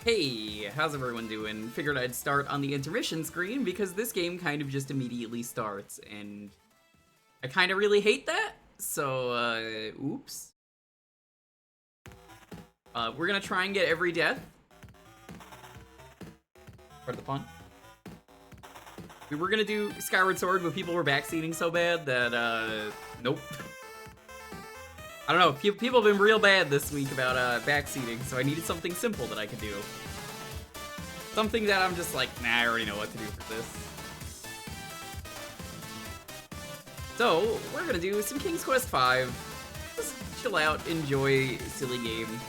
Hey, how's everyone doing? Figured I'd start on the intermission screen because this game kind of just immediately starts, and I kind of really hate that, so, oops. We're gonna try and get every death. Part of the fun. We were gonna do Skyward Sword, but people were backseating so bad that, nope. I don't know, people have been real bad this week about, backseating, so I needed something simple that I could do. Something that I'm just like, nah, I already know what to do for this. So, we're gonna do some King's Quest V. Just chill out, enjoy silly game.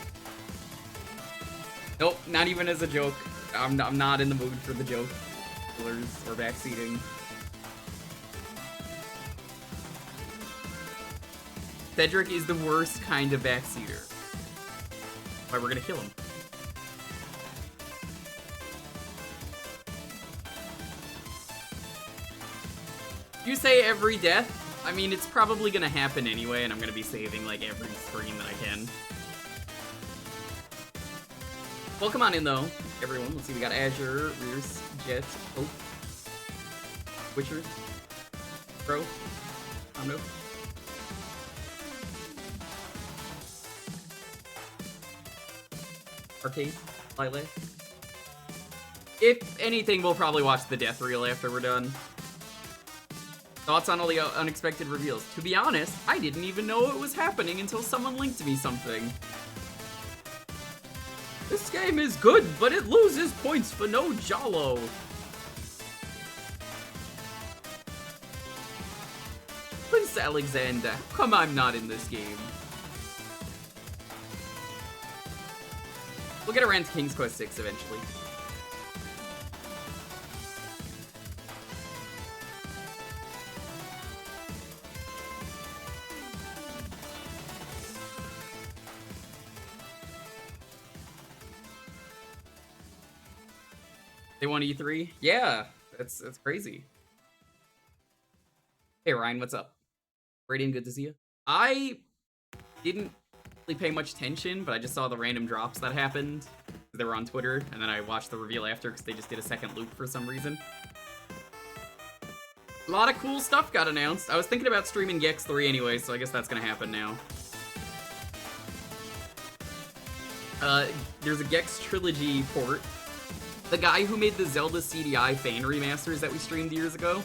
Nope, not even as a joke. I'm not in the mood for the joke. Killers or backseating. Cedric is the worst kind of backseater. Why, we're gonna kill him. You say every death? I mean, it's probably gonna happen anyway, and I'm gonna be saving, like, every screen that I can. Well, come on in, though, everyone. Let's see, we got Azure, Rears, Jet, Hope, Witcher, Pro, Hondo. Arcade, Lilac. If anything, we'll probably watch the death reel after we're done. Thoughts on all the unexpected reveals? To be honest, I didn't even know it was happening until someone linked me something. This game is good, but it loses points for no Jalo. Prince Alexander, how come I'm not in this game? We'll get around to King's Quest VI eventually. They won E3? Yeah, that's crazy. Hey Ryan, what's up? Radiant, good to see you. I didn't really pay much attention, but I just saw the random drops that happened. They were on Twitter, and then I watched the reveal after because they just did a second loop for some reason. A lot of cool stuff got announced. I was thinking about streaming Gex 3 anyway, so I guess that's gonna happen now. There's a Gex Trilogy port. The guy who made the Zelda CDI fan remasters that we streamed years ago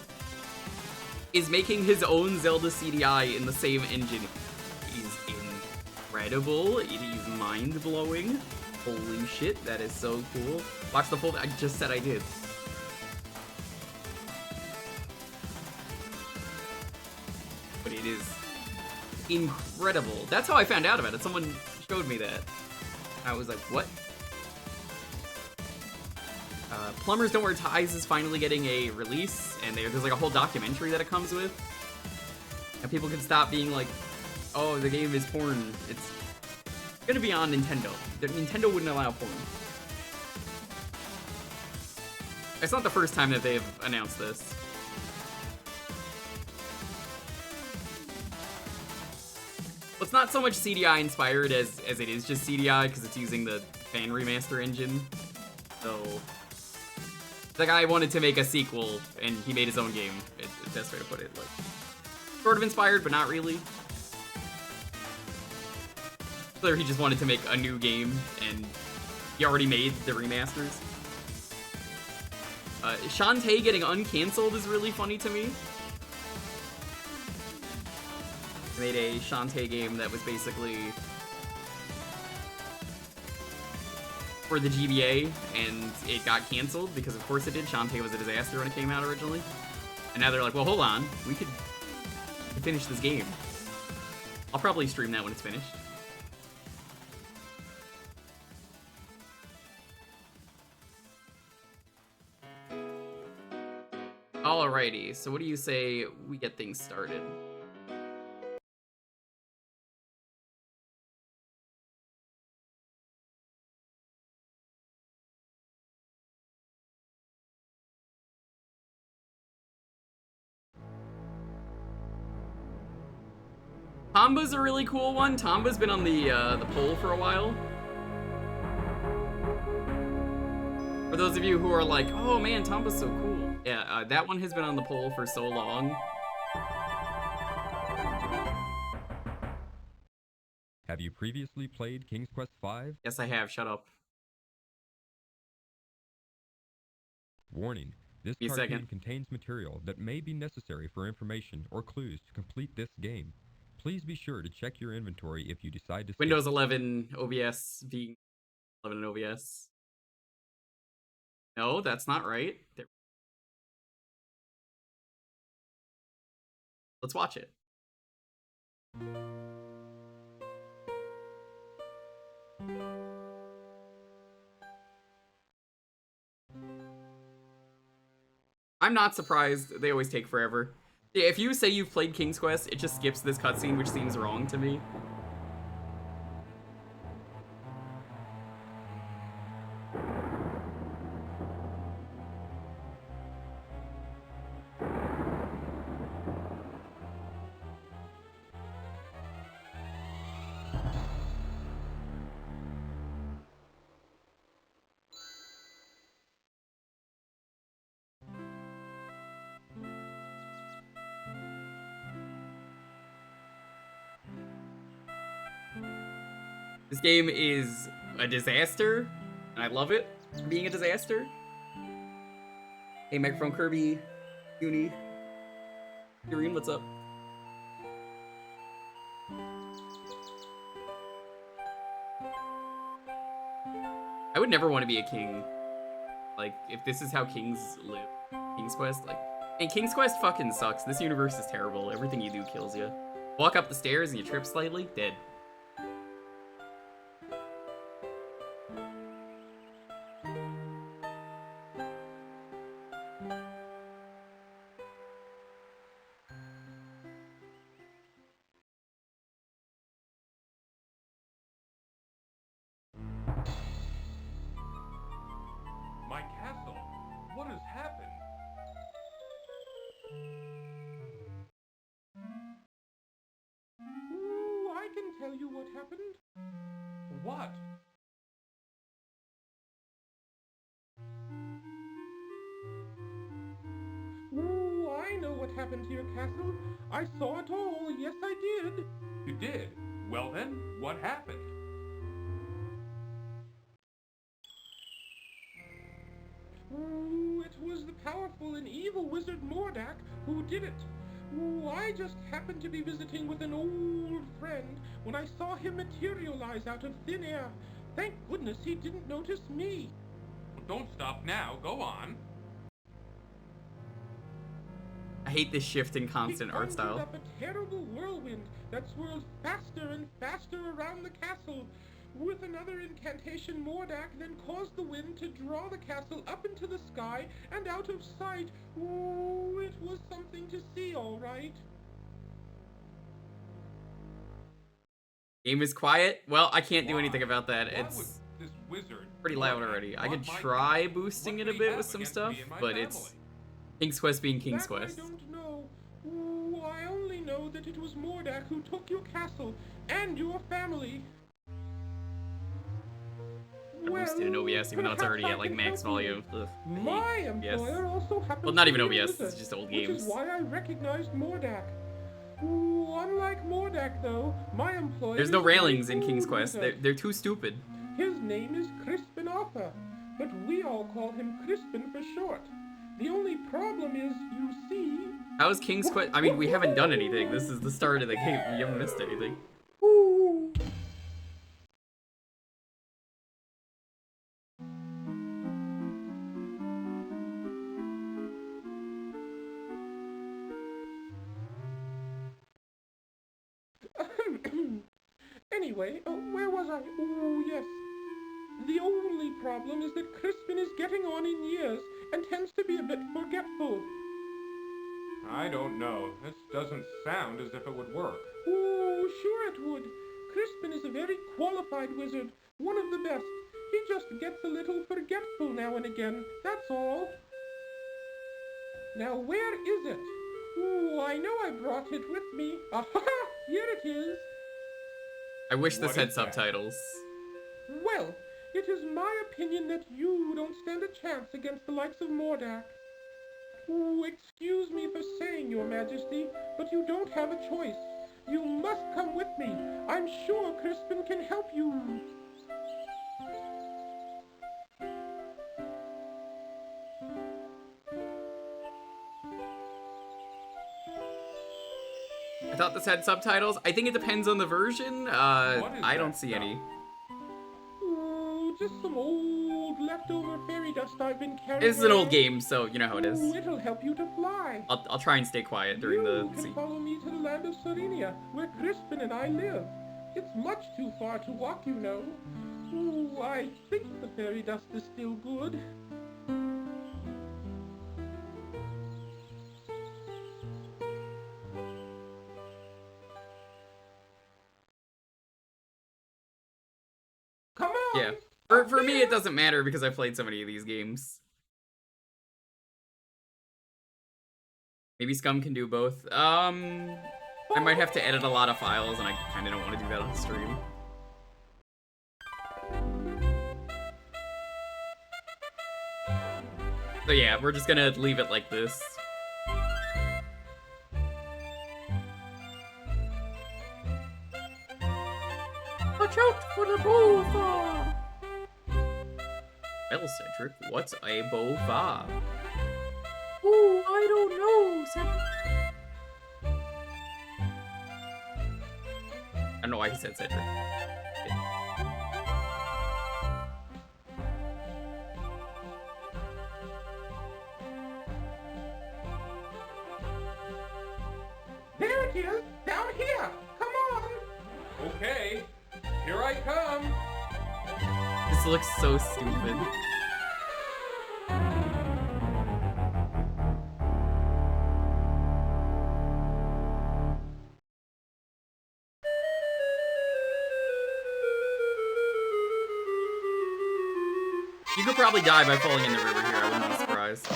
is making his own Zelda CDI in the same engine. It is incredible. It is mind-blowing. Holy shit, that is so cool. Watch the full... I just said I did. But it is incredible. That's how I found out about it. Someone showed me that. I was like, what? Plumbers Don't Wear Ties is finally getting a release, and there's like a whole documentary that it comes with. And people can stop being like, oh, the game is porn. It's gonna be on Nintendo. Nintendo wouldn't allow porn. It's not the first time that they've announced this. Well, it's not so much CDI inspired as it is just CDI, because it's using the fan remaster engine. So the guy wanted to make a sequel, and he made his own game. It's the best way to put it. Like, sort of inspired, but not really. Clearly, he just wanted to make a new game, and he already made the remasters. Shantae getting uncancelled is really funny to me. He made a Shantae game that was basically for the GBA, and it got canceled because of course it did. Shantae was a disaster when it came out originally. And now they're like, well, hold on, we could finish this game. I'll probably stream that when it's finished. Alrighty, so what do you say we get things started? Tomba's a really cool one. Tomba's been on the poll for a while. For those of you who are like, oh man, Tompa's so cool. Yeah, that one has been on the poll for so long. Have you previously played King's Quest V? Yes, I have. Shut up. Warning, this Be a card game second. contains material that may be necessary for information or clues to complete this game. Please be sure to check your inventory if you decide to Windows skip. 11 OBS being 11 OBS. No, that's not right. Let's watch it. I'm not surprised. They always take forever. Yeah, if you say you've played King's Quest, it just skips this cutscene, which seems wrong to me. This game is a disaster, and I love it for being a disaster. Hey, Microphone Kirby, Uni, Irene, what's up? I would never want to be a king. Like, if this is how kings live, King's Quest, like, and King's Quest fucking sucks. This universe is terrible. Everything you do kills you. Walk up the stairs and you trip slightly, dead. My castle? What has happened? Ooh, I can tell you what happened. What? Ooh, I know what happened to your castle. I saw it all. Yes, I did. You did? Well then, what happened? Ooh, it was the powerful and evil wizard Mordak who did it. Ooh, I just happened to be visiting with an old friend when I saw him materialize out of thin air. Thank goodness he didn't notice me. Don't stop now, go on. I hate this shift in constant He art style. conjured up a terrible whirlwind that swirled faster and faster around the castle. With another incantation, Mordak then caused the wind to draw the castle up into the sky and out of sight. Ooh, it was something to see, all right. Game is quiet. Well, I can't do anything about that. Why It's would this wizard pretty loud Mordak already. I want could my try castle? boosting What it a do bit he with have some against stuff, me and my but family? it's King's Quest being King's That Quest. I don't know. Ooh, I only know that it was Mordak who took your castle and your family. I boosted in OBS even though it's already at like max volume. Ugh, I hate My OBS. employer also happens Well, not to even be a OBS, it's wizard, just old which games. is why I recognized Mordak. Ooh, unlike Mordak, though, my employer There's no is a very railings in cool King's Quest. wizard. They're too stupid. His name is Crispin Arthur, but we all call him Crispin for short. The only problem is, you see... How is King's Quest? I mean, we haven't done anything. This is the start of the game. We haven't missed anything. Ooh. Anyway, where was I? Oh, yes. The only problem is that Crispin is getting on in years and tends to be a bit forgetful. I don't know. This doesn't sound as if it would work. Oh, sure it would. Crispin is a very qualified wizard, one of the best. He just gets a little forgetful now and again, that's all. Now, where is it? Oh, I know I brought it with me. Aha! Here it is. I wish this What had is that? subtitles. Well, It is my opinion that you don't stand a chance against the likes of Mordak. Ooh, excuse me for saying, Your Majesty, but you don't have a choice. You must come with me. I'm sure Crispin can help you. I thought this had subtitles. I think it depends on the version. I don't see any. Ooh, just some old leftover fairy dust I've been carrying. This is an old around. game, so you know how it is. Ooh, it'll help you to fly. I'll try and stay quiet during the You can scene. follow me to the land of Serenia, where Crispin and I live. It's much too far to walk, you know. Ooh, I think the fairy dust is still good. Come on! Yeah. For me, it doesn't matter because I've played so many of these games. Maybe Scum can do both. I might have to edit a lot of files, and I kind of don't want to do that on stream. So yeah, we're just gonna leave it like this. Watch out for the Bofa! Well, Cedric, what's a Bofa? Ooh, I don't know, Cedric. I don't know why he said Cedric. There it is! Down here! Come on! Okay, here I come. This looks so stupid. You could probably die by falling in the river here, I wouldn't be surprised.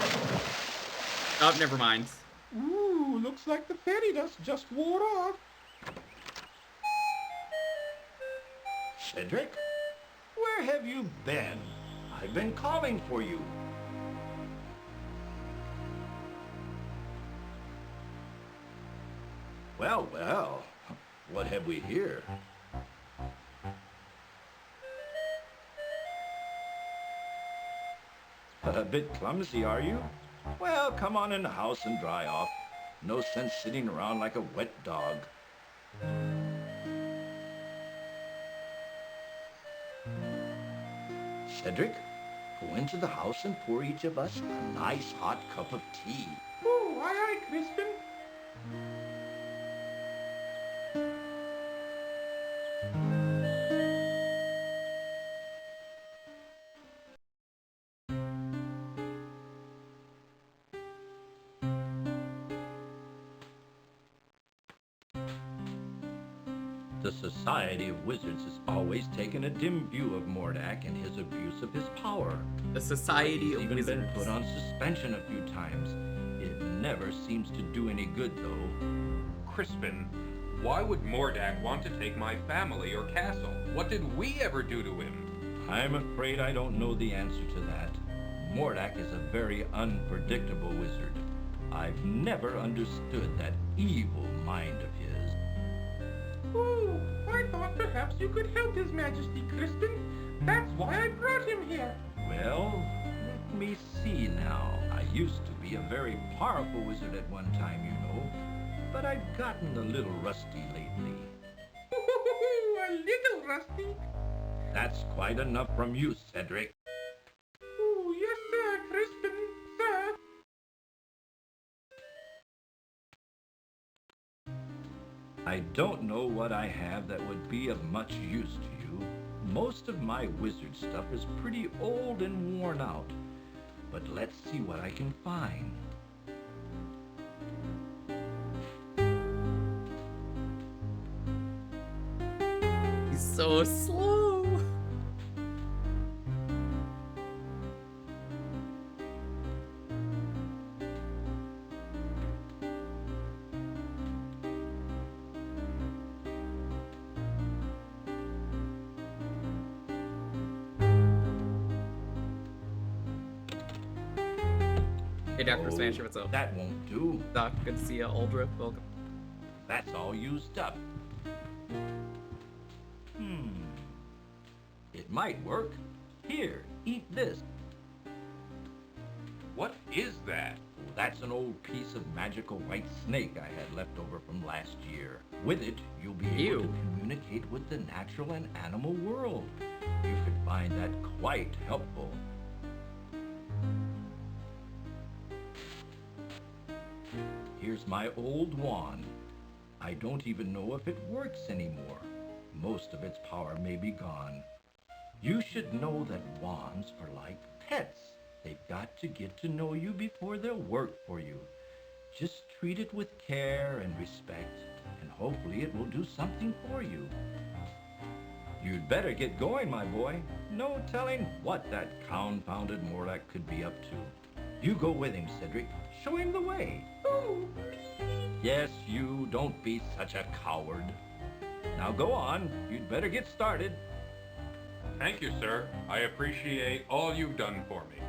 Oh, never mind. Ooh, looks like the fairy dust just wore off. Cedric? Where have you been? I've been calling for you. Well, well, what have we here? A bit clumsy, are you? Well, come on in the house and dry off. No sense sitting around like a wet dog. Cedric, go into the house and pour each of us a nice hot cup of tea. Ooh, aye aye, Crispin. The Society of Wizards has always taken a dim view of Mordak and his abuse of his power. The Society He's of even Wizards. been put on suspension a few times. It never seems to do any good, though. Crispin, why would Mordak want to take my family or castle? What did we ever do to him? I'm afraid I don't know the answer to that. Mordak is a very unpredictable wizard. I've never understood that evil mind of his. Ooh, I thought perhaps you could help His Majesty, Crispin. That's why I brought him here. Well, let me see now. I used to be a very powerful wizard at one time, you know, but I've gotten a little rusty lately. Ooh, a little rusty. That's quite enough from you, Cedric. Ooh, yes, sir, Crispin, sir. I don't know what I have that would be of much use to you. Most of my wizard stuff is pretty old and worn out. But let's see what I can find. He's so slow. Hey, Dr. Oh, Smasher, what's up? that won't do. Doc, good to see you. Aldra, welcome. That's all used up. It might work. Here, eat this. What is that? That's an old piece of magical white snake I had left over from last year. With it, you'll be able to communicate with the natural and animal world. You could find that quite helpful. Here's my old wand. I don't even know if it works anymore. Most of its power may be gone. You should know that wands are like pets. They've got to get to know you before they'll work for you. Just treat it with care and respect, and hopefully it will do something for you. You'd better get going, my boy. No telling what that confounded Morlock could be up to. You go with him, Cedric. Show him the way. Oh, Yes, you. Don't be such a coward. Now go on. You'd better get started. Thank you, sir. I appreciate all you've done for me.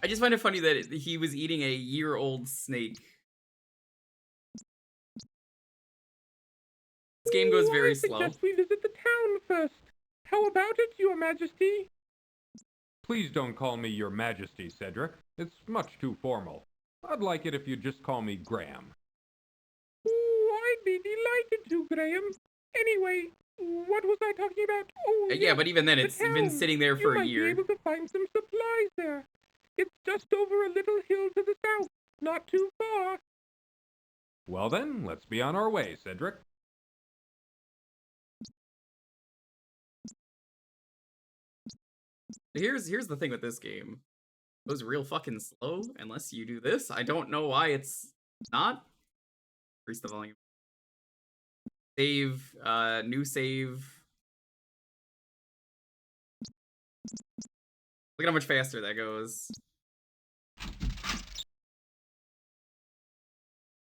I just find it funny that he was eating a year-old snake. This game goes very slow. I suggest we visit the town first. How about it, Your Majesty? Please don't call me Your Majesty, Cedric. It's much too formal. I'd like it if you'd just call me Graham. Oh, I'd be delighted to, Graham. Anyway, what was I talking about? Oh, Yeah, but even then, the it's been town. sitting there for you a might year. be able to find some supplies there. It's just over a little hill to the south. Not too far. Well then, let's be on our way, Cedric. Here's the thing with this game. It goes real fucking slow unless you do this. I don't know why it's not. Increase the volume. Save, new save. Look at how much faster that goes.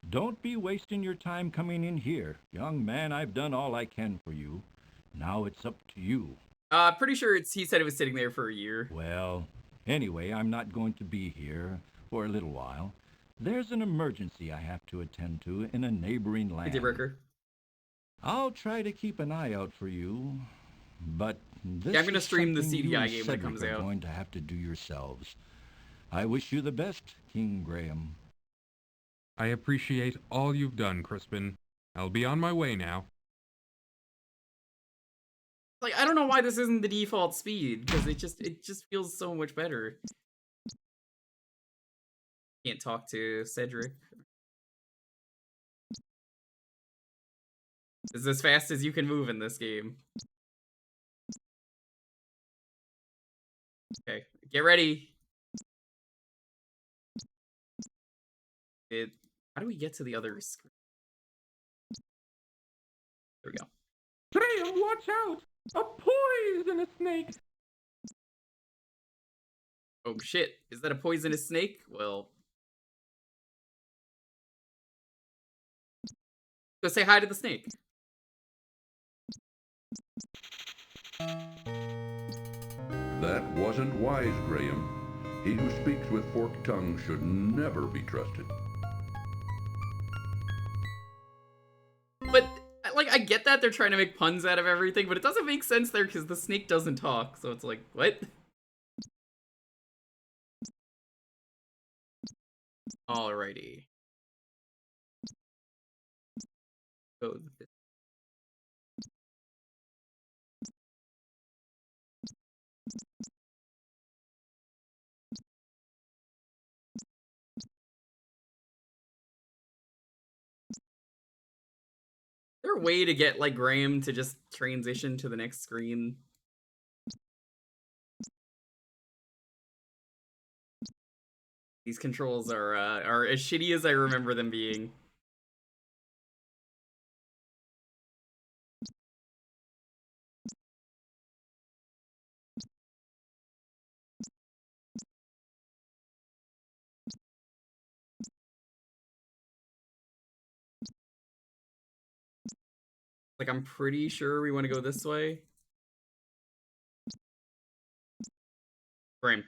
Don't be wasting your time coming in here. Young man, I've done all I can for you. Now it's up to you. Pretty sure he said it was sitting there for a year. Well, anyway, I'm not going to be here for a little while. There's an emergency I have to attend to in a neighboring land. Hey, Jewker. I'll try to keep an eye out for you, but this Yeah, I'm gonna is stream the something you CDI and game when it Cedric comes are out. going to have to do yourselves. I wish you the best, King Graham. I appreciate all you've done, Crispin. I'll be on my way now. Like, I don't know why this isn't the default speed, because it just feels so much better. Can't talk to Cedric. It's as fast as you can move in this game. Okay, get ready. How do we get to the other screen? There we go. Graham, watch out! A poisonous snake! Oh shit, is that a poisonous snake? Well... Go say hi to the snake. That wasn't wise, Graham. He who speaks with forked tongue should never be trusted. But, like, I get that they're trying to make puns out of everything, but it doesn't make sense there because the snake doesn't talk, so it's like, what? Alrighty. Go this. Is there a way to get, like, Graham to just transition to the next screen? These controls are as shitty as I remember them being. Like, I'm pretty sure we want to go this way. Graham.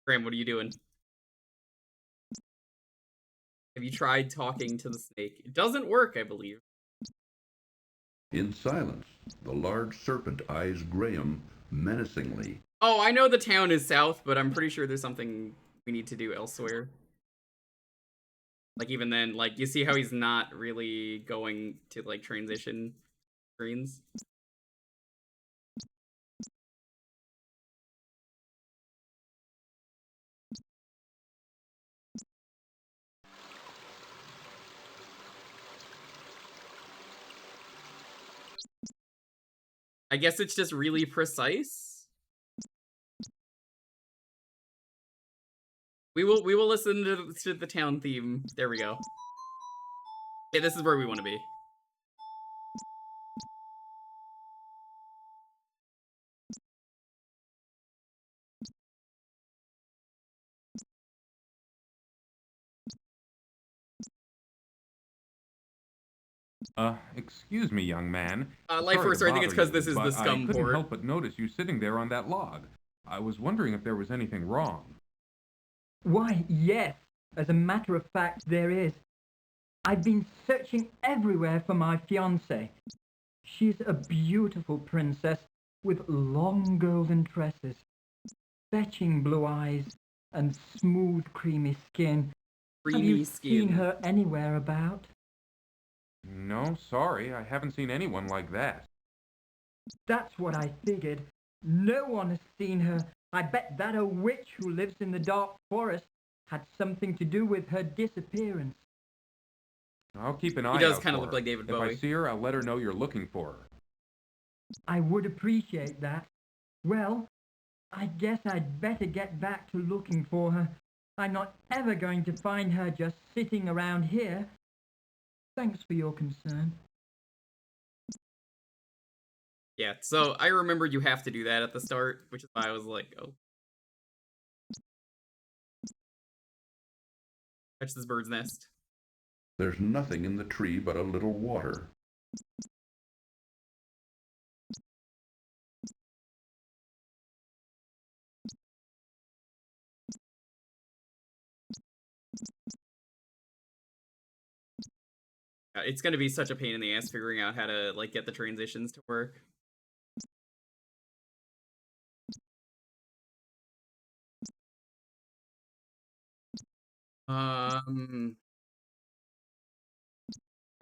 Graham, what are you doing? Have you tried talking to the snake? It doesn't work, I believe. In silence, the large serpent eyes Graham menacingly. Oh, I know the town is south, but I'm pretty sure there's something we need to do elsewhere. Like, even then, like, you see how he's not really going to, like, transition screens? I guess it's just really precise. We will listen to the town theme. There we go. Okay, this is where we want to be. Excuse me, young man. Life Force, I think it's because this is the I scum couldn't port. help but notice you sitting there on that log. I was wondering if there was anything wrong. Why, yes. As a matter of fact, there is. I've been searching everywhere for my fiancée. She's a beautiful princess with long golden tresses, fetching blue eyes, and smooth, creamy skin. Have you seen her anywhere about? No, sorry, I haven't seen anyone like that. That's what I figured. No one has seen her. I bet that old witch who lives in the dark forest had something to do with her disappearance. I'll keep an eye out. He does kind for of look her. like David If Bowie. I see her, I'll let her know you're looking for her. I would appreciate that. Well, I guess I'd better get back to looking for her. I'm not ever going to find her just sitting around here. Thanks for your concern. Yeah, so I remember you have to do that at the start, which is why I was like, oh. Catch this bird's nest. There's nothing in the tree but a little water. It's gonna be such a pain in the ass figuring out how to, like, get the transitions to work.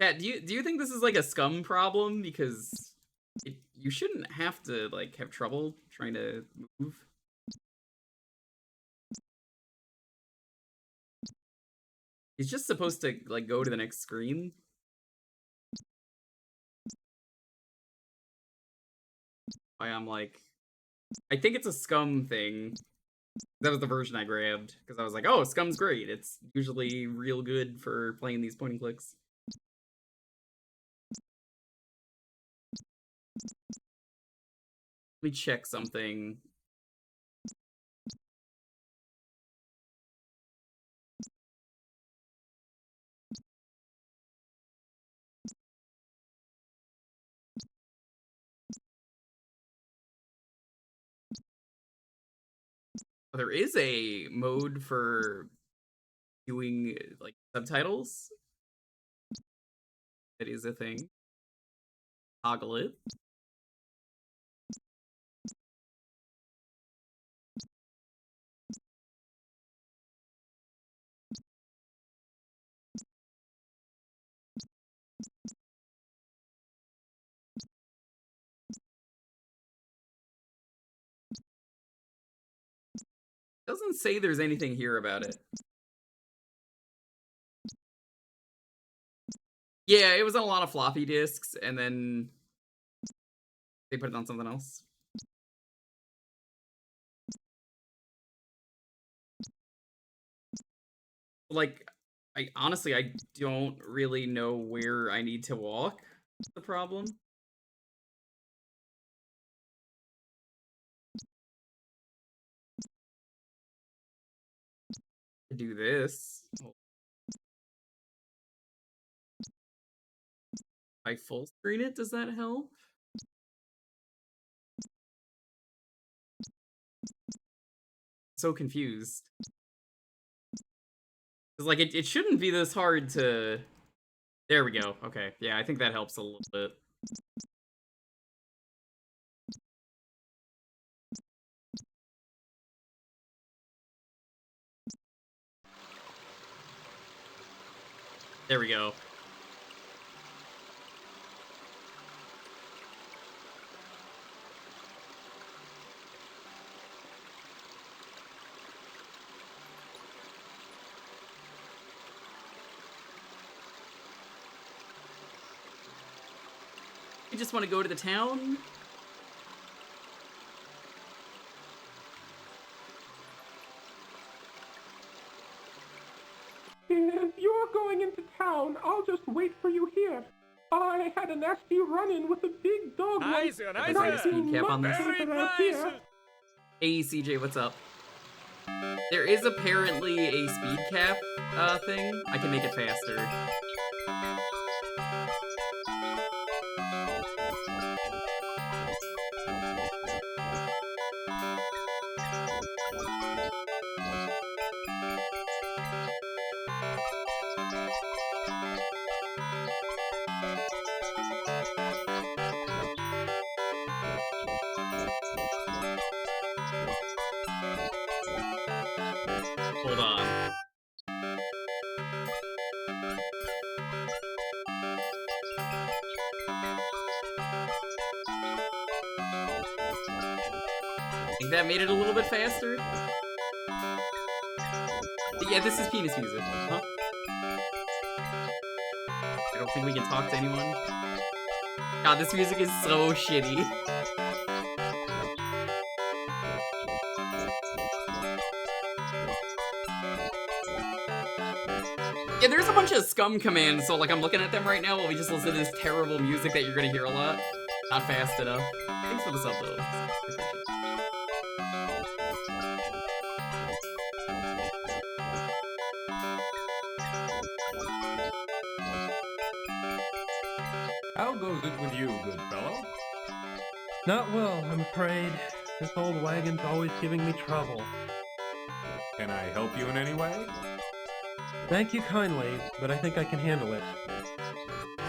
Yeah, do you think this is like a scum problem? Because you shouldn't have to, like, have trouble trying to move. He's just supposed to, like, go to the next screen. I'm like, I think it's a scum thing. That was the version I grabbed because I was like, oh, scum's great. It's usually real good for playing these point and clicks. Let me check something. Oh, there is a mode for doing, like, subtitles. That is a thing. Toggle it. Doesn't say there's anything here about it. Yeah, it was on a lot of floppy disks, and then they put it on something else. Like, I honestly, I don't really know where I need to walk. That's the problem. To do this. I full screen it, does that help? So confused. Cause like it shouldn't be this hard to. There we go. Okay, yeah, I think that helps a little bit. There we go. You just want to go to the town? If you're going into town, I'll just wait for you here. I had a nasty run-in with a big dog once, and nice. I feel Speed cap on much this. better out here. Hey CJ, what's up? There is apparently a speed cap thing. I can make it faster. Hold on. Think that made it a little bit faster? Yeah, this is penis music, huh? I don't think we can talk to anyone. God, this music is so shitty. Yeah, there's a bunch of scum commands, so like I'm looking at them right now while we just listen to this terrible music that you're gonna hear a lot. Not fast enough. Thanks for the sub though. I appreciate it. How goes it with you, good fellow? Not well, I'm afraid. This old wagon's always giving me trouble. Can I help you in any way? Thank you kindly, but I think I can handle it.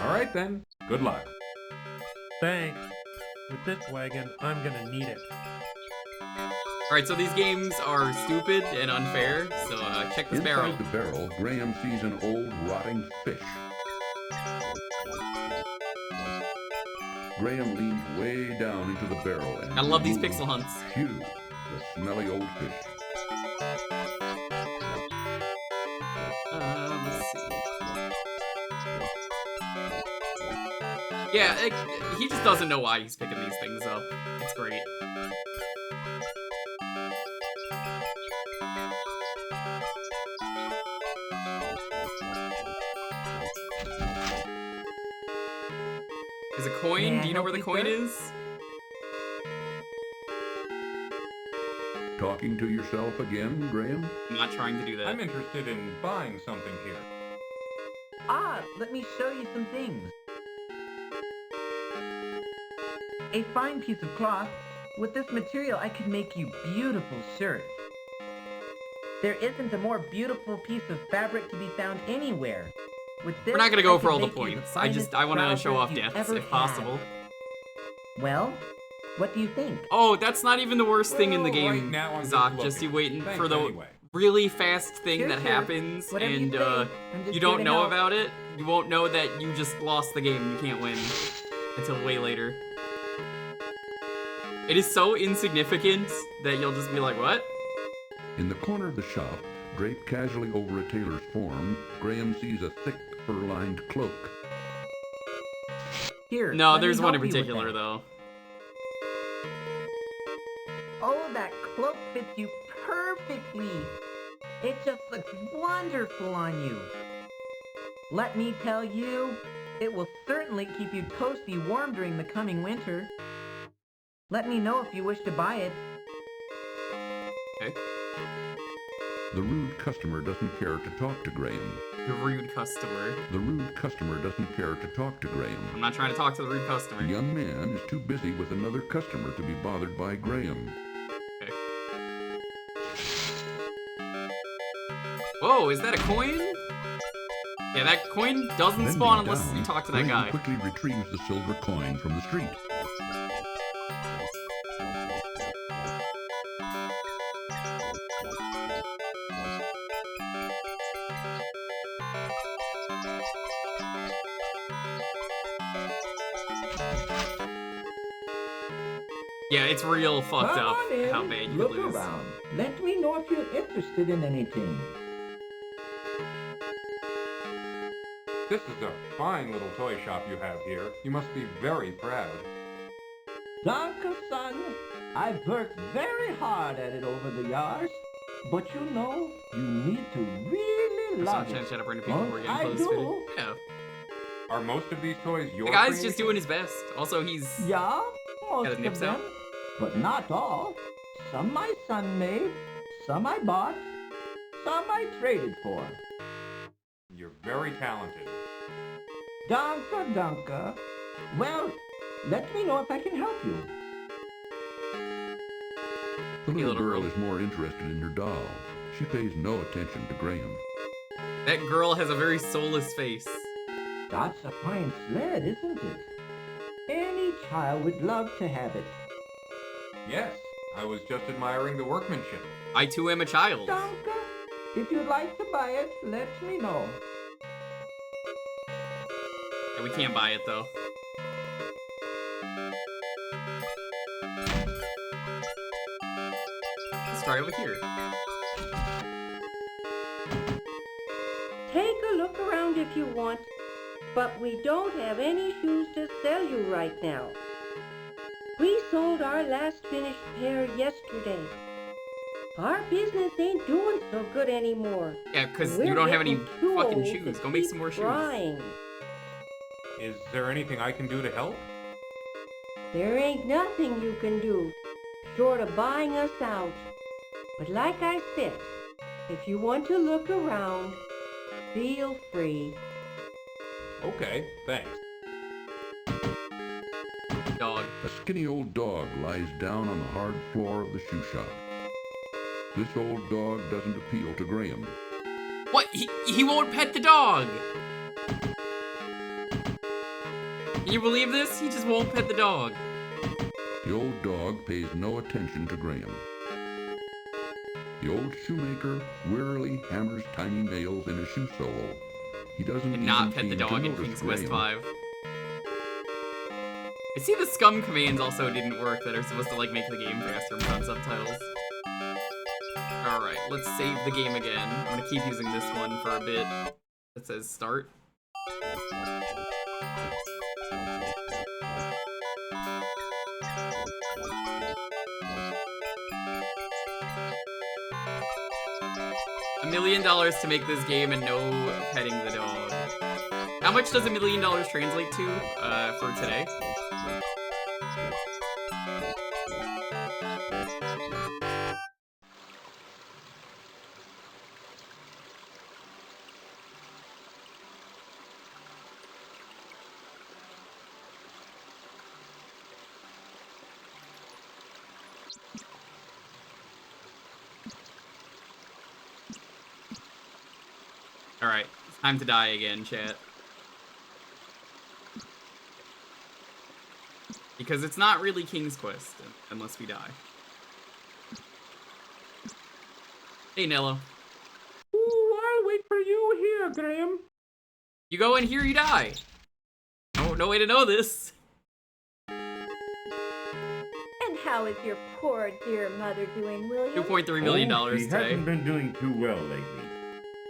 All right then. Good luck. Thanks. With this wagon, I'm gonna need it. Alright, so these games are stupid and unfair, so check this barrel. Inside the barrel, Graham sees an old rotting fish. Graham leans way down into the barrel and I love these removes, pixel hunts. Phew, the smelly old fish. Let's see. Yeah, he just doesn't know why he's picking these things up. It's great. Is a coin? Do you know where the coin is? Talking to yourself again, Graham? I'm not trying to do that. I'm interested in buying something here. Ah, let me show you some things. A fine piece of cloth. With this material, I could make you beautiful shirts. There isn't a more beautiful piece of fabric to be found anywhere. With this, We're not gonna I go could for all the make you points. finest I want to show trousers off you've deaths ever if had. possible. Well, what do you think? Oh, that's not even the worst thing in the Well, right game, now I'm Zoc. just Just you looking. waiting Thanks for the anyway. really fast thing Sure, that sure. happens, Whatever you and say. I'm just you don't here to know help. about it. You won't know that you just lost the game and you can't win until way later. It is so insignificant that you'll just be like, what? In the corner of the shop, draped casually over a tailor's form, Graham sees a thick, fur-lined cloak. Here. No, let me there's one in help you with particular, that. though. Oh, that cloak fits you perfectly. It just looks wonderful on you. Let me tell you, it will certainly keep you toasty warm during the coming winter. Let me know if you wish to buy it. Okay. The rude customer doesn't care to talk to Graham. The rude customer. The rude customer doesn't care to talk to Graham. I'm not trying to talk to the rude customer. The young man is too busy with another customer to be bothered by Graham. Okay. Whoa, is that a coin? Yeah, that coin doesn't Bending spawn unless down, you talk to that Graham guy. quickly retrieves the silver coin from the street. Yeah, it's real fucked Come up on in, how bad you look lose. around. Let me know if you're interested in anything. This is a fine little toy shop you have here. You must be very proud. Danke, son. I've worked very hard at it over the years. But you know, you need to really There's love some it. chance to bring people who are getting I close do. fitted. Yeah. Are most of these toys your The guy's creation? just doing his best. Also, he's... Yeah, most his nips of them. out? But not all. Some my son made, some I bought, some I traded for. You're very talented. Danke, danke. Well, let me know if I can help you. The little little girl girl. is more interested in her doll. She pays no attention to Graham. That girl has a very soulless face. That's a fine sled, isn't it? Any child would love to have it. Yes, I was just admiring the workmanship. I too am a child. Danke. If you'd like to buy it, let me know. Yeah, we can't buy it though. Let's try over here. Take a look around if you want, but we don't have any shoes to sell you right now. We sold our last finished pair yesterday. Our business ain't doing so good anymore. Yeah, because We're you don't have any getting too fucking old shoes. to Go make keep some more shoes. trying. Is there anything I can do to help? There ain't nothing you can do, short of buying us out. But like I said, if you want to look around, feel free. Okay, thanks. Dog. A skinny old dog lies down on the hard floor of the shoe shop. This old dog doesn't appeal to Graham. What? He won't pet the dog! Can you believe this? He just won't pet the dog. The old dog pays no attention to Graham. The old shoemaker wearily hammers tiny nails in a shoe sole. He doesn't And not even pet the seem to dog in notice King's Quest Graham. 5. I see the scum commands also didn't work that are supposed to like make the game faster without subtitles. Alright, let's save the game again. I'm gonna keep using this one for a bit. It says start. $1 million to make this game and no petting the dog. How much does $1 million translate to for today? Alright, it's time to die again, chat. Because it's not really King's Quest, unless we die. Hey, Nello. Ooh, I'll wait for you here, Graham. You go in here, you die. Oh, no way to know this. And how is your poor dear mother doing, William? $2.3 million She today. hasn't been doing too well lately,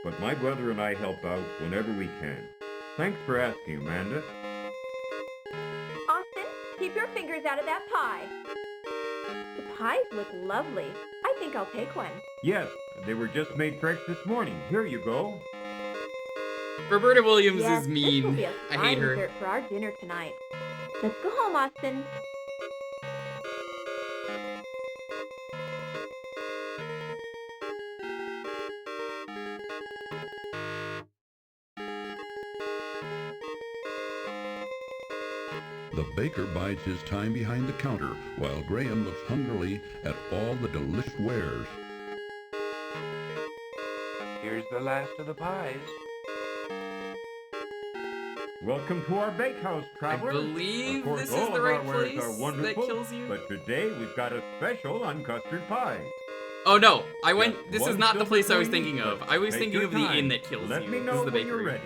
but my brother and I help out whenever we can. Thanks for asking, Amanda. Austin, keep your fingers out of that pie. The pies look lovely. I think I'll take one. Yes, they were just made fresh this morning. Here you go. Roberta Williams Yes, is this will mean. be a I fine hate her. dessert for our dinner tonight. Let's go home, Austin. The baker bides his time behind the counter while Graham looks hungrily at all the delicious wares. Here's the last of the pies. Welcome to our bakehouse, traveler. I believe Of course, this all is the of right our wares place are that wonderful, kills you. but today we've got a special on custard pie. Oh no, I went. Just This is one not the silver place I was coin thinking each, of. but I was take thinking your of the inn time. that kills Let you. me This know is the when you're bakery. ready.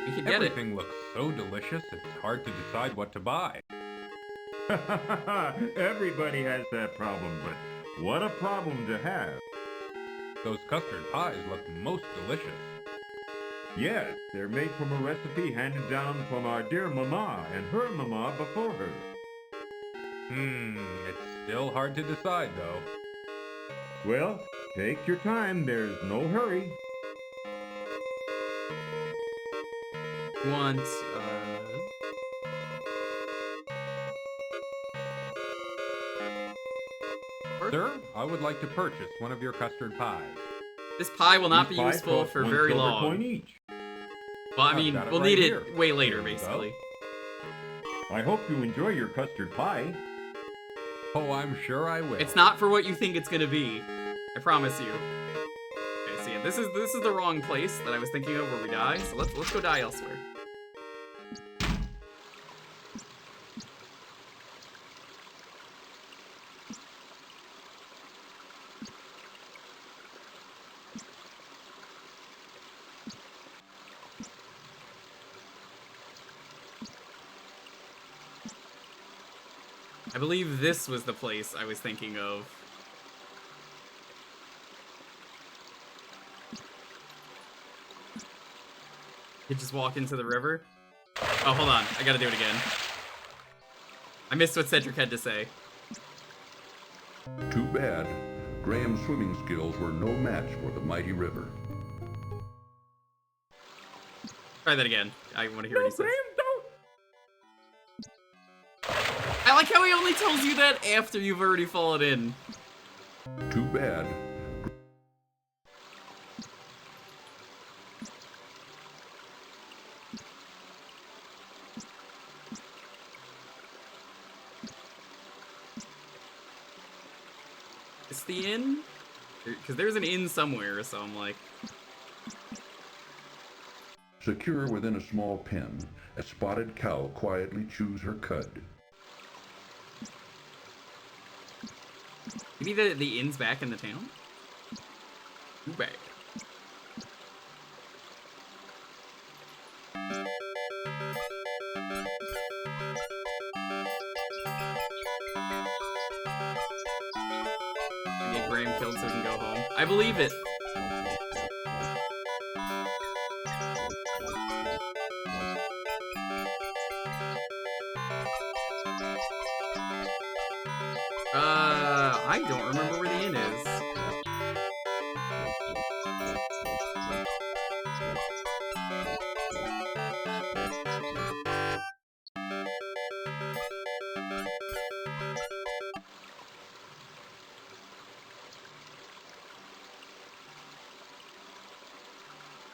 We could get it. Everything looks so delicious, it's hard to decide what to buy. Everybody has that problem, but what a problem to have. Those custard pies look most delicious. Yes, they're made from a recipe handed down from our dear mama and her mama before her. It's still hard to decide though. Well, take your time, there's no hurry. Want, Sir, I would like to purchase one of your custard pies. this pie will not These be pies useful cost for one very silver long. coin each. Well, I I've mean, got it we'll right need here. it way later, Here you go. basically. I hope you enjoy your custard pie. Oh, I'm sure I will. It's not for what you think it's gonna be. I promise you. Okay, so yeah, this is the wrong place that I was thinking of where we die. So let's go die elsewhere. I believe this was the place I was thinking of. You just walk into the river? Oh, hold on. I gotta do it again. I missed what Cedric had to say. Too bad. Graham's swimming skills were no match for the mighty river. Try that again. I want to hear what he says. Graham, don't! I like how he only tells you that after you've already fallen in. Too bad. Is the inn? Because there's an inn somewhere, so I'm like... Secure within a small pen, a spotted cow quietly chews her cud. Maybe the inn's back in the town? Too bad. I get Graham killed so we can go home. I believe it. I don't remember where the inn is.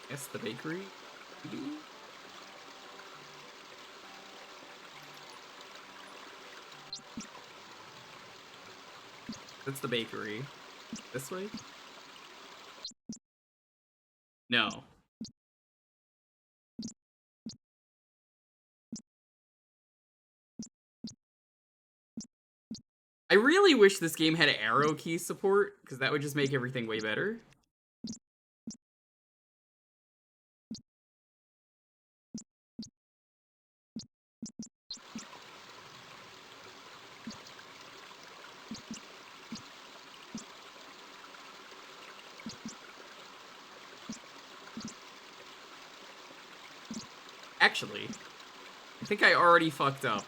Guess the bakery? Maybe? That's the bakery. This way? No. I really wish this game had arrow key support, because that would just make everything way better. Actually, I think I already fucked up.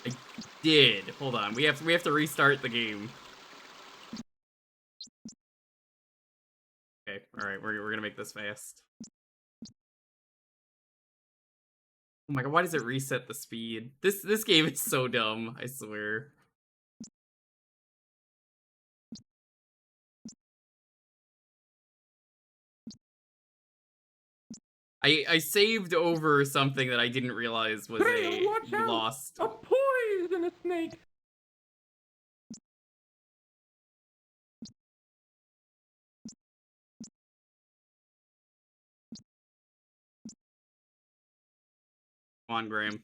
I did. Hold on. We have to restart the game. Okay. All right. We're gonna make this fast. Oh my god. Why does it reset the speed? This game is so dumb. I swear. I saved over something that I didn't realize was Hey, watch a out! lost. A poisonous snake! Come on, Graham.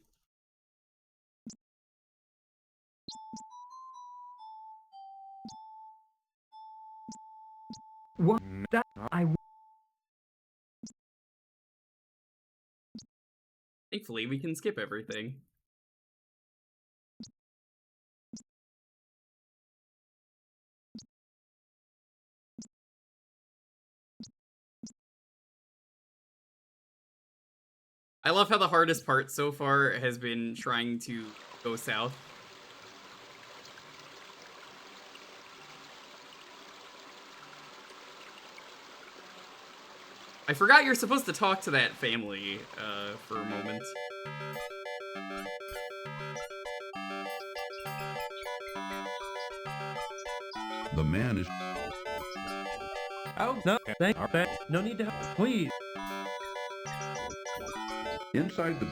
What? That I. Thankfully, we can skip everything. I love how the hardest part so far has been trying to go south. I forgot you're supposed to talk to that family for a moment. The man is Oh, no, thank no need to help. Please. inside the...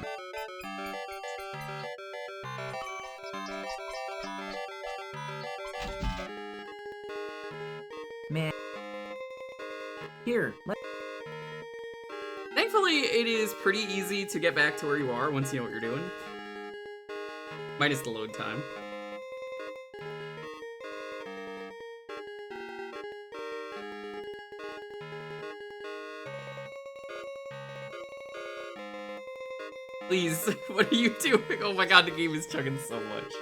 Man. Here, Thankfully, it is pretty easy to get back to where you are once you know what you're doing. Minus the load time. Please, what are you doing? Oh my god, the game is chugging so much.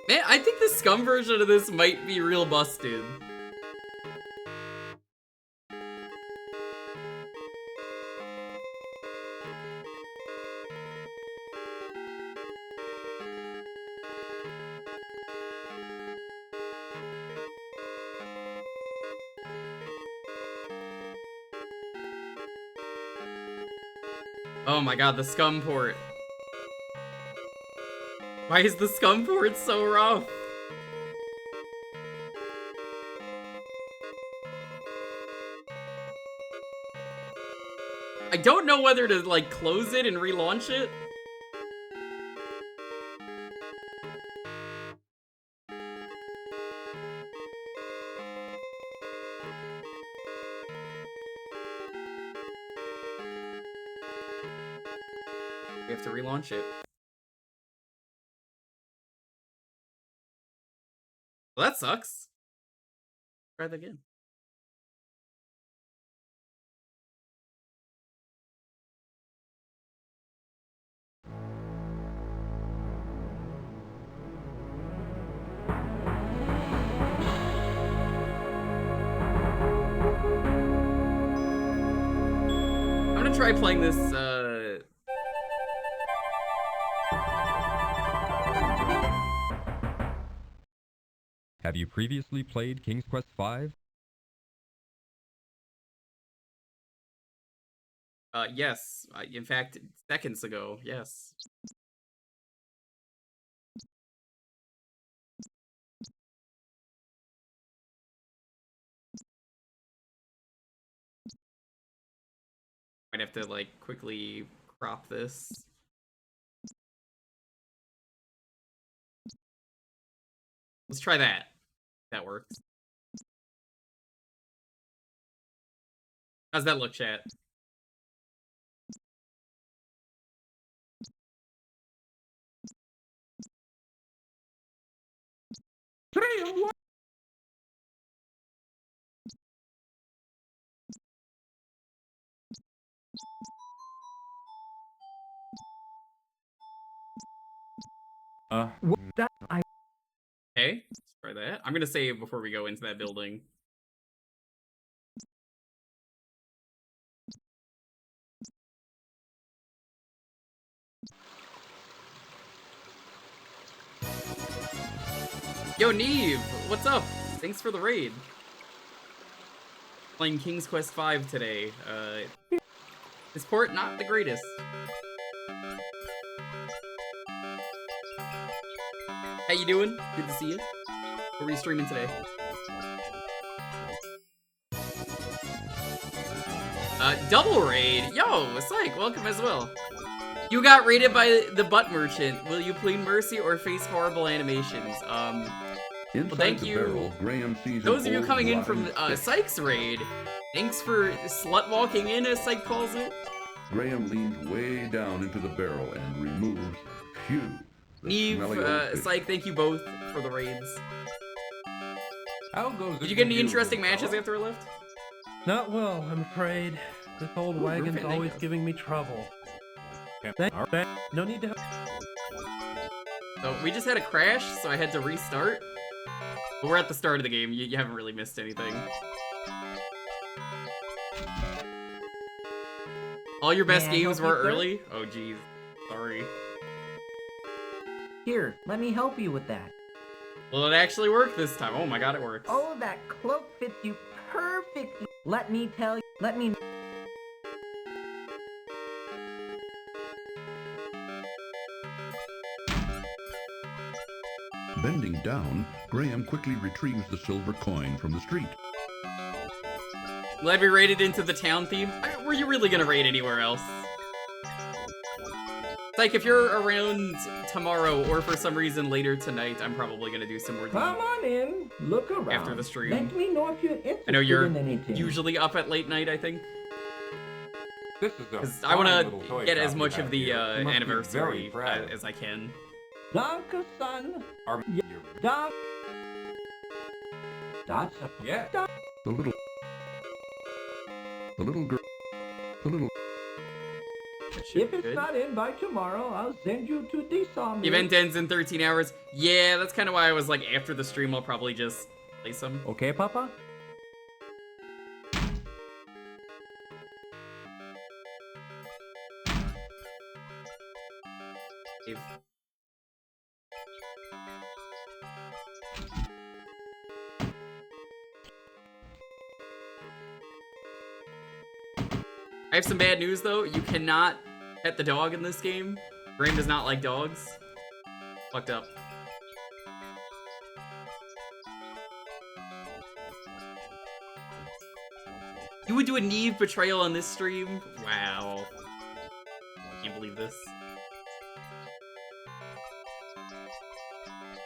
Man, I think the scum version of this might be real busted. Oh my god, the scum port. Why is the scum port so rough? I don't know whether to, like, close it and relaunch it. We have to relaunch it. Well, that sucks. Try that again. I'm gonna try playing this, Have you previously played King's Quest V? Yes. In fact, seconds ago, yes. Might have to, like, quickly crop this. Let's try that. That works. How's that look, chat? Graham, what? What? That I. Okay, let's try that. I'm gonna save before we go into that building. Yo, Neve! What's up? Thanks for the raid. Playing King's Quest V today. This port, not the greatest. How you doing? Good to see you. What were you streaming today? Double raid. Yo, Psych, welcome as well. You got raided by the butt merchant. Will you plead mercy or face horrible animations? Inside well, thank the you. barrel, Graham sees Those of an you old coming in rotten from stick. Psych's raid, thanks for slut walking in, as Psych calls it. Graham leans way down into the barrel and removes, phew, the Neve, smelly old fish. Psych, thank you both for the raids. How goes Did it you get with any you, interesting little matches fella? after I left? Not well, I'm afraid. This old wagon's Rufin, always thank you. giving me trouble. No need to help. So we just had a crash, so I had to restart. But we're at the start of the game. You haven't really missed anything. All your best May I games help were you, sir? early? Oh, jeez. Sorry. Here, let me help you with that. Well, it actually worked this time. Oh my god, it works. Oh, that cloak fits you perfectly. Let me tell you. Let me. Bending down, Graham quickly retrieves the silver coin from the street. Glad we raided into the town theme. Were you really gonna raid anywhere else? It's like, if you're around tomorrow or for some reason later tonight, I'm probably gonna do some more Come on in, look around. after the stream. Let me know if you're interested I know you're in anything. usually up at late night, I think. This is a Because I fine want little to toy get shop as you much have of the here. You must be anniversary very proud. as I can. Danke, son. Are Yeah. you- Da. That's a Yeah. The little girl, the little If it's not in by tomorrow, I'll send you to the sawmill. Event ends in 13 hours. Yeah, that's kind of why I was like, after the stream, I'll probably just play some. Okay, Papa? If... I have some bad news though. You cannot pet the dog in this game. Graham does not like dogs. Fucked up. You would do a Neve betrayal on this stream? Wow. Can't believe this.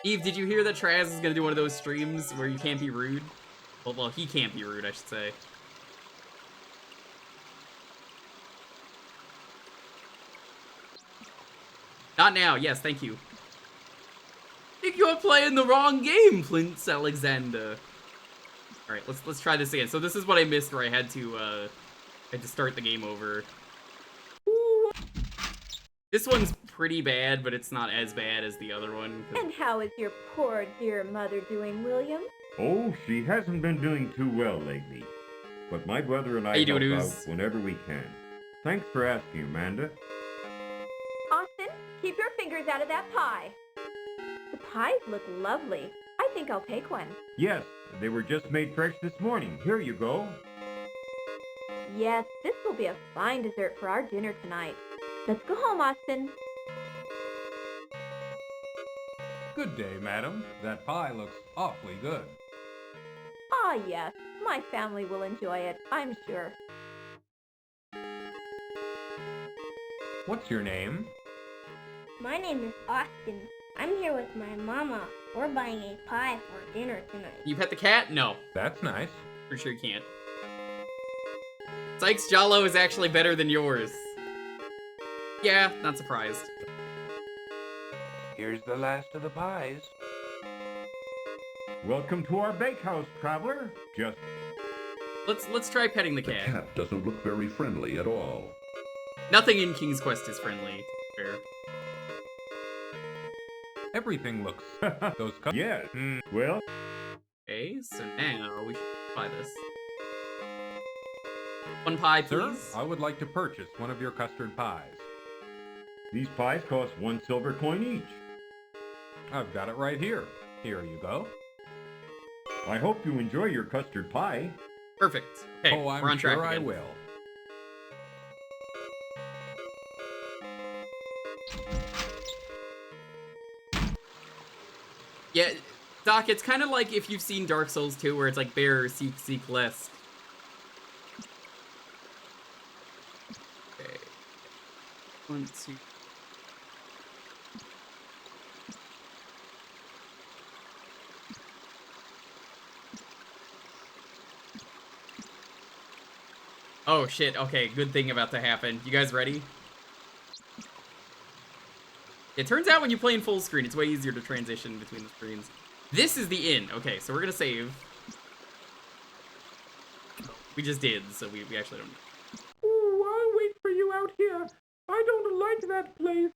Eve, did you hear that Traz is gonna do one of those streams where you can't be rude? Well, he can't be rude, I should say. Not now. Yes, thank you. Think you're playing the wrong game, Prince Alexander. All right, let's try this again. So this is what I missed, where I had to start the game over. This one's pretty bad, but it's not as bad as the other one. And how is your poor dear mother doing, William? Oh, she hasn't been doing too well lately. But my brother and I How you help doing, out Ooze? whenever we can. Thanks for asking, Amanda. Austin, keep your fingers out of that pie. The pies look lovely. I think I'll take one. Yes, they were just made fresh this morning. Here you go. Yes, this will be a fine dessert for our dinner tonight. Let's go home, Austin. Good day, madam. That pie looks awfully good. Ah, yes. My family will enjoy it, I'm sure. What's your name? My name is Austin. I'm here with my mama. We're buying a pie for dinner tonight. Can you pet the cat? No. That's nice. Pretty sure you can't. Sykes' Jalo is actually better than yours. Yeah, not surprised. Here's the last of the pies. Welcome to our bakehouse, traveler. Just Let's try petting the The cat. cat doesn't look very friendly at all. Nothing in King's Quest is friendly, to be fair. Everything looks... Those yeah. Well, Okay, so now we should buy this. One pie, Sir, please. I would like to purchase one of your custard pies. these pies cost 1 silver coin each. I've got it right here. Here you go. I hope you enjoy your custard pie. Perfect. Okay, Oh, I'm we're on track sure I again. will. Yeah, Doc, it's kind of like if you've seen Dark Souls 2, where it's like bear, seek, less. 1, 2. Oh shit, okay, good thing about to happen. You guys ready? It turns out when you play in full screen, it's way easier to transition between the screens. This is the inn. Okay, so we're gonna save. We just did, so we actually don't. Ooh, I'll wait for you out here. I don't like that place.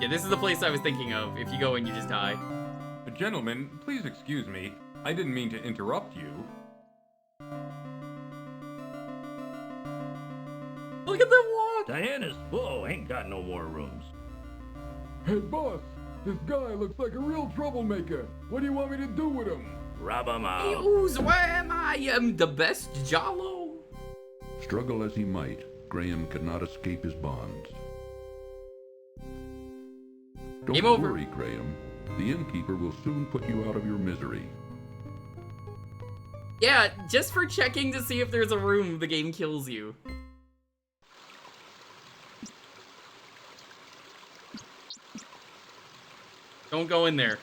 Yeah, this is the place I was thinking of. If you go in, you just die. Gentlemen, please excuse me. I didn't mean to interrupt you. Look at them walk! Diana's full, ain't got no more rooms. Hey, boss, this guy looks like a real troublemaker. What do you want me to do with him? Rub him out. Hey, ooze, where am I? I'm the best Jollo. Struggle as he might, Graham could not escape his bonds. Don't Game over. worry, Graham. The innkeeper will soon put you out of your misery. Yeah, just for checking to see if there's a room, the game kills you. Don't go in there.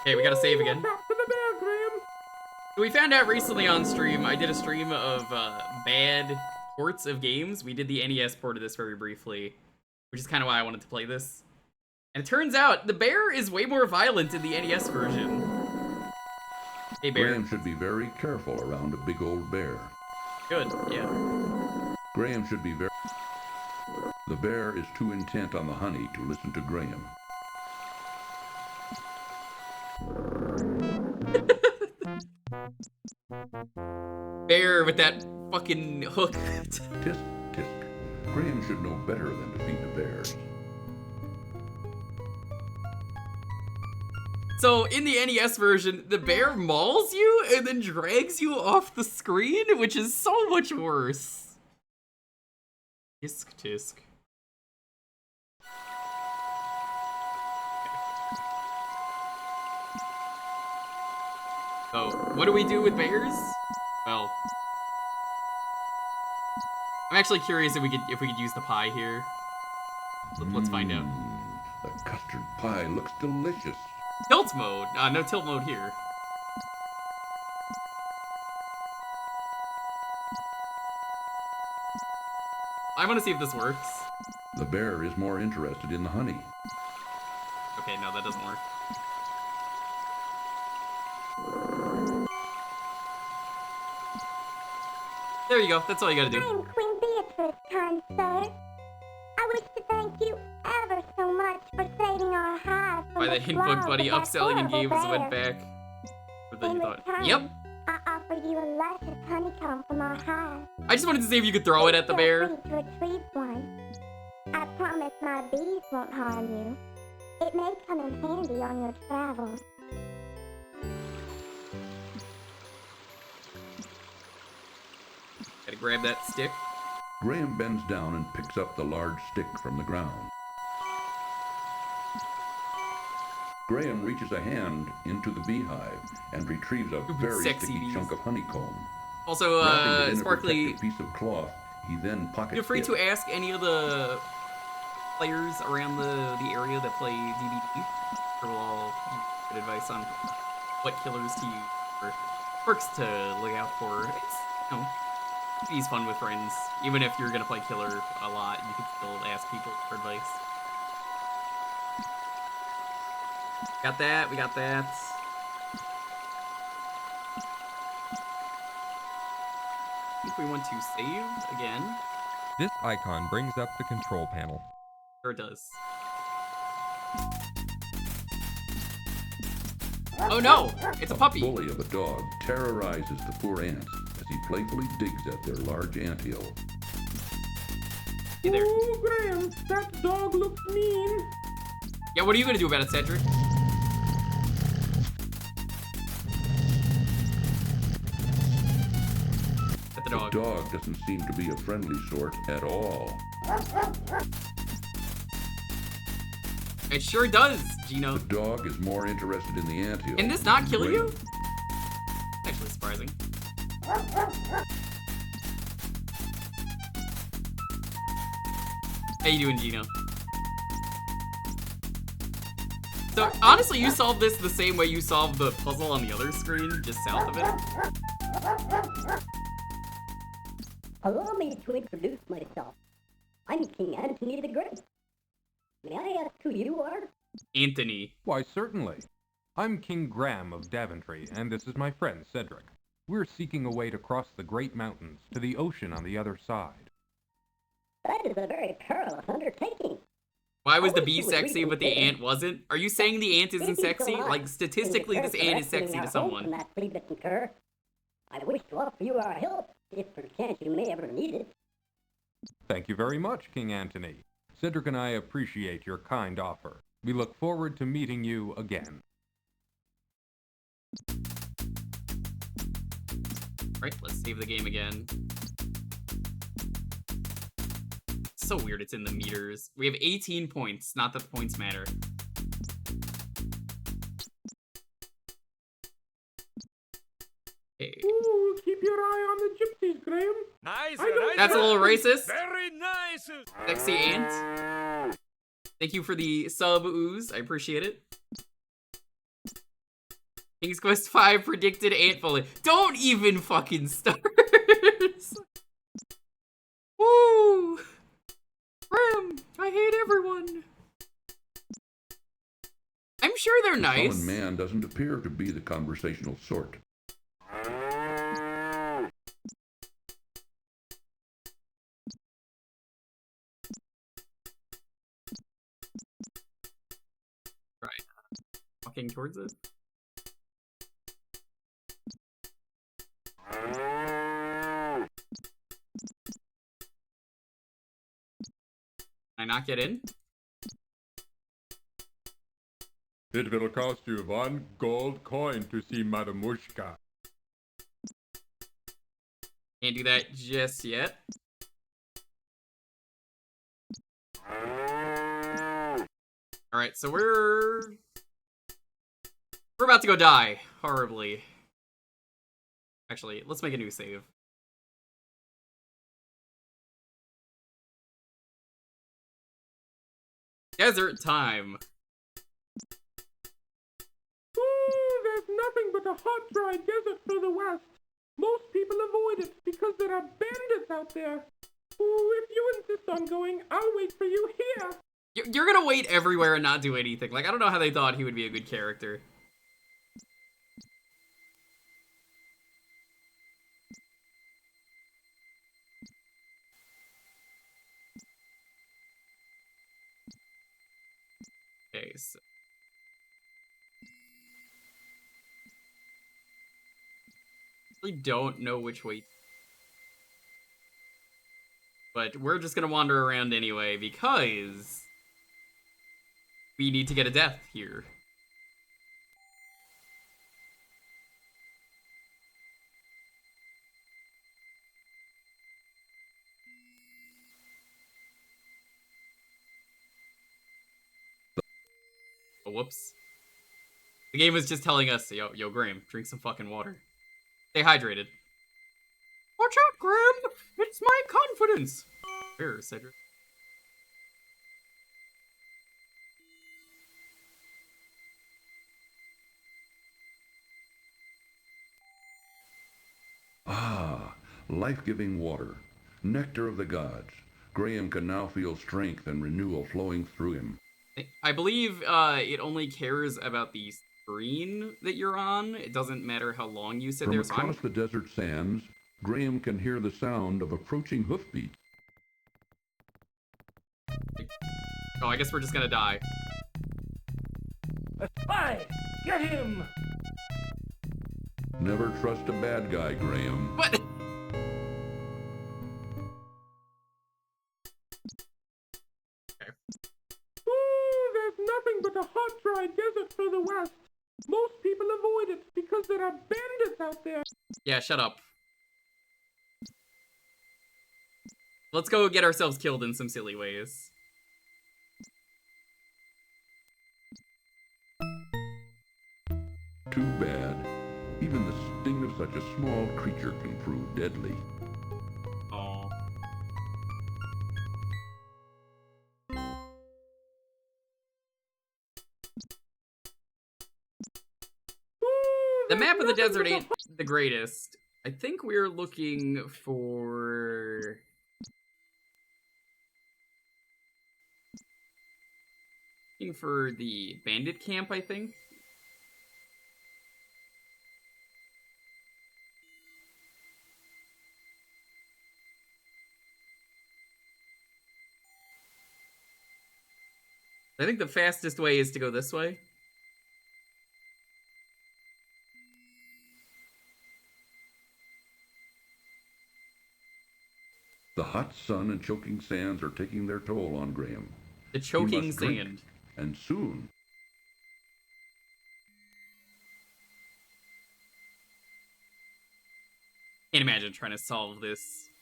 Okay, we gotta save again. Back to the bear, Graham. We found out recently on stream, I did a stream of bad ports of games. We did the NES port of this very briefly, which is kind of why I wanted to play this. And it turns out, the bear is way more violent in the NES version. Hey, bear. Graham should be very careful around a big old bear. Good, yeah. Graham should be very... The bear is too intent on the honey to listen to Graham. Bear with that fucking hook. Tisk, tisk. Graham should know better than to feed the bears. So, in the NES version, the bear mauls you and then drags you off the screen, which is so much worse. Tisk, tisk. So, what do we do with bears? Well, I'm actually curious if we could use the pie here. Let's find out. The custard pie looks delicious. Tilt mode. No tilt mode here. I want to see if this works. The bear is more interested in the honey. Okay, no, that doesn't work. There you go. That's all you gotta do. I'm Queen Beatrice, kind sir. I wish to thank you ever so much for saving our hive from By the hint book, buddy. claws of that Upselling and horrible games bear. went back. What In you thought? return, Yep. I offer you a luscious honeycomb from our hive. I just wanted to see if you could throw it at the bear. Feel free to retrieve one. I promise my bees won't harm you. It may come in handy on your travels. Gotta grab that stick. Graham bends down and picks up the large stick from the ground. Graham reaches a hand into the beehive and retrieves a very Sexy sticky bees. chunk of honeycomb. Also, Wrapping it in a Sparkly, protective piece of cloth, he then pockets feel free it. to ask any of the players around the area that play DBD. Sure we'll all give good advice on what killers to use or perks to look out for. It's, you know, it's fun with friends. Even if you're gonna play killer a lot, you can still ask people for advice. Got that, we got that. I think we want to save again. This icon brings up the control panel. Sure it does. Oh no! It's a puppy! The bully of a dog terrorizes the poor ants as he playfully digs at their large anthill. Hey there. Ooh, Graham, that dog looks mean. Yeah, what are you gonna do about it, Cedric? At the dog. The dog doesn't seem to be a friendly sort at all. It sure does, Gino. The dog is more interested in the anthill. Can this not kill you? Actually surprising. How you doing, Gino? So, honestly, you solved this the same way you solved the puzzle on the other screen, just south of it. Allow me to introduce myself. I'm King Antony the Great. May I ask who you are? Anthony. Why, certainly. I'm King Graham of Daventry, and this is my friend, Cedric. We're seeking a way to cross the Great Mountains to the ocean on the other side. That is a very perilous undertaking. Why was the bee sexy, but the ant wasn't? Are you saying the ant isn't sexy? Like, statistically, this ant is sexy to someone. I wish to offer you our help, if perchance you may ever need it. Thank you very much, King Antony. Cedric and I appreciate your kind offer. We look forward to meeting you again. Right, let's save the game again. It's so weird it's in the meters. We have 18 points, not that the points matter. Okay. Ooh, keep your eye on the gypsies, Graham. Nice. That's a little racist. Very nice. Sexy ant. Thank you for the sub ooze. I appreciate it. King's Quest 5 predicted ant fully. Don't even fucking start. Woo! Grim, I hate everyone. I'm sure they're The nice. common man doesn't appear to be the conversational sort. Right. Walking towards it. Can I not get in? It will cost you 1 gold coin to see Madamushka. Can't do that just yet. Alright, so we're about to go die horribly. Actually, let's make a new save. Desert time. Ooh, there's nothing but a hot, dry desert for the west. Most people avoid it because there are bandits out there. Ooh, if you insist on going, I'll wait for you here. You're gonna wait everywhere and not do anything. Like, I don't know how they thought he would be a good character. Okay, so... I really don't know which way... But we're just gonna wander around anyway, because... we need to get a death here. Oh, whoops. The game was just telling us, yo, Graham, drink some fucking water. Stay hydrated. Watch out, Graham! It's my confidence! Where, Cedric? Ah, life-giving water. Nectar of the gods. Graham can now feel strength and renewal flowing through him. I believe it only cares about the screen that you're on. It doesn't matter how long you sit From there. So across the desert sands, Graham can hear the sound of approaching hoofbeats. Oh, I guess we're just gonna die. A spy! Get him! Never trust a bad guy, Graham. What? Ooh, there's nothing but a hot, dry desert for the west. Most people avoid it because there are bandits out there. Yeah, shut up. Let's go get ourselves killed in some silly ways. Too bad. Even the sting of such a small creature can prove deadly. Aw. The map of the desert ain't the greatest. I think we're looking for... Looking for the bandit camp, I think. I think the fastest way is to go this way. The hot sun and choking sands are taking their toll on Graham. The He choking must drink, sand. and soon. Can't imagine trying to solve this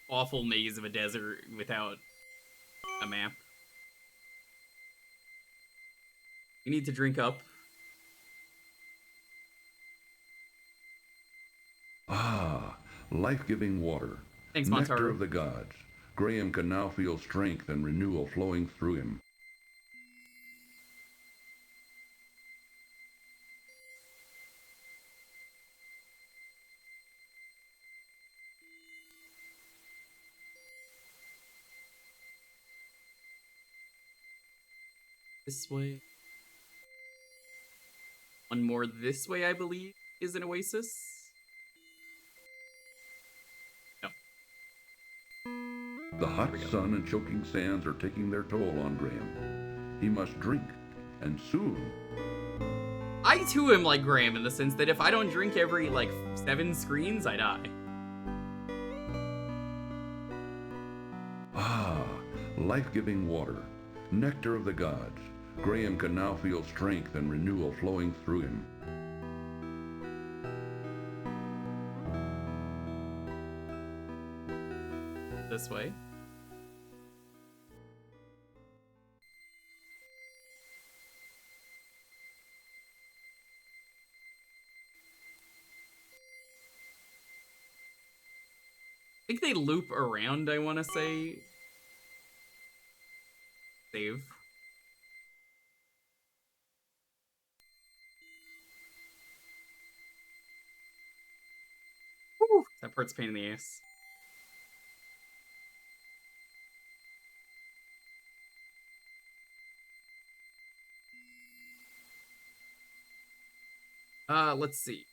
awful maze of a desert without a map. You need to drink up. Ah, life-giving water. Thanks, Nectar Montaru. of the gods. Graham can now feel strength and renewal flowing through him. This way. One more this way, I believe, is an oasis. No. The hot sun and choking sands are taking their toll on Graham. He must drink, and soon. I too am like Graham in the sense that if I don't drink every, 7 screens, I die. Ah, life-giving water. Nectar of the gods. Graham can now feel strength and renewal flowing through him. This way. I think they loop around, I want to say. Save. Whew, that part's a pain in the ass. Let's see.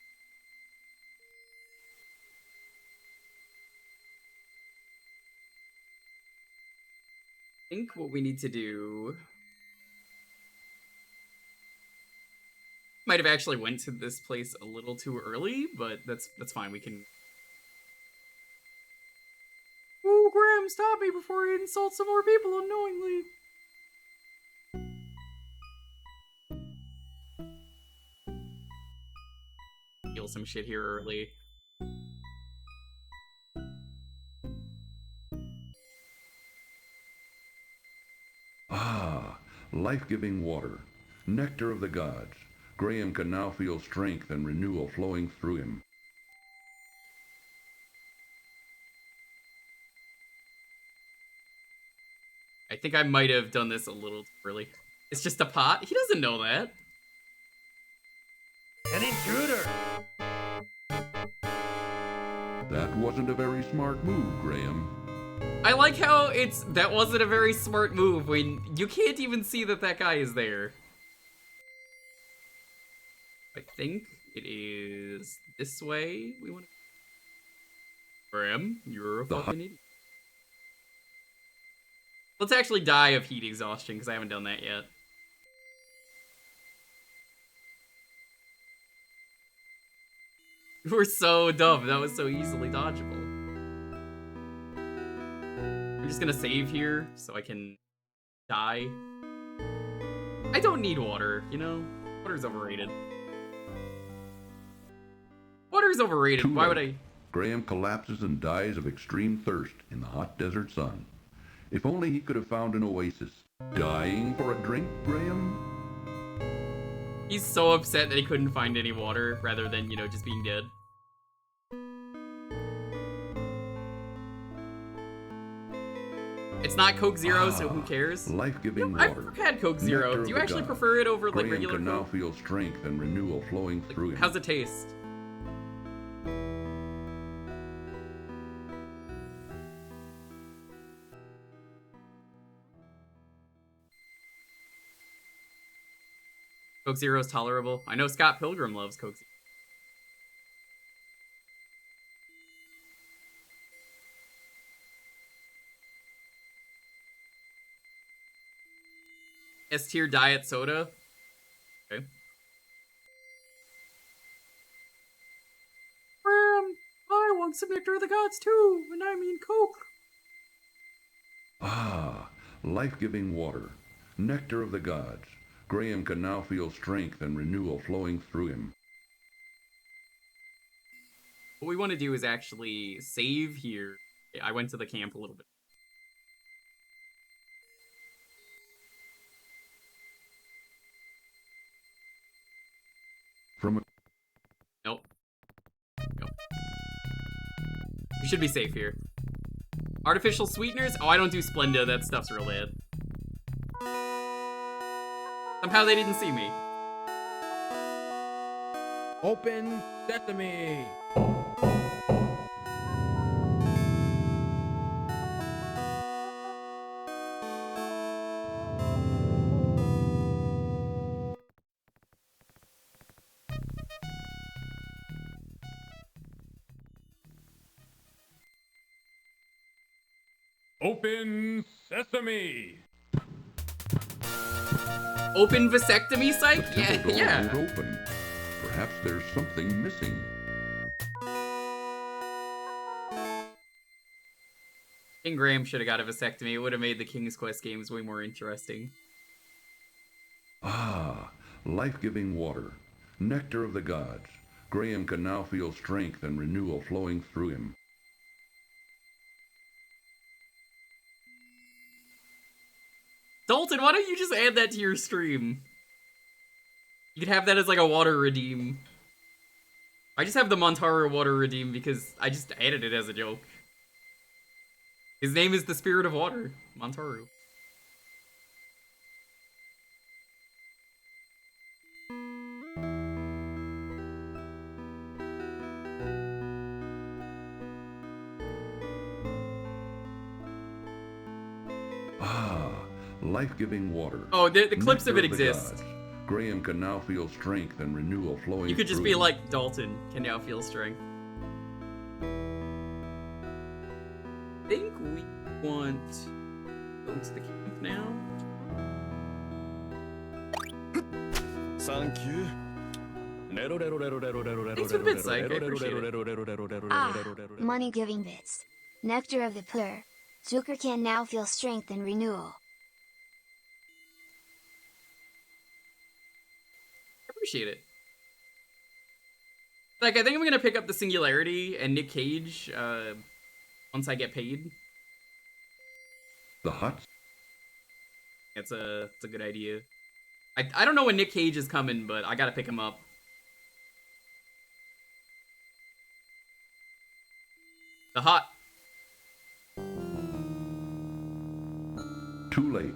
I think what we need to do... Might have actually went to this place a little too early, but that's fine. We can... Oh, Graham, stop me before he insults some more people unknowingly. Steal some shit here early. Ah, life-giving water. Nectar of the gods. Graham can now feel strength and renewal flowing through him. I think I might have done this a little too early. It's just a pot? He doesn't know that. An intruder! That wasn't a very smart move, Graham. I like how that wasn't a very smart move when you can't even see that guy is there. I think it is this way we want to... Graham, you're a fucking idiot. Let's actually die of heat exhaustion, because I haven't done that yet. We're so dumb. That was so easily dodgeable. I'm just gonna save here, so I can die. I don't need water, you know? Water's overrated. Water's overrated. Why would I... Graham collapses and dies of extreme thirst in the hot desert sun. If only he could have found an oasis. Dying for a drink, Graham? He's so upset that he couldn't find any water, rather than, you know, just being dead. It's not Coke Zero, so who cares? Life-giving I've water. had Coke Zero. Nectar Do you of the actually gods. prefer it over, like, Graham regular can now Coke? feel strength and renewal flowing through him. How's it taste? Coke Zero is tolerable. I know Scott Pilgrim loves Coke Zero. S-tier diet soda. Okay. I want some Nectar of the Gods too, and I mean Coke. Ah, life-giving water. Nectar of the gods. Graham can now feel strength and renewal flowing through him. What we want to do is actually save here. I went to the camp a little bit. From a Nope. Nope. We should be safe here. Artificial sweeteners? Oh, I don't do Splenda. That stuff's real bad. Somehow they didn't see me. Open sesame! Open sesame! Open vasectomy site? The temple door Yeah. won't open. Perhaps there's something missing. King Graham should have got a vasectomy. It would have made the King's Quest games way more interesting. Ah, life-giving water. Nectar of the gods. Graham can now feel strength and renewal flowing through him. Dalton, why don't you just add that to your stream? You could have that as like a water redeem. I just have the Montaro water redeem because I just added it as a joke. His name is the Spirit of Water, Montaro. Ah, life-giving water. Oh, the clips Nectar of it the exist. gods. Graham can now feel strength and renewal flowing You could just through be him. like, Dalton can now feel strength. I think we want to go to the camp now. Thank you. Thanks for the bit, Psych. I appreciate it. Ah, money-giving bits. Nectar of the Plur. Jewker can now feel strength and renewal. Appreciate it. Like, I think I'm gonna pick up the Singularity and Nick Cage once I get paid. The huts? It's a good idea. I don't know when Nick Cage is coming, but I gotta pick him up. The hut. Too late.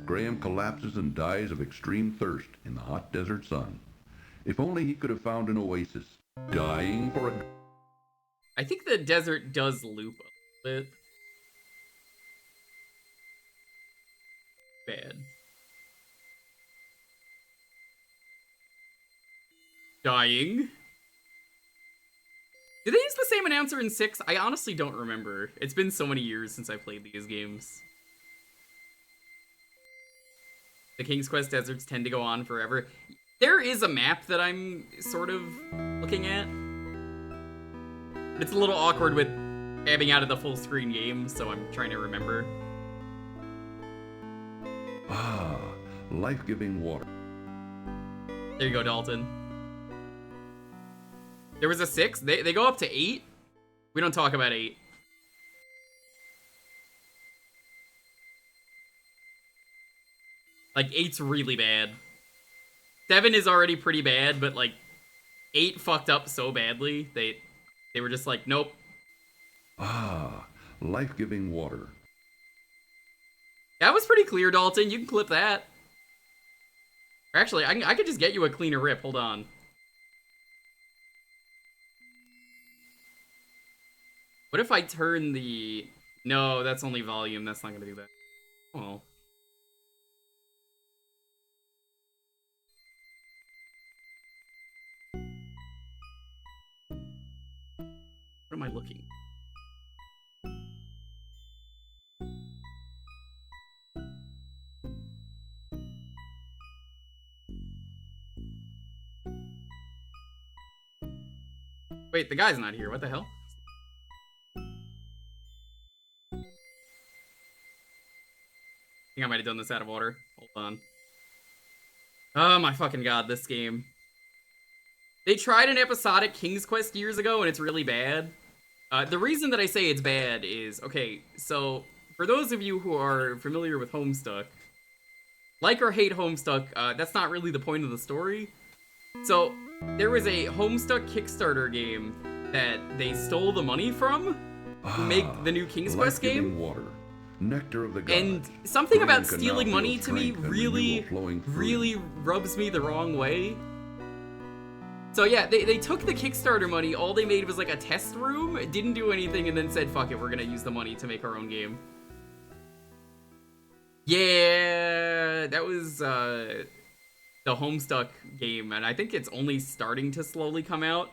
Graham collapses and dies of extreme thirst in the hot desert sun. If only he could have found an oasis. Dying for a... I think the desert does loop a little bit. Bad. Dying. Did they use the same announcer in 6? I honestly don't remember. It's been so many years since I played these games. The King's Quest deserts tend to go on forever. There is a map that I'm sort of looking at. But it's a little awkward with tabbing out of the full screen game, so I'm trying to remember. Ah, life-giving water. There you go, Dalton. There was a 6? They go up to 8? We don't talk about 8. Like, 8's really bad. 7 is already pretty bad, but, like, 8 fucked up so badly, they were just like, nope. Ah, life-giving water. That was pretty clear, Dalton. You can clip that. Or actually, I could just get you a cleaner rip. Hold on. What if I turn the... No, that's only volume. That's not going to do that. Well. What am I looking? Wait, the guy's not here. What the hell? I think I might have done this out of order. Hold on. Oh my fucking god, this game. They tried an episodic King's Quest years ago, and it's really bad. The reason that I say it's bad is, okay, so for those of you who are familiar with Homestuck, like or hate Homestuck, that's not really the point of the story. So, there was a Homestuck Kickstarter game that they stole the money from to make the new King's Quest game. Water. Nectar of the gods. And something about Graham can stealing now money feel to me strength and really, renewal flowing through. really rubs me the wrong way. So yeah, they took the Kickstarter money, all they made was like a test room, didn't do anything, and then said, fuck it, we're gonna use the money to make our own game. Yeah, that was the Homestuck game, and I think it's only starting to slowly come out.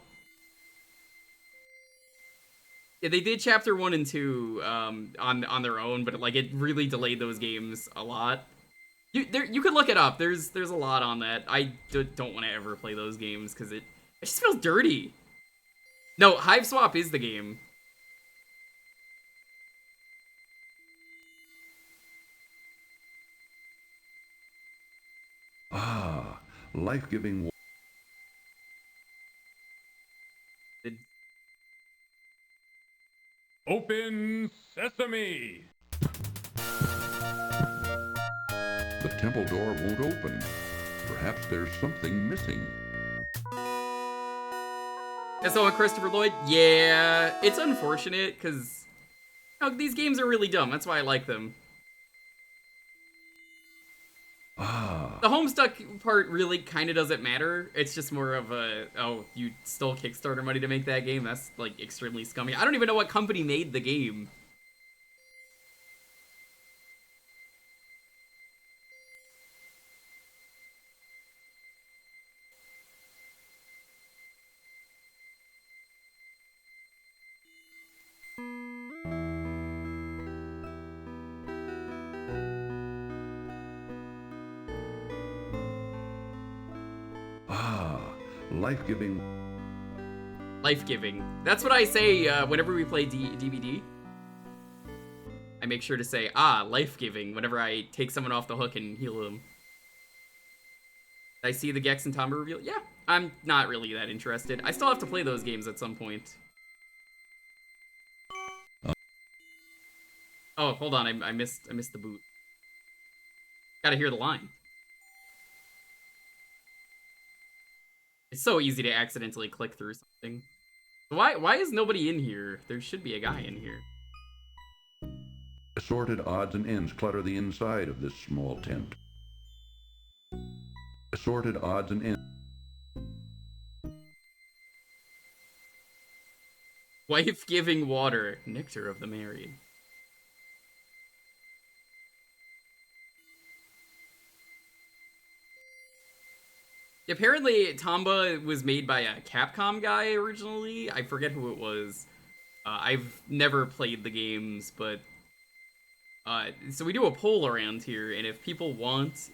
Yeah, they did chapter 1 and 2 on their own, but like it really delayed those games a lot. You could look it up. There's a lot on that. I don't want to ever play those games because it just feels dirty. No, Hive Swap is the game. Ah, life-giving water. Open sesame! The temple door won't open. Perhaps there's something missing. So Christopher Lloyd, yeah, it's unfortunate because these games are really dumb. That's why I like them. The Homestuck part really kind of doesn't matter. It's just more of a, oh, you stole Kickstarter money to make that game? That's, like, extremely scummy. I don't even know what company made the game. Life-giving. Life-giving. That's what I say whenever we play DBD. I make sure to say, life-giving, whenever I take someone off the hook and heal them. Did I see the Gex and Tomba reveal? Yeah, I'm not really that interested. I still have to play those games at some point. Oh, hold on, I missed the boot. Gotta hear the line. It's so easy to accidentally click through something. Why is nobody in here? There should be a guy in here. Assorted odds and ends clutter the inside of this small tent. Assorted odds and ends. Wife-giving water, nectar of the married. Apparently, Tomba was made by a Capcom guy originally. I forget who it was. I've never played the games, but... so we do a poll around here, and if people want to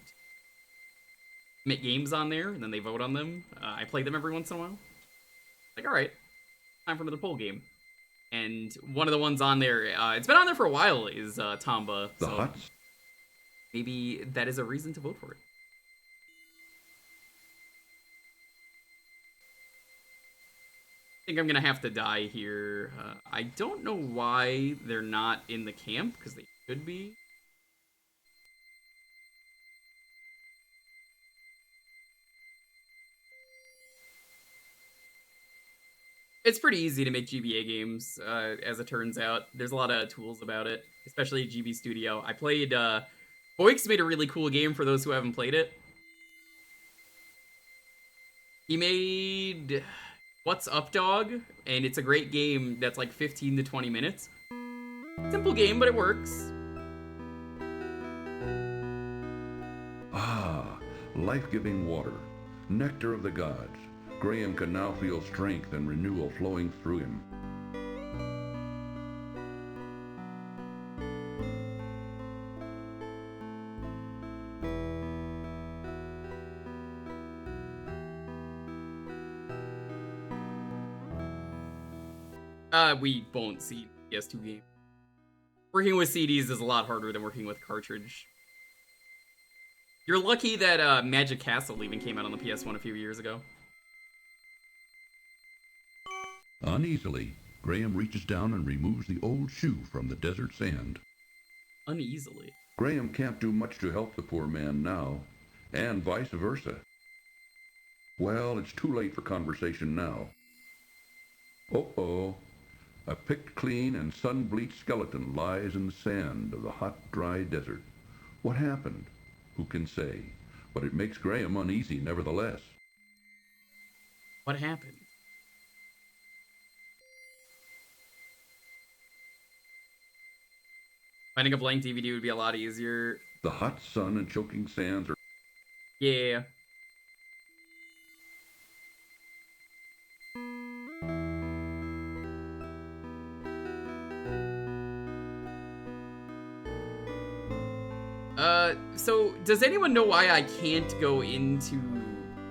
make games on there, and then they vote on them, I play them every once in a while. Like, alright, time for another poll game. And one of the ones on there, it's been on there for a while, is Tomba. The so huts? maybe that is a reason to vote for it. I think I'm gonna have to die here. I don't know why they're not in the camp, because they should be. It's pretty easy to make GBA games, as it turns out. There's a lot of tools about it, especially GB Studio. I played, Boix made a really cool game for those who haven't played it. He made What's Up Dog, and it's a great game that's like 15 to 20 minutes. Simple game, but it works. Ah, life-giving water, nectar of the gods. Graham can now feel strength and renewal flowing through him. We won't see PS2 game. Working with CDs is a lot harder than working with cartridge. You're lucky that Magic Castle even came out on the PS1 a few years ago. Uneasily, Graham reaches down and removes the old shoe from the desert sand. Uneasily? Graham can't do much to help the poor man now, and vice versa. Well, it's too late for conversation now. Uh-oh. A picked clean and sun-bleached skeleton lies in the sand of the hot, dry desert. What happened? Who can say? But it makes Graham uneasy nevertheless. What happened? Finding a blank DVD would be a lot easier. The hot sun and choking sands are... Yeah. So, does anyone know why I can't go into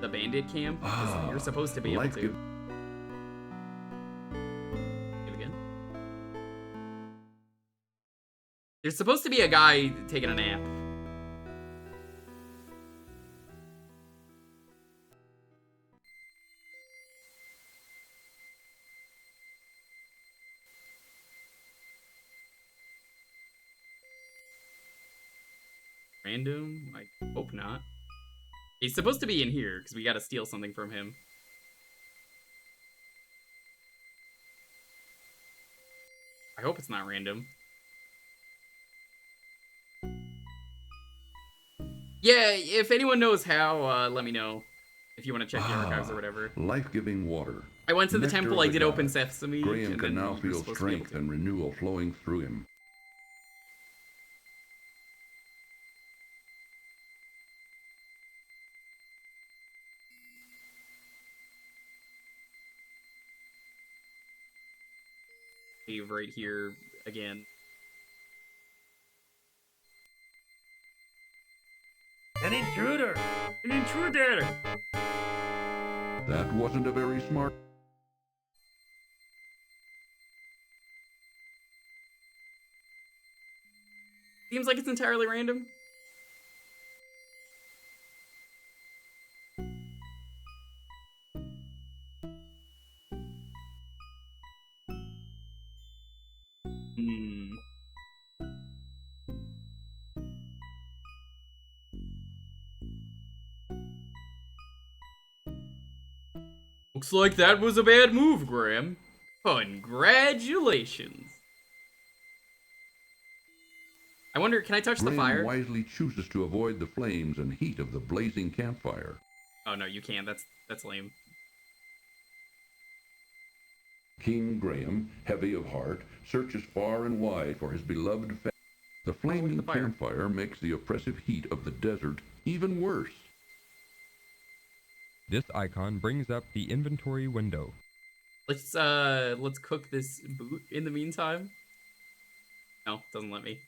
the bandit camp? Because you're supposed to be able to. Give again. There's supposed to be a guy taking a nap. Random? I hope not. He's supposed to be in here, because we gotta steal something from him. I hope it's not random. Yeah, if anyone knows how, let me know. If you want to check the archives or whatever. Life-giving water. I went to the temple, I did open Sesame. Graham can now feel strength and renewal flowing through him. Right here again. An intruder! An intruder! That wasn't a very smart... Seems like it's entirely random. Looks like that was a bad move, Graham. Congratulations. I wonder, can I touch the fire? Graham wisely chooses to avoid the flames and heat of the blazing campfire. Oh no, you can't. That's lame. King Graham, heavy of heart, searches far and wide for his beloved family. The flaming campfire makes the oppressive heat of the desert even worse. This icon brings up the inventory window. Let's cook this boot in the meantime. No, doesn't let me.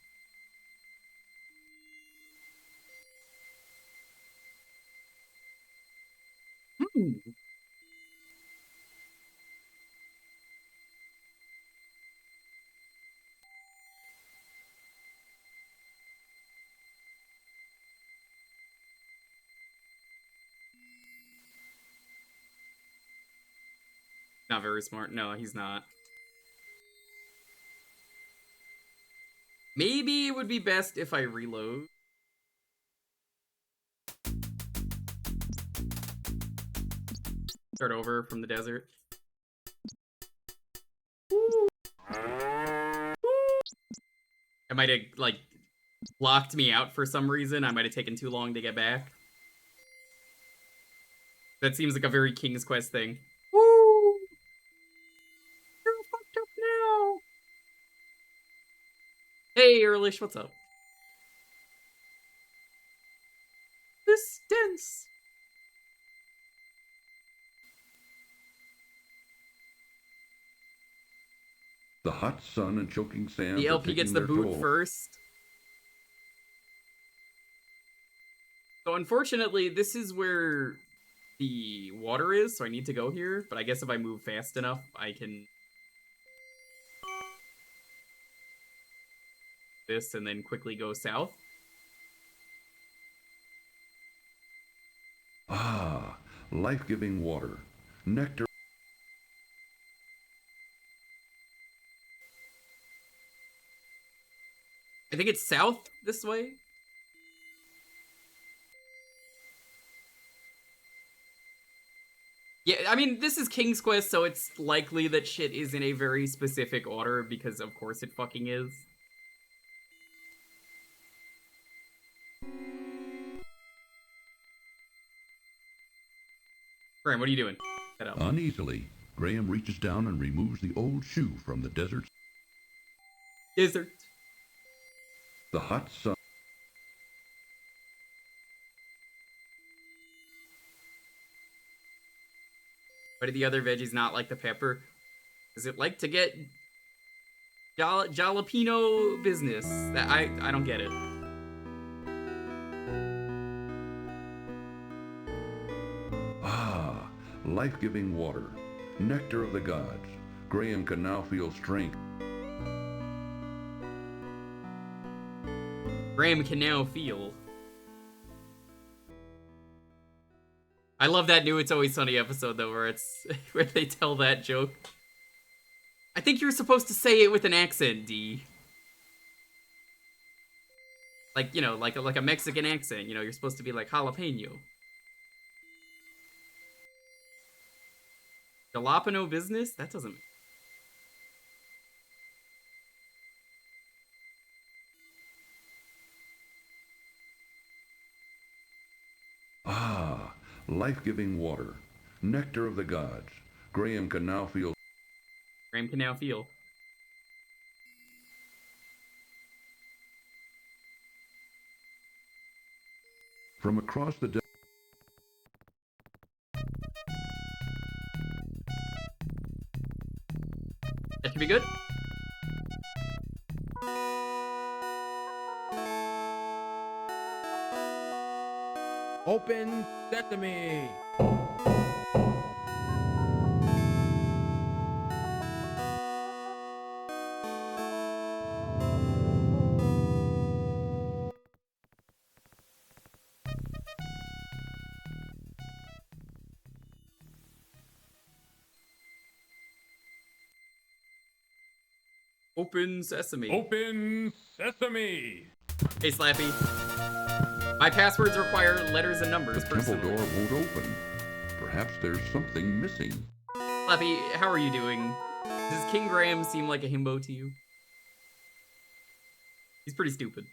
Not very smart. No, he's not. Maybe it would be best if I reload. Start over from the desert. It might have, like, locked me out for some reason. I might have taken too long to get back. That seems like a very King's Quest thing. Woo! You're fucked up now! Hey, Earlish, what's up? Distance! The hot sun and choking sands The are LP gets taking the their boot toll. first. So unfortunately, this is where the water is, so I need to go here. But I guess if I move fast enough, I can... this and then quickly go south. Ah, life-giving water. Nectar. I think it's south this way. Yeah, I mean, this is King's Quest, so it's likely that shit is in a very specific order, because of course it fucking is. Graham, what are you doing? Head up. Uneasily, Graham reaches down and removes the old shoe from the desert. Desert. The hot sun. Why do the other veggies not like the pepper? Does it like to get jalapeno business? That I don't get it. Ah, life-giving water. Nectar of the gods. Graham can now feel strength. Graham can now feel. I love that new It's Always Sunny episode though, where it's where they tell that joke. I think you're supposed to say it with an accent, D. Like, you know, like a Mexican accent. You know, you're supposed to be like jalapeno. Jalapeno business? That doesn't. Ah, life-giving water. Nectar of the gods. Graham can now feel. Graham can now feel. From across the desert. That should be good. Open sesame! Open sesame. Open sesame! Hey, Slappy. My passwords require letters and numbers. The temple door won't open. Perhaps there's something missing. Slappy, how are you doing? Does King Graham seem like a himbo to you? He's pretty stupid.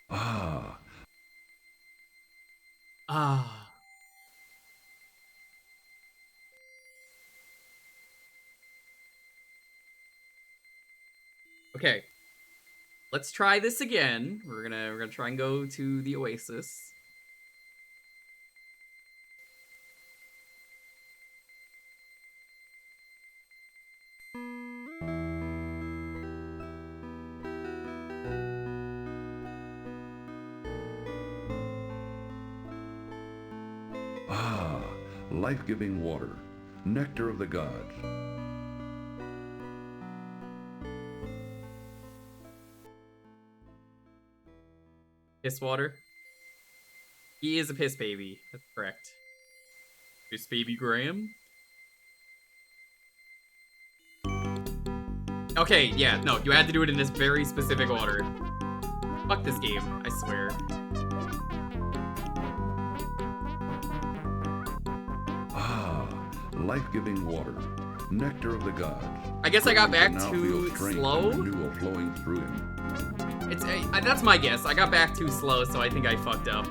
Ah. Ah. Okay. Let's try this again. We're gonna try and go to the Oasis. Ah, life-giving water. Nectar of the gods. Piss water. He is a piss baby. That's correct. Piss baby Graham. Okay, yeah, no, you had to do it in this very specific order. Fuck this game, I swear. Ah, life-giving water, nectar of the gods. I guess I got back Now too feels strength slow. and renewal flowing through him. That's my guess. I got back too slow, so I think I fucked up.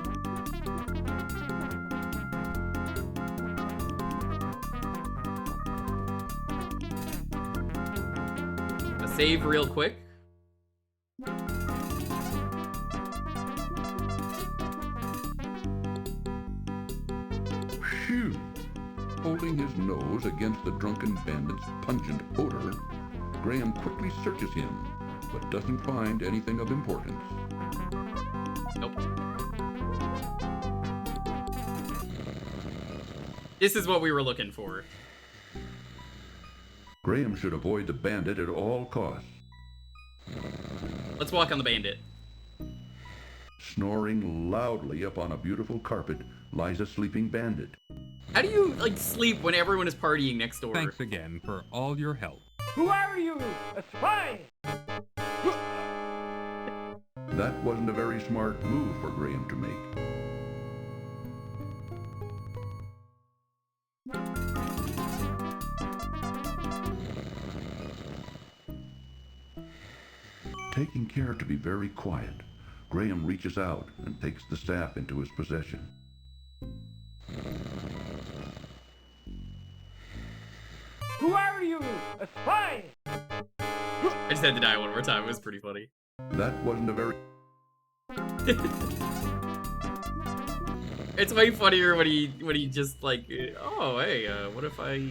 A save real quick. Phew! Holding his nose against the drunken bandit's pungent odor, Graham quickly searches him, but doesn't find anything of importance. Nope. This is what we were looking for. Graham should avoid the bandit at all costs. Let's walk on the bandit. Snoring loudly upon a beautiful carpet lies a sleeping bandit. How do you, like, sleep when everyone is partying next door? Thanks again for all your help. Who are you? A spy? That wasn't a very smart move for Graham to make. Taking care to be very quiet, Graham reaches out and takes the staff into his possession. Who are you? A spy? I just had to die one more time. It was pretty funny. That wasn't a very... It's way funnier when he just like, oh hey, what if I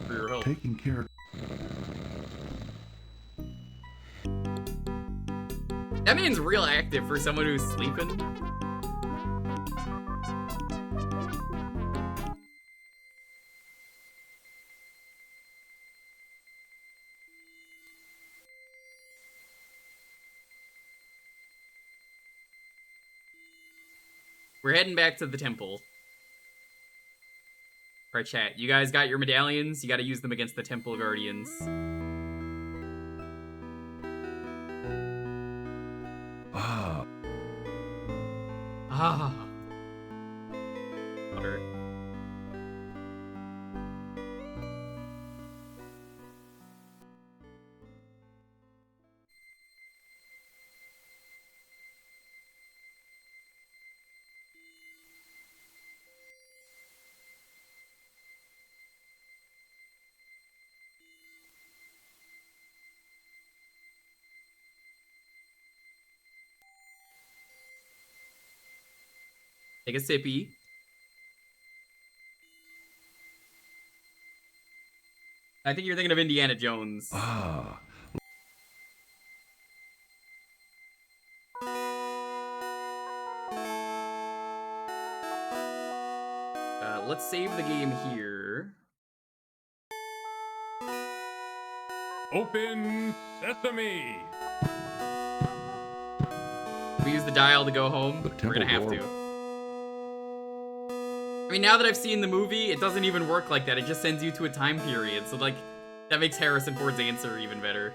for your help? Taking care. That man's real active for someone who's sleeping. We're heading back to the temple. Alright, chat. You guys got your medallions? You gotta use them against the temple guardians. Ah. Ah. Water. Take a sippy. I think you're thinking of Indiana Jones. Ah. Let's save the game here. Open sesame! We use the dial to go home. We're gonna have to. I mean, now that I've seen the movie, it doesn't even work like that. It just sends you to a time period. So, like, that makes Harrison Ford's answer even better.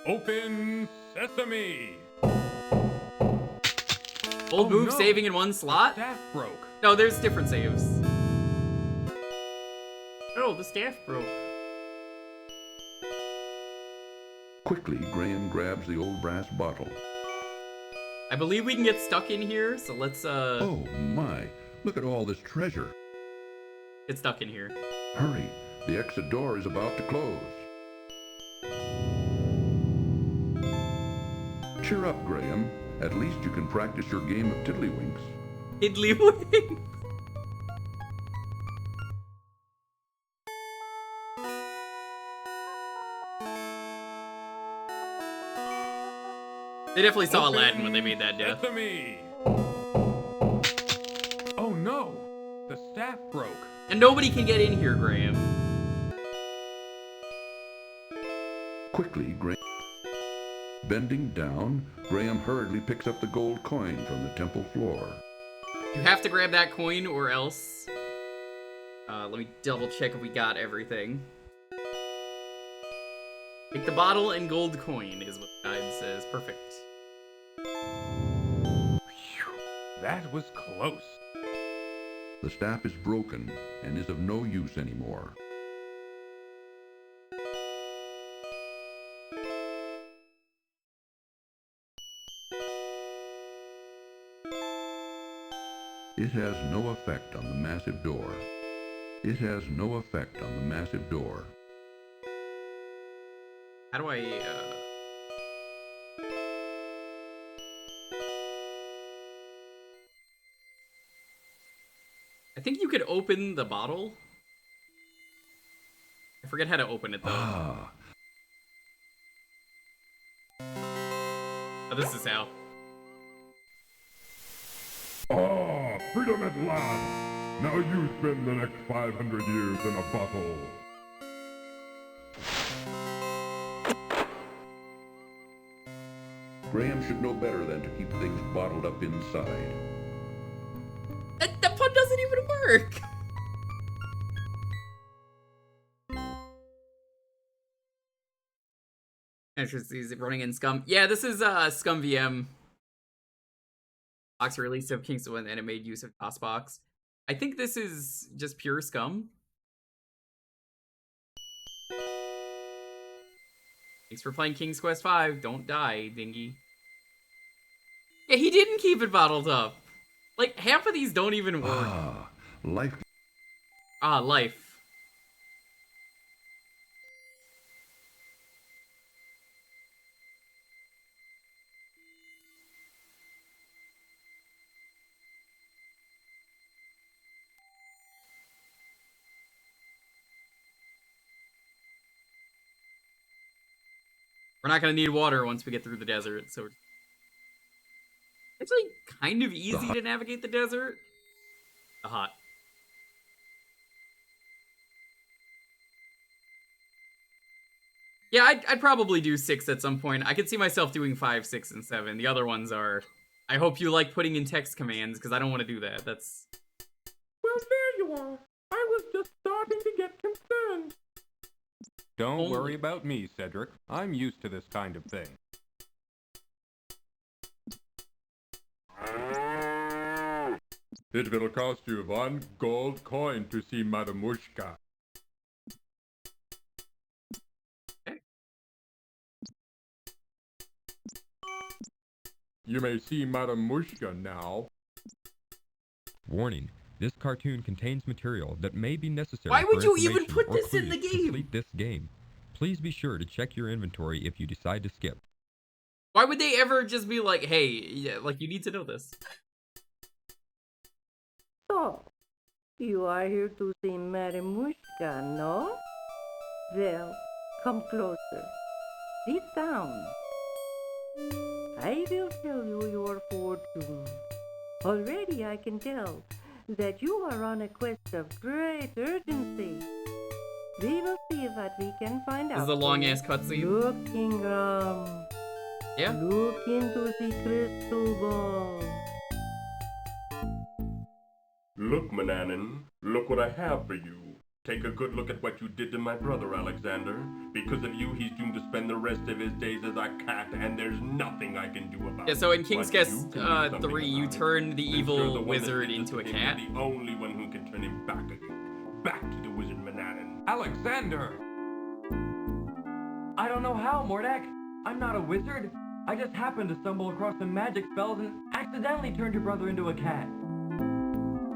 Open sesame! Old move saving in one slot? Staff broke. No, there's different saves. Oh, the staff broke. Quickly, Graham grabs the old brass bottle. I believe we can get stuck in here, so let's, Oh my, look at all this treasure. Get stuck in here. Hurry, the exit door is about to close. Cheer up, Graham. At least you can practice your game of tiddlywinks. Tiddlywinks? They definitely saw Aladdin when they made that death. Sesame! Oh no! The staff broke. And nobody can get in here, Graham. Quickly, bending down, Graham hurriedly picks up the gold coin from the temple floor. You have to grab that coin or else. Let me double check if we got everything. Take the bottle and gold coin is what the guide says. Perfect. That was close. The staff is broken and is of no use anymore. It has no effect on the massive door. It has no effect on the massive door. How do I, I think you could open the bottle. I forget how to open it, though. Ah. Oh, this is how. Ah, freedom at last! Now you spend the next 500 years in a bottle. Graham should know better than to keep things bottled up inside. That pun doesn't even work! Entrances running in Scum. Yeah, this is Scum VM. Box release of Kingston and it made use of DOSBox. I think this is just pure Scum. Thanks for playing King's Quest V. Don't die, dingy. Yeah, he didn't keep it bottled up. Like, half of these don't even work. Ah, life. Ah, life. We're not gonna need water once we get through the desert, so it's actually kind of easy to navigate the desert. The hot. Yeah, I'd probably do 6 at some point. I could see myself doing 5, 6, and 7. The other ones are... I hope you like putting in text commands, because I don't want to do that. That's... Well, there you are. I was just starting to get concerned. Don't worry about me, Cedric. I'm used to this kind of thing. It will cost you 1 gold coin to see Madamushka. You may see Madamushka now. Warning. This cartoon contains material that may be necessary Why would for you even information put or this in clues the to game? complete this game. Please be sure to check your inventory if you decide to skip. Why would they ever just be like, hey, yeah, like, you need to know this? So, you are here to see Marimushka, no? Well, come closer. Sit down. I will tell you your fortune. Already I can tell that you are on a quest of great urgency. We will see what we can find out. This is a long-ass cutscene. Look, Ingram. Yeah? Look into the crystal ball. Look, Mananan, look what I have for you. Take a good look at what you did to my brother, Alexander. Because of you, he's doomed to spend the rest of his days as a cat, and there's nothing I can do about it. Yeah, so in King's But Quest you can do something 3, you about it. turn the Then sure, evil the one that wizard did this into a to him cat. is the only one who can turn him back again. Back to the wizard Mananan. Alexander! I don't know how, Mordak. I'm not a wizard. I just happened to stumble across some magic spells and accidentally turned your brother into a cat.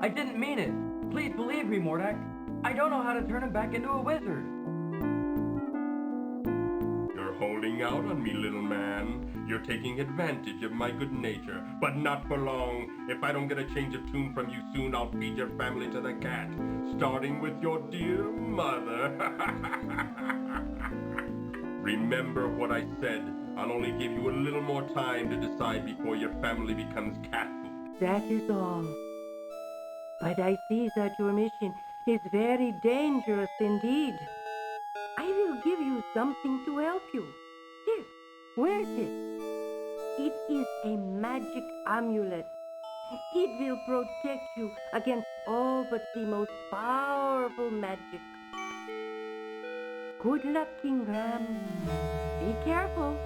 I didn't mean it. Please believe me, Mordak. I don't know how to turn him back into a wizard. You're holding out on me, little man. You're taking advantage of my good nature, but not for long. If I don't get a change of tune from you soon, I'll feed your family to the cat, starting with your dear mother. Remember what I said. I'll only give you a little more time to decide before your family becomes cat food. That is all. But I see that your mission is very dangerous indeed. I will give you something to help you. Here, wear this. It is a magic amulet. It will protect you against all but the most powerful magic. Good luck, King Ram. Be careful.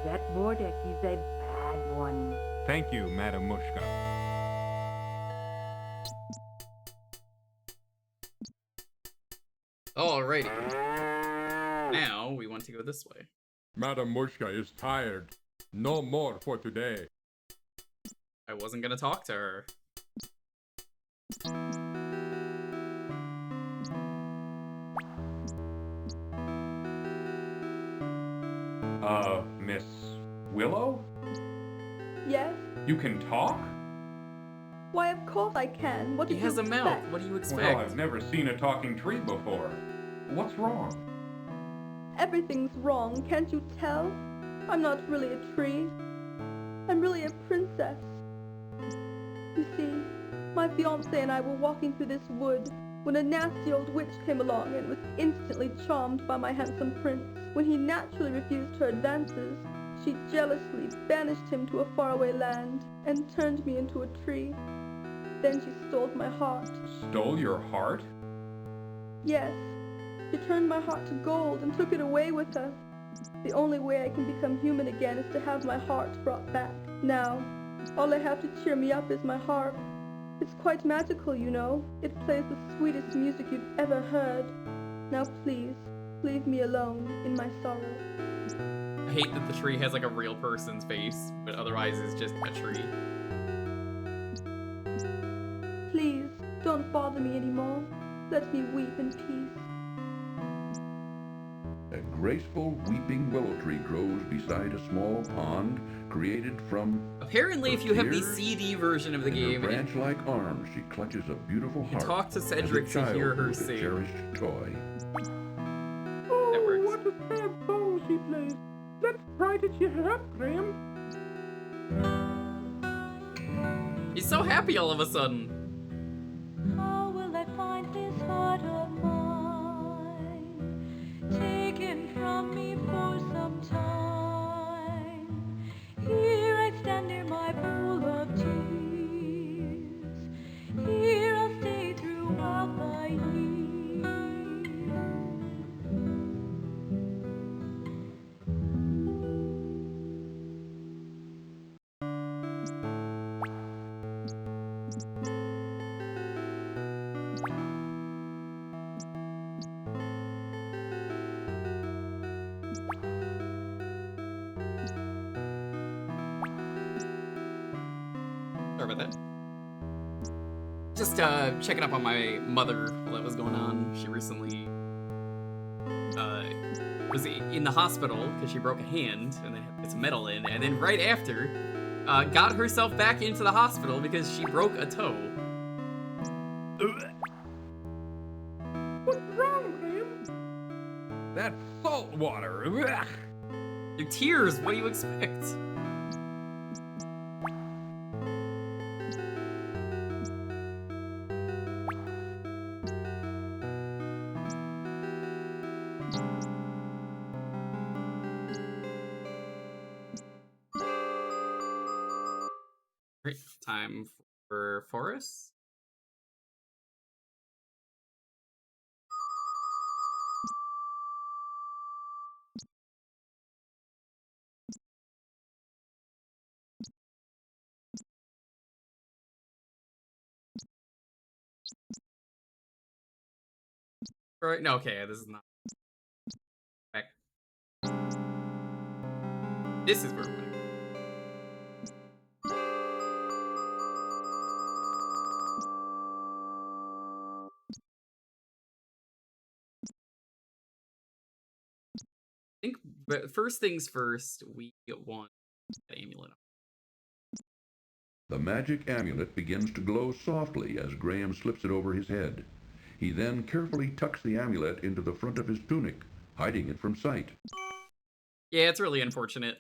That Mordek is a bad one. Thank you, Madam Mushka. Alrighty. Now we want to go this way. Madam Mushka is tired. No more for today. I wasn't gonna talk to her. Miss Willow? Yes? You can talk? Why, of course I can. What do He you has a expect? mouth. What do you expect? Well, I've never seen a talking tree before. What's wrong? Everything's wrong, can't you tell? I'm not really a tree. I'm really a princess. You see, my fiancé and I were walking through this wood when a nasty old witch came along and was instantly charmed by my handsome prince. When he naturally refused her advances, she jealously banished him to a faraway land and turned me into a tree. Then she stole my heart. Stole your heart? Yes, she turned my heart to gold and took it away with her. The only way I can become human again is to have my heart brought back. Now, all I have to cheer me up is my harp. It's quite magical, you know. It plays the sweetest music you've ever heard. Now please, leave me alone in my sorrow. I hate that the tree has like a real person's face, but otherwise is just a tree. Please, don't bother me anymore. Let me weep in peace. A graceful weeping willow tree grows beside a small pond created from... Apparently, if you have the tears, CD version of the in game, her branch-like arms, she clutches a beautiful you harp. talk to as a Cedric to hear her childhood sing. cherished toy. Oh, what a sad song she plays. Let's try to cheer her up, Graham. He's so happy all of a sudden. How will I find this heart of mine, taken from me for some time? Here I stand near my pool of tears. Here I'll stay throughout the years. Sorry about that. Just checking up on my mother while that was going on. She recently was in the hospital because she broke a hand and then had some metal in, and then right after got herself back into the hospital because she broke a toe. What's wrong, Graham? That's salt water. Your tears, what do you expect? Great. Time for Forest. Right? No, okay, this is not. Back. This is where we're going. I think, but first things first, we want that amulet. The magic amulet begins to glow softly as Graham slips it over his head. He then carefully tucks the amulet into the front of his tunic, hiding it from sight. Yeah, it's really unfortunate.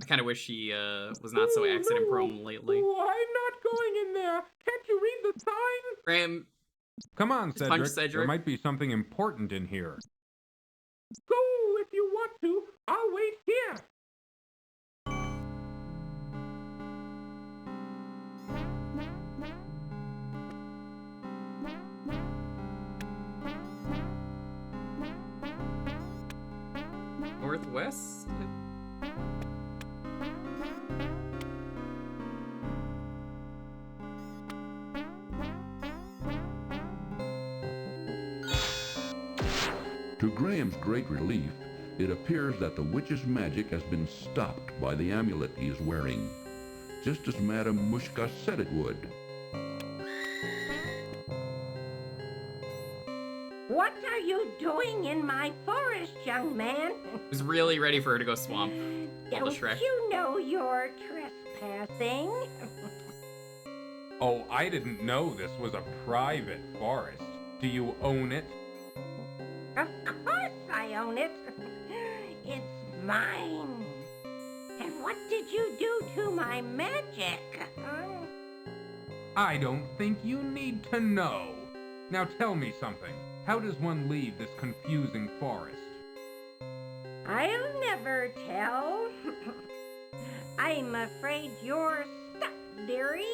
I kind of wish he was not so accident prone lately. Oh, I'm not going in there. Can't you read the sign? Graham, Come on, just punch Cedric. Cedric. There might be something important in here. Go if you want to. I'll wait here. Northwest? To Graham's great relief, it appears that the witch's magic has been stopped by the amulet he is wearing, just as Madame Mushka said it would. What are you doing in my forest, young man? I was really ready for her to go swamp. All the Don't Shrek. you know you're trespassing? Oh, I didn't know this was a private forest. Do you own it? Of course I own it. It's mine. And what did you do to my magic? I don't think you need to know. Now tell me something. How does one leave this confusing forest? I'll never tell. I'm afraid you're stuck, dearie.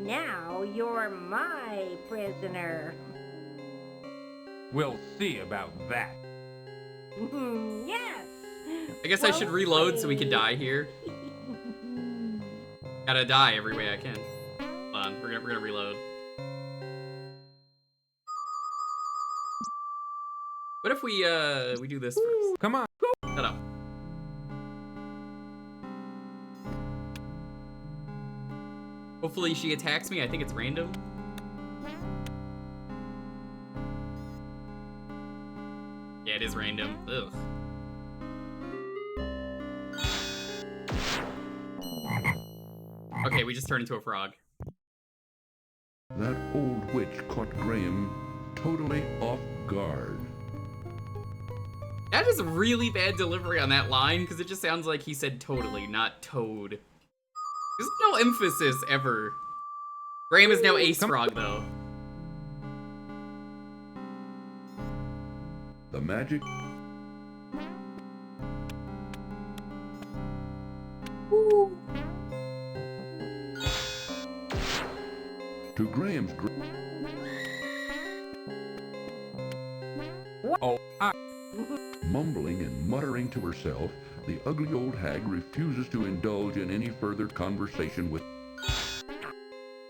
Now you're my prisoner. We'll see about that. Yes. I guess I should reload so we can die here. Gotta die every way I can. Hold on, we're gonna reload. What if we do this first? Come on. Shut up. Hopefully she attacks me. I think it's random. Yeah, it is random. Ugh. Okay, we just turned into a frog. That old witch caught Graham totally off guard. That is really bad delivery on that line, because it just sounds like he said totally, not toad. There's no emphasis ever. Graham is now Ace Frog, though. The magic... To Graham's... Mumbling and muttering to herself, the ugly old hag refuses to indulge in any further conversation with...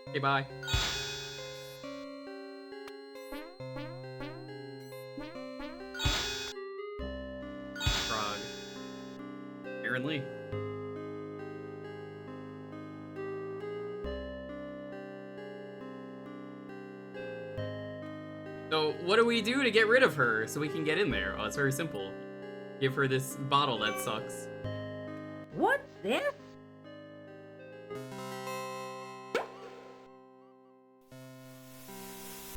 Okay, bye. Frog. Apparently. So, what do we do to get rid of her so we can get in there? Oh, it's very simple. Give her this bottle that sucks. What's this?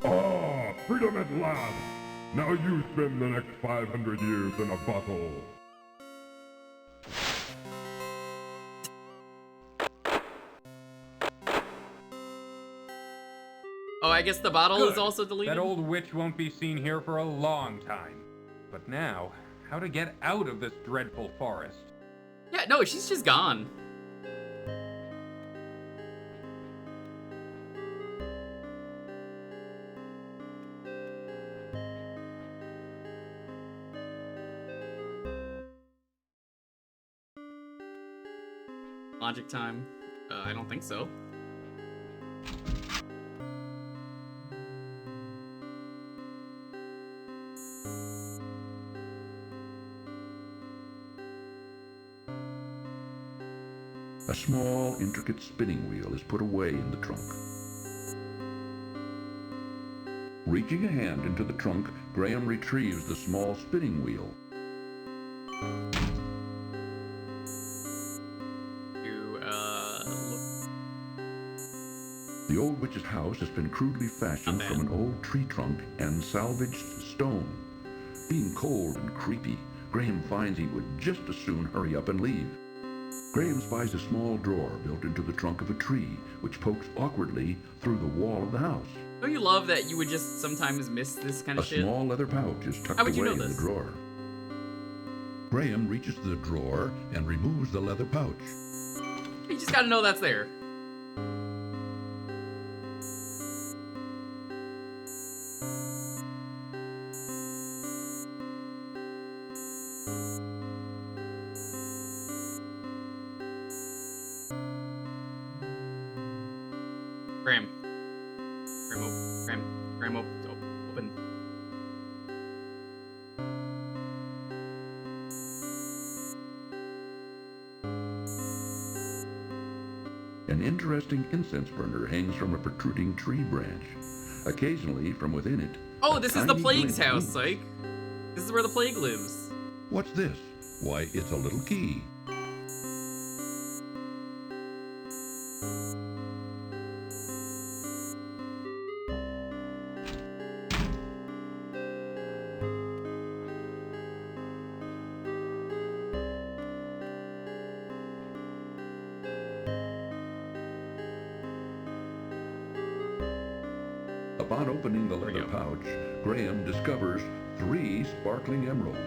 Ah, freedom at last! Now you spend the next 500 years in a bottle. Oh, I guess the bottle is Good. also deleted? That old witch won't be seen here for a long time. But now, how to get out of this dreadful forest? Yeah, no, she's just gone. Logic time. I don't think so. A small, intricate spinning wheel is put away in the trunk. Reaching a hand into the trunk, Graham retrieves the small spinning wheel. The old witch's house has been crudely fashioned from an old tree trunk and salvaged stone. Being cold and creepy, Graham finds he would just as soon hurry up and leave. Graham spies a small drawer built into the trunk of a tree, which pokes awkwardly through the wall of the house. Don't you love that you would just sometimes miss this kind of shit? A small leather pouch is tucked How would away you know in this? the drawer. Graham reaches the drawer and removes the leather pouch. You just gotta know that's there. Graham, open. An interesting incense burner hangs from a protruding tree branch. Occasionally, from within it... Oh, this is the tiny Plague's glint house, winks. Psych. This is where the Plague lives. What's this? Why, it's a little key. Upon opening the leather pouch, Graham discovers 3 sparkling emeralds.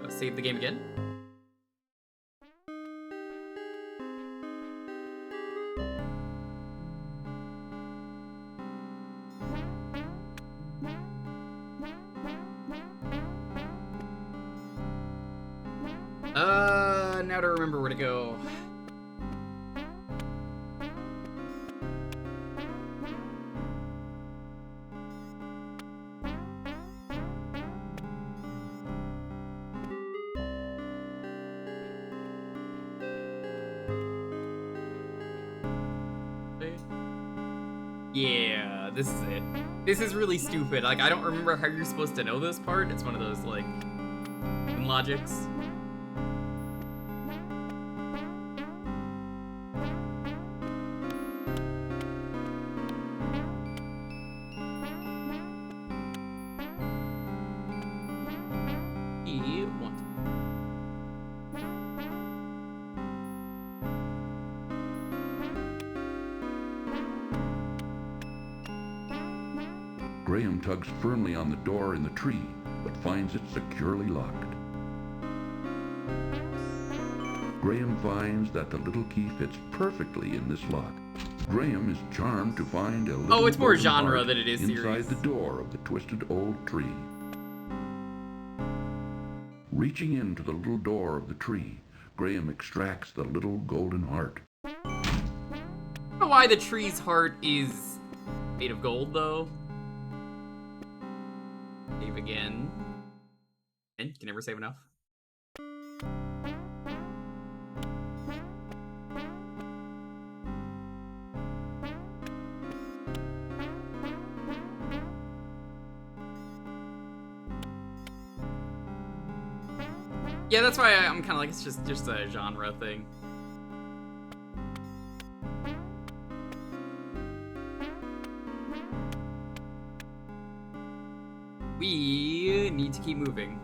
Let's save the game again. Now to remember where to go. Yeah, this is it. This is really stupid. Like, I don't remember how you're supposed to know this part. It's one of those, like, logics. Graham tugs firmly on the door in the tree, but finds it securely locked. Graham finds that the little key fits perfectly in this lock. Graham is charmed to find a little it's more golden genre heart than it is inside serious. the door of the twisted old tree. Reaching into the little door of the tree, Graham extracts the little golden heart. I don't know why the tree's heart is made of gold, though. Save again. And you can never save enough. Yeah, that's why I'm kind of like, it's just a genre thing. We need to keep moving.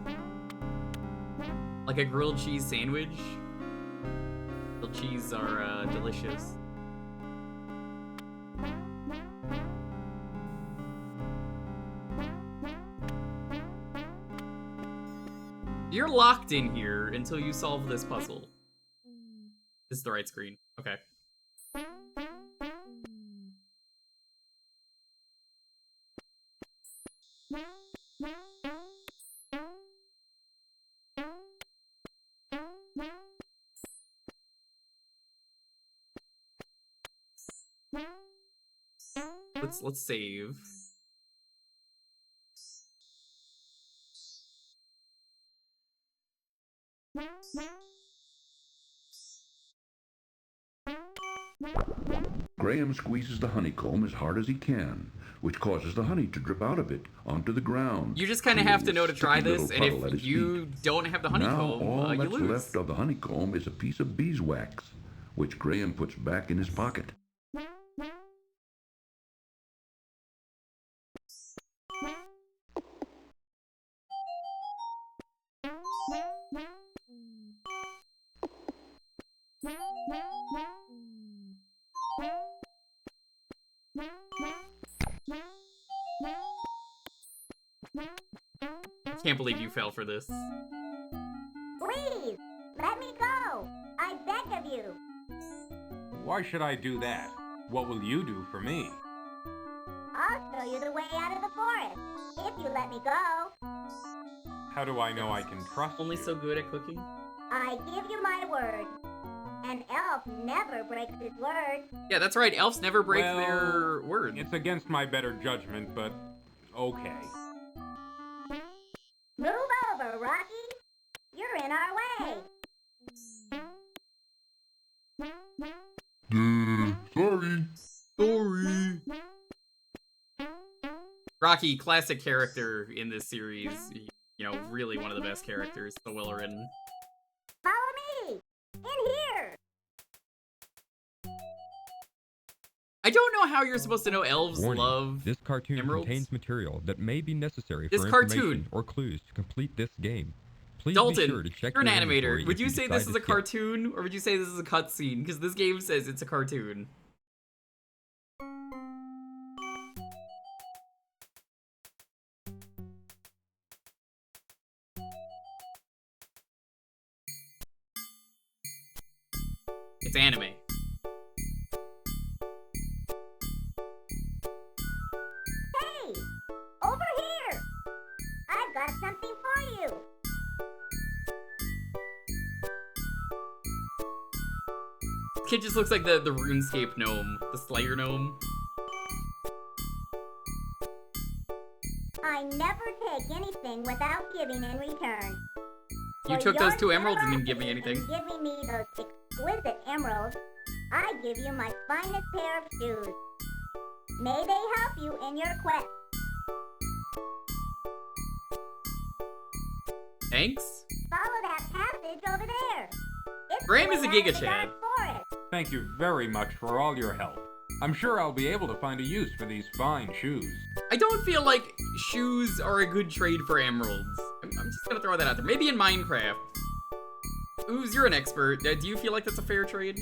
Like a grilled cheese sandwich. Grilled cheese are delicious. You're locked in here until you solve this puzzle. This is the right screen. Okay. Let's save. Graham squeezes the honeycomb as hard as he can, which causes the honey to drip out of it onto the ground. You just kind of have to know to try creating a this, sticky and little puddle at if his you feet. don't have the Now honeycomb, all you that's lose. left of the honeycomb is a piece of beeswax, which Graham puts back in his pocket. I can't believe you fell for this. Please, let me go. I beg of you. Why should I do that? What will you do for me? I'll show you the way out of the forest, if you let me go. How do I know I can trust Only you? so good at cooking? I give you my word. An elf never breaks his word. Yeah, that's right. Elves never break Well, their word. It's against my better judgment, but okay. Move over, Rocky. You're in our way. Sorry. Rocky, classic character in this series. You know, really one of the best characters. So well written. Follow me! In here! I don't know how you're supposed to know elves Warning, love this cartoon emeralds. contains material that may be necessary This for cartoon. information or clues to complete this game. Please Dalton, be sure to check you're an your animator. inventory Would if you say decide this is to a skip. cartoon, or would you say this is a cutscene? Because this game says it's a cartoon. It's anime. Hey! Over here! I've got something for you! This kid just looks like the RuneScape gnome, the Slayer gnome. I never take anything without giving in return. You For took those your 2 emeralds and didn't give me generosity anything. in giving me those exquisite emeralds, I give you my finest pair of shoes. May they help you in your quest. Thanks. Follow that passage over there. It's Graham is a going out Giga in the Chad. dark forest. Thank you very much for all your help. I'm sure I'll be able to find a use for these fine shoes. I don't feel like shoes are a good trade for emeralds. I'm just gonna throw that out there. Maybe in Minecraft. Ooze, you're an expert. Do you feel like that's a fair trade?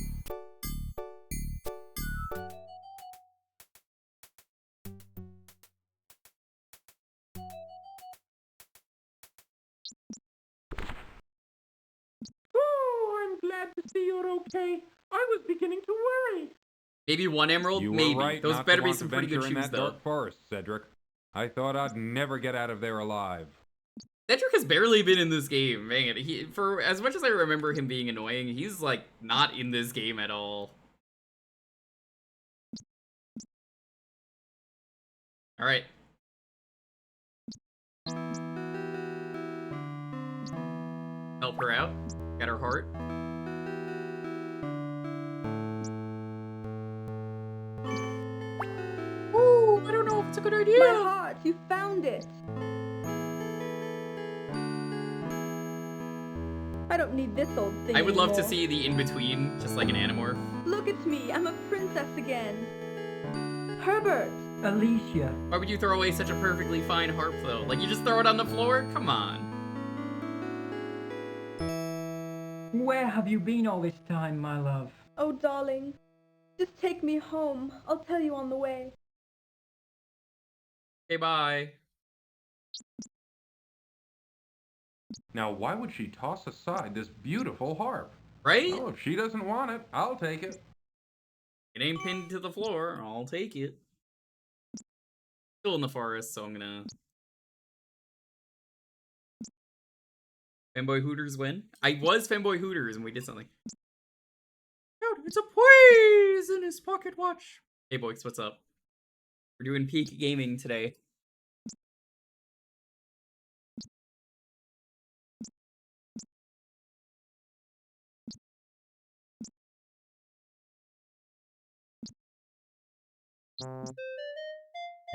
Oh, I'm glad to see you're okay. I was beginning to worry. Maybe 1 emerald? You Maybe. were right Those not better to be want some to pretty good venture in shoes, that though. dark forest, Cedric. I thought I'd never get out of there alive. Cedric has barely been in this game, man. For as much as I remember him being annoying, he's like not in this game at all. All right. Help her out. Got her heart. Ooh, I don't know if it's a good idea. My heart, you found it. I don't need this old thing I would love to anymore. see the in-between, just like an Animorph. Look at me, I'm a princess again. Herbert! Alicia. Why would you throw away such a perfectly fine harp, though? Like, you just throw it on the floor? Come on. Where have you been all this time, my love? Oh, darling, just take me home. I'll tell you on the way. Okay, bye. Now, why would she toss aside this beautiful harp? Right? Oh, if she doesn't want it, I'll take it. It ain't pinned to the floor. I'll take it. Still in the forest, so I'm gonna... Fanboy Hooters win? I was Fanboy Hooters and we did something. It's a poisonous pocket watch. Hey boys, what's up? We're doing peak gaming today.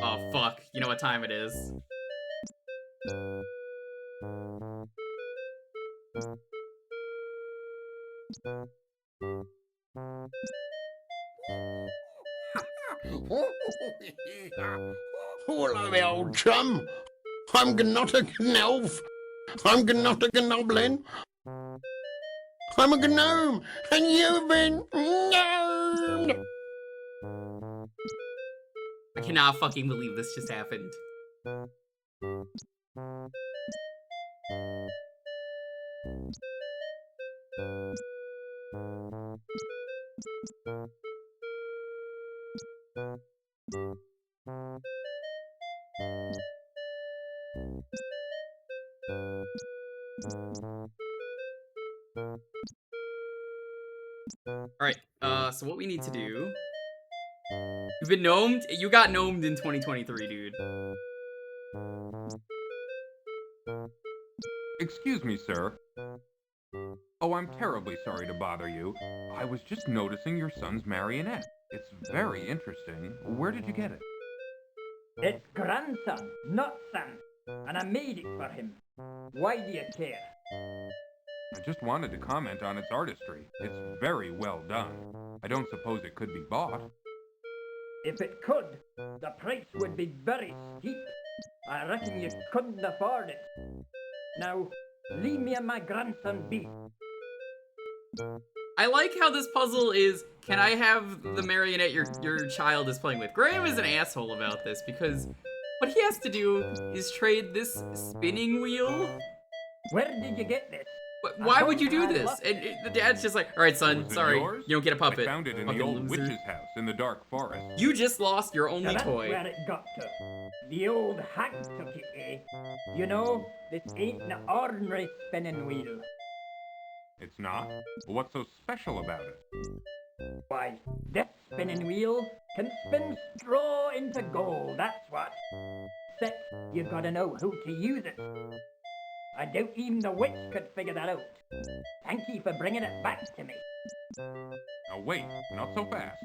Oh fuck, you know what time it is. Hello, old chum. I'm not a elf. I'm not a goblin. I'm a gnome, and you've been gnomed. I cannot fucking believe this just happened. Alright, so what we need to do... You've been gnomed? You got gnomed in 2023, dude. Excuse me, sir. Oh, I'm terribly sorry to bother you. I was just noticing your son's marionette. It's very interesting. Where did you get it? It's grandson, not son, and I made it for him. Why do you care? I just wanted to comment on its artistry. It's very well done. I don't suppose it could be bought. If it could, the price would be very steep. I reckon you couldn't afford it. Now, leave me and my grandson be. I like how this puzzle is, can I have the marionette your child is playing with? Graham is an asshole about this because what he has to do is trade this spinning wheel. Where did you get this? Why would you do this? And the dad's just like, all right, son, Was it sorry, yours? you don't get a puppet. I found it in fucking the old loser. witch's house in the dark forest. You just lost your only That's toy. where it got to. The old hag took it, eh? You know, this ain't an ordinary spinning wheel. It's not? Well, what's so special about it? Why, this spinning wheel can spin straw into gold, that's what. Except you gotta know how to use it. I doubt even the witch could figure that out. Thank you for bringing it back to me. Now wait, not so fast.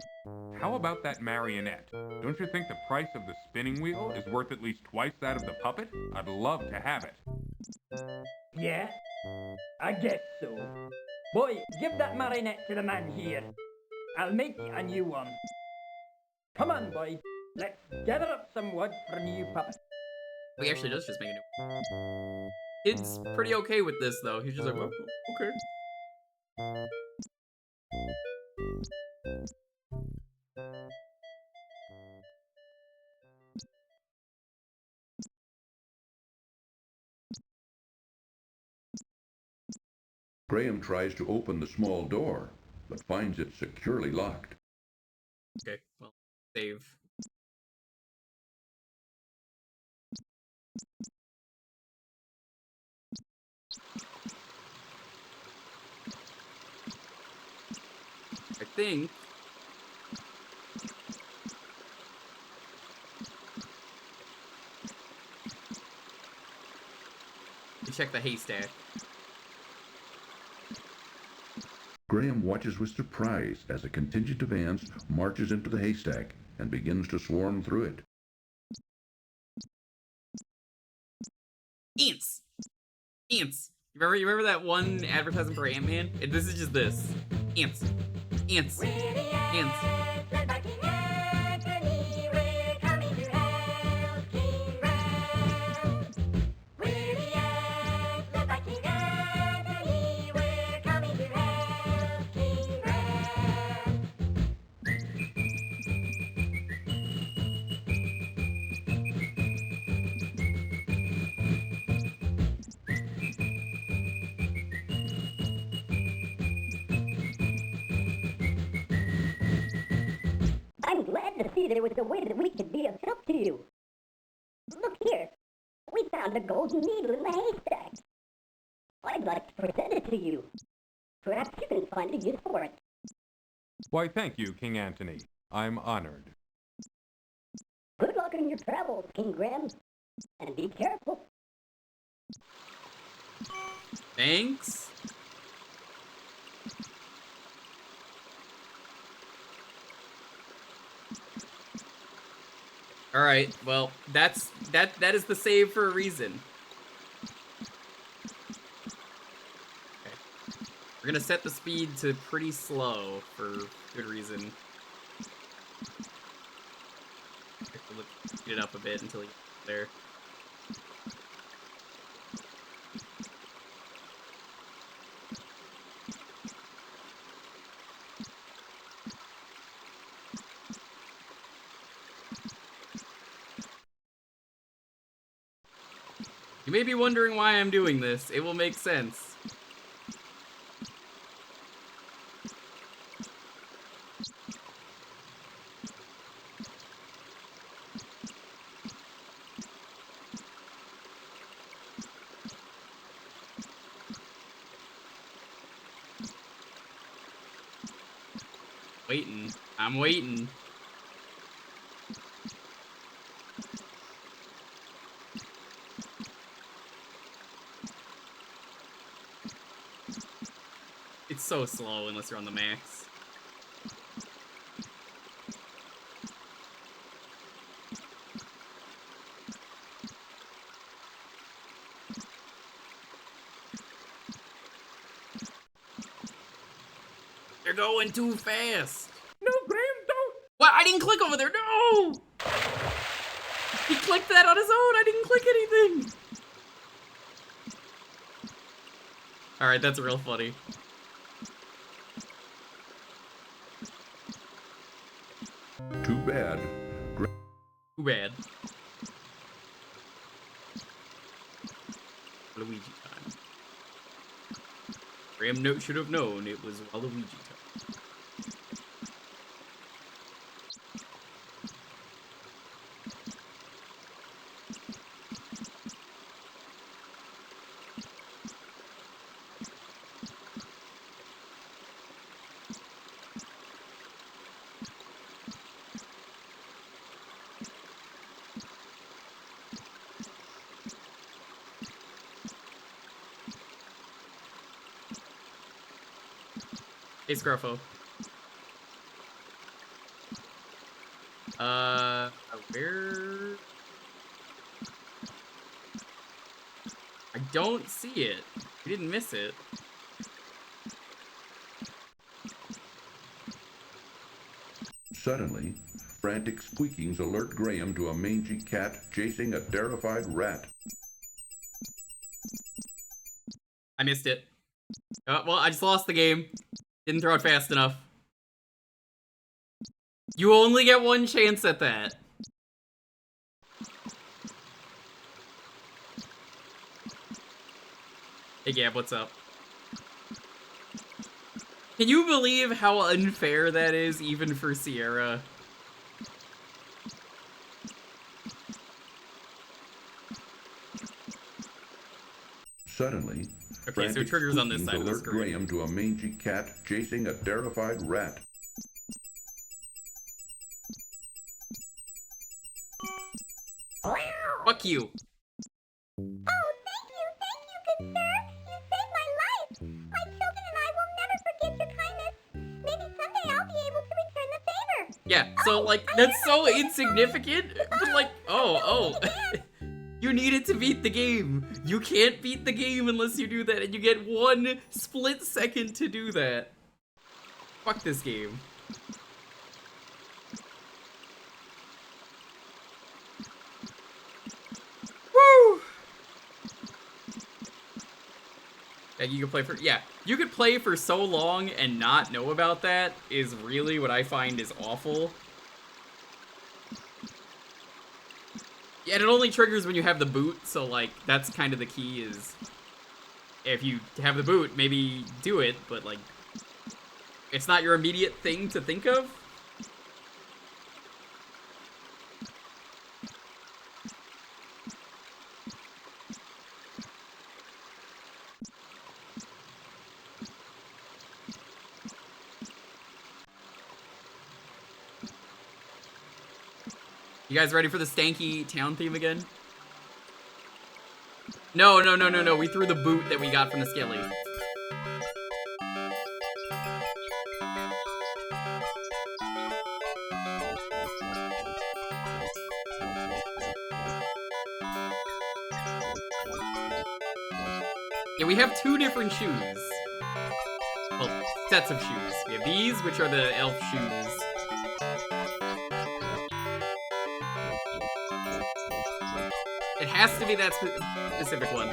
How about that marionette? Don't you think the price of the spinning wheel is worth at least twice that of the puppet? I'd love to have it. Yeah, I guess so. Boy, give that marionette to the man here. I'll make you a new one. Come on, boy. Let's gather up some wood for a new puppet. He actually does just make a new. Kid's pretty okay with this though. He's just like, well, okay. Graham tries to open the small door, but finds it securely locked. Okay, well, save. I think we check the haystack. Graham watches with surprise as a contingent of ants marches into the haystack and begins to swarm through it. Ants! Ants! You remember that one advertisement for Ant-Man? This is just this. Ants. Ants. Ants. I'm glad to see there was a way that we could be of help to you. Look here. We found a golden needle in the haystack. I'd like to present it to you. Perhaps you can find a use for it. Why, thank you, King Antony. I'm honored. Good luck in your travels, King Graham. And be careful. Thanks. All right. Well, that is the save for a reason. Okay. We're gonna set the speed to pretty slow for good reason. We'll speed it up a bit until he gets there. You may be wondering why I'm doing this. It will make sense. Waiting. I'm waiting. so slow unless you're on the max. They're going too fast. No, Graham, don't! What? I didn't click over there. No! He clicked that on his own. I didn't click anything. All right, that's real funny. Too bad. Too bad. Luigi time. Graham should have known it was Waluigi time. Hey, Scruffo. Where? I don't see it. We didn't miss it. Suddenly, frantic squeakings alert Graham to a mangy cat chasing a terrified rat. I missed it. Well, I just lost the game. Didn't throw it fast enough. You only get one chance at that. Hey, Gab, what's up? Can you believe how unfair that is, even for Sierra? Suddenly, okay, so triggers on this side of the screen. Graham to a mangy cat chasing a terrified rat. Fuck you. Oh, thank you, good sir. You saved my life. My children and I will never forget your kindness. Maybe someday I'll be able to return the favor. Yeah, so, like, that's so insignificant. But, like, oh. You needed to beat the game. You can't beat the game unless you do that, and you get 1 split second to do that. Fuck this game. Woo! Yeah, you could play for, yeah, you could play for so long and not know about that is really what I find is awful. Yeah, and it only triggers when you have the boot, so, like, that's kind of the key is... If you have the boot, maybe do it, but, like... It's not your immediate thing to think of. You guys ready for the stanky town theme again? No. We threw the boot that we got from the Skelly. Yeah, we have 2 different shoes. Well, sets of shoes. We have these, which are the elf shoes. It has to be that specific one.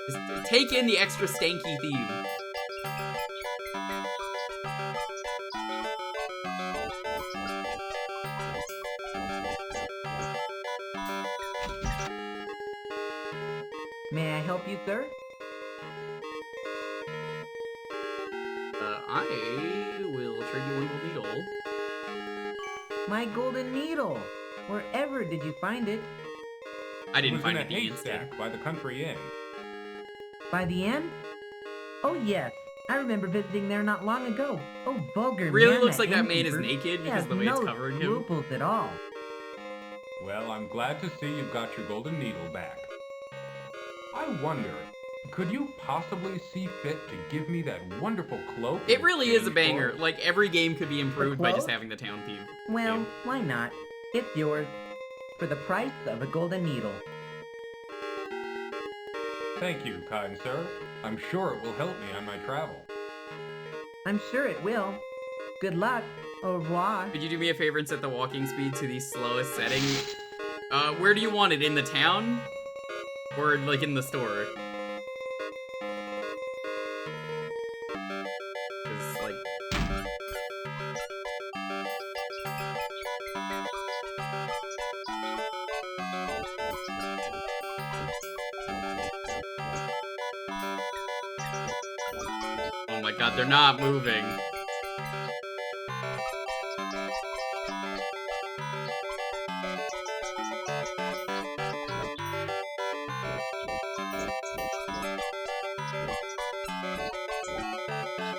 Just take in the extra stanky theme. May I help you, sir? I will trade you one gold needle. My golden needle! Wherever did you find it? I didn't find it it in the haystack by the country inn. By the inn? Oh yes, I remember visiting there not long ago. Oh, vulgar Really man, looks like that man is innkeeper. naked He because has of the way it's no covering him. scruples at all. Well, I'm glad to see you've got your golden needle back. I wonder, Could you possibly see fit to give me that wonderful cloak? It really is a exchange banger. for it? Like, every game could be improved by just clothes? having the town theme. Well, why not? It's yours. For the price of a golden needle. Thank you, kind sir. I'm sure it will help me on my travel. I'm sure it will. Good luck. Au revoir. Could you do me a favor and set the walking speed to the slowest setting? Where do you want it? In the town? Or, like, in the store? 'Cause, like... Oh my god, they're not moving.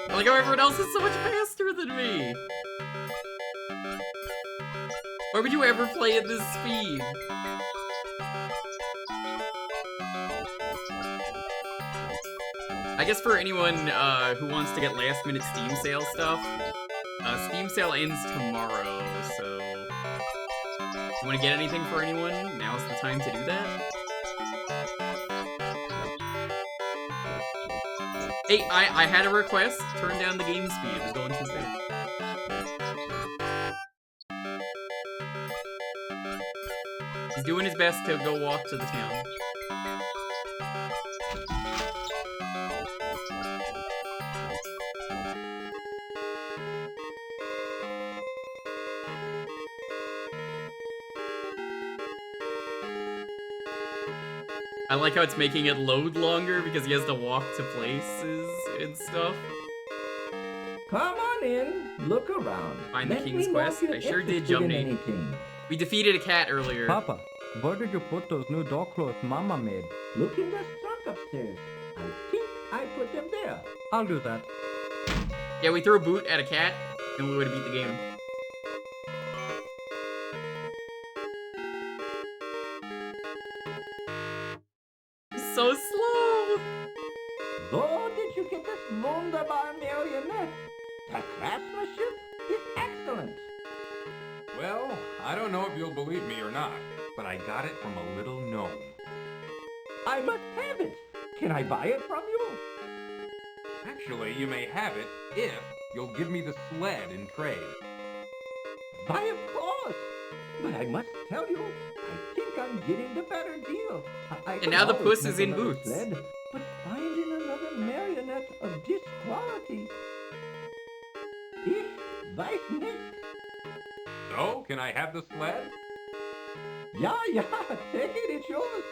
I like how everyone else is so much faster than me. Why would you ever play at this speed? I guess for anyone who wants to get last minute Steam sale stuff, Steam sale ends tomorrow, so you want to get anything for anyone? Now's the time to do that. Hey, I had a request. Turn down the game speed. It was going too fast. He's doing his best to go walk to the town. I like how it's making it load longer because he has to walk to places and stuff. Come on in, look around. Find the Let King's me know Quest. if you're I sure did, interested in Jumney. anything. We defeated a cat earlier. Papa, where did you put those new dog clothes Mama made? Look in the trunk upstairs. I think I put them there. I'll do that. Yeah, we threw a boot at a cat. The only way to beat the game. So slow! Where did you get this wunderbar marionette? The craftsmanship is excellent. Well, I don't know if you'll believe me or not, but I got it from a little gnome. I must have it. Can I buy it from you? Actually, you may have it if you'll give me the sled in trade. Why, of course. But I must tell you, I think I'm getting the better deal. I And could now the always puss is make in another boots. sled, but finding another marionette of this quality. Ich weiß nicht. So, can I have the sled? Yeah, take it, it's yours.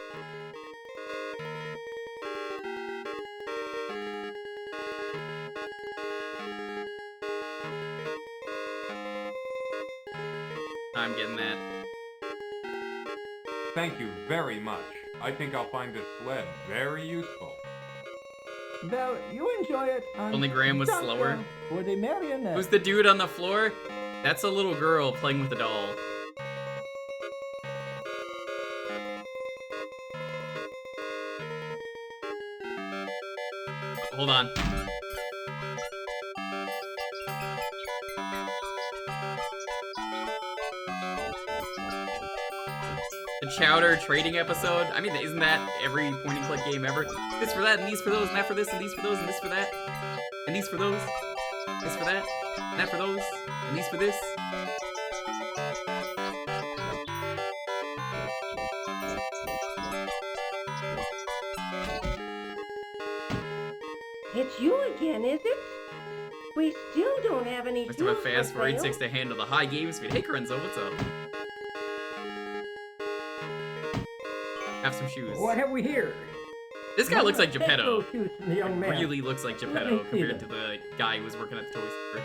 I'm getting that. Thank you very much. I think I'll find this sled very useful. Well, you enjoy it. Only Graham was Doctor slower. For the marionette. Who's the dude on the floor? That's a little girl playing with a doll. Hold on. The Chowder trading episode? I mean, isn't that every point-and-click game ever? This for that, and these for those, and that for this, and these for those, and this for that. And these for those. This for that. And that for those. And these for this. It's you again, is it? We still don't have any Must have a shoes fast for brain sale. 6 to handle the high game speed. Hey, Corenzo, what's up? Have some shoes. What have we here? This guy looks like Take Geppetto. those shoes from the young man. Really looks like Let me Geppetto see compared to them. the guy who was working at the toy store.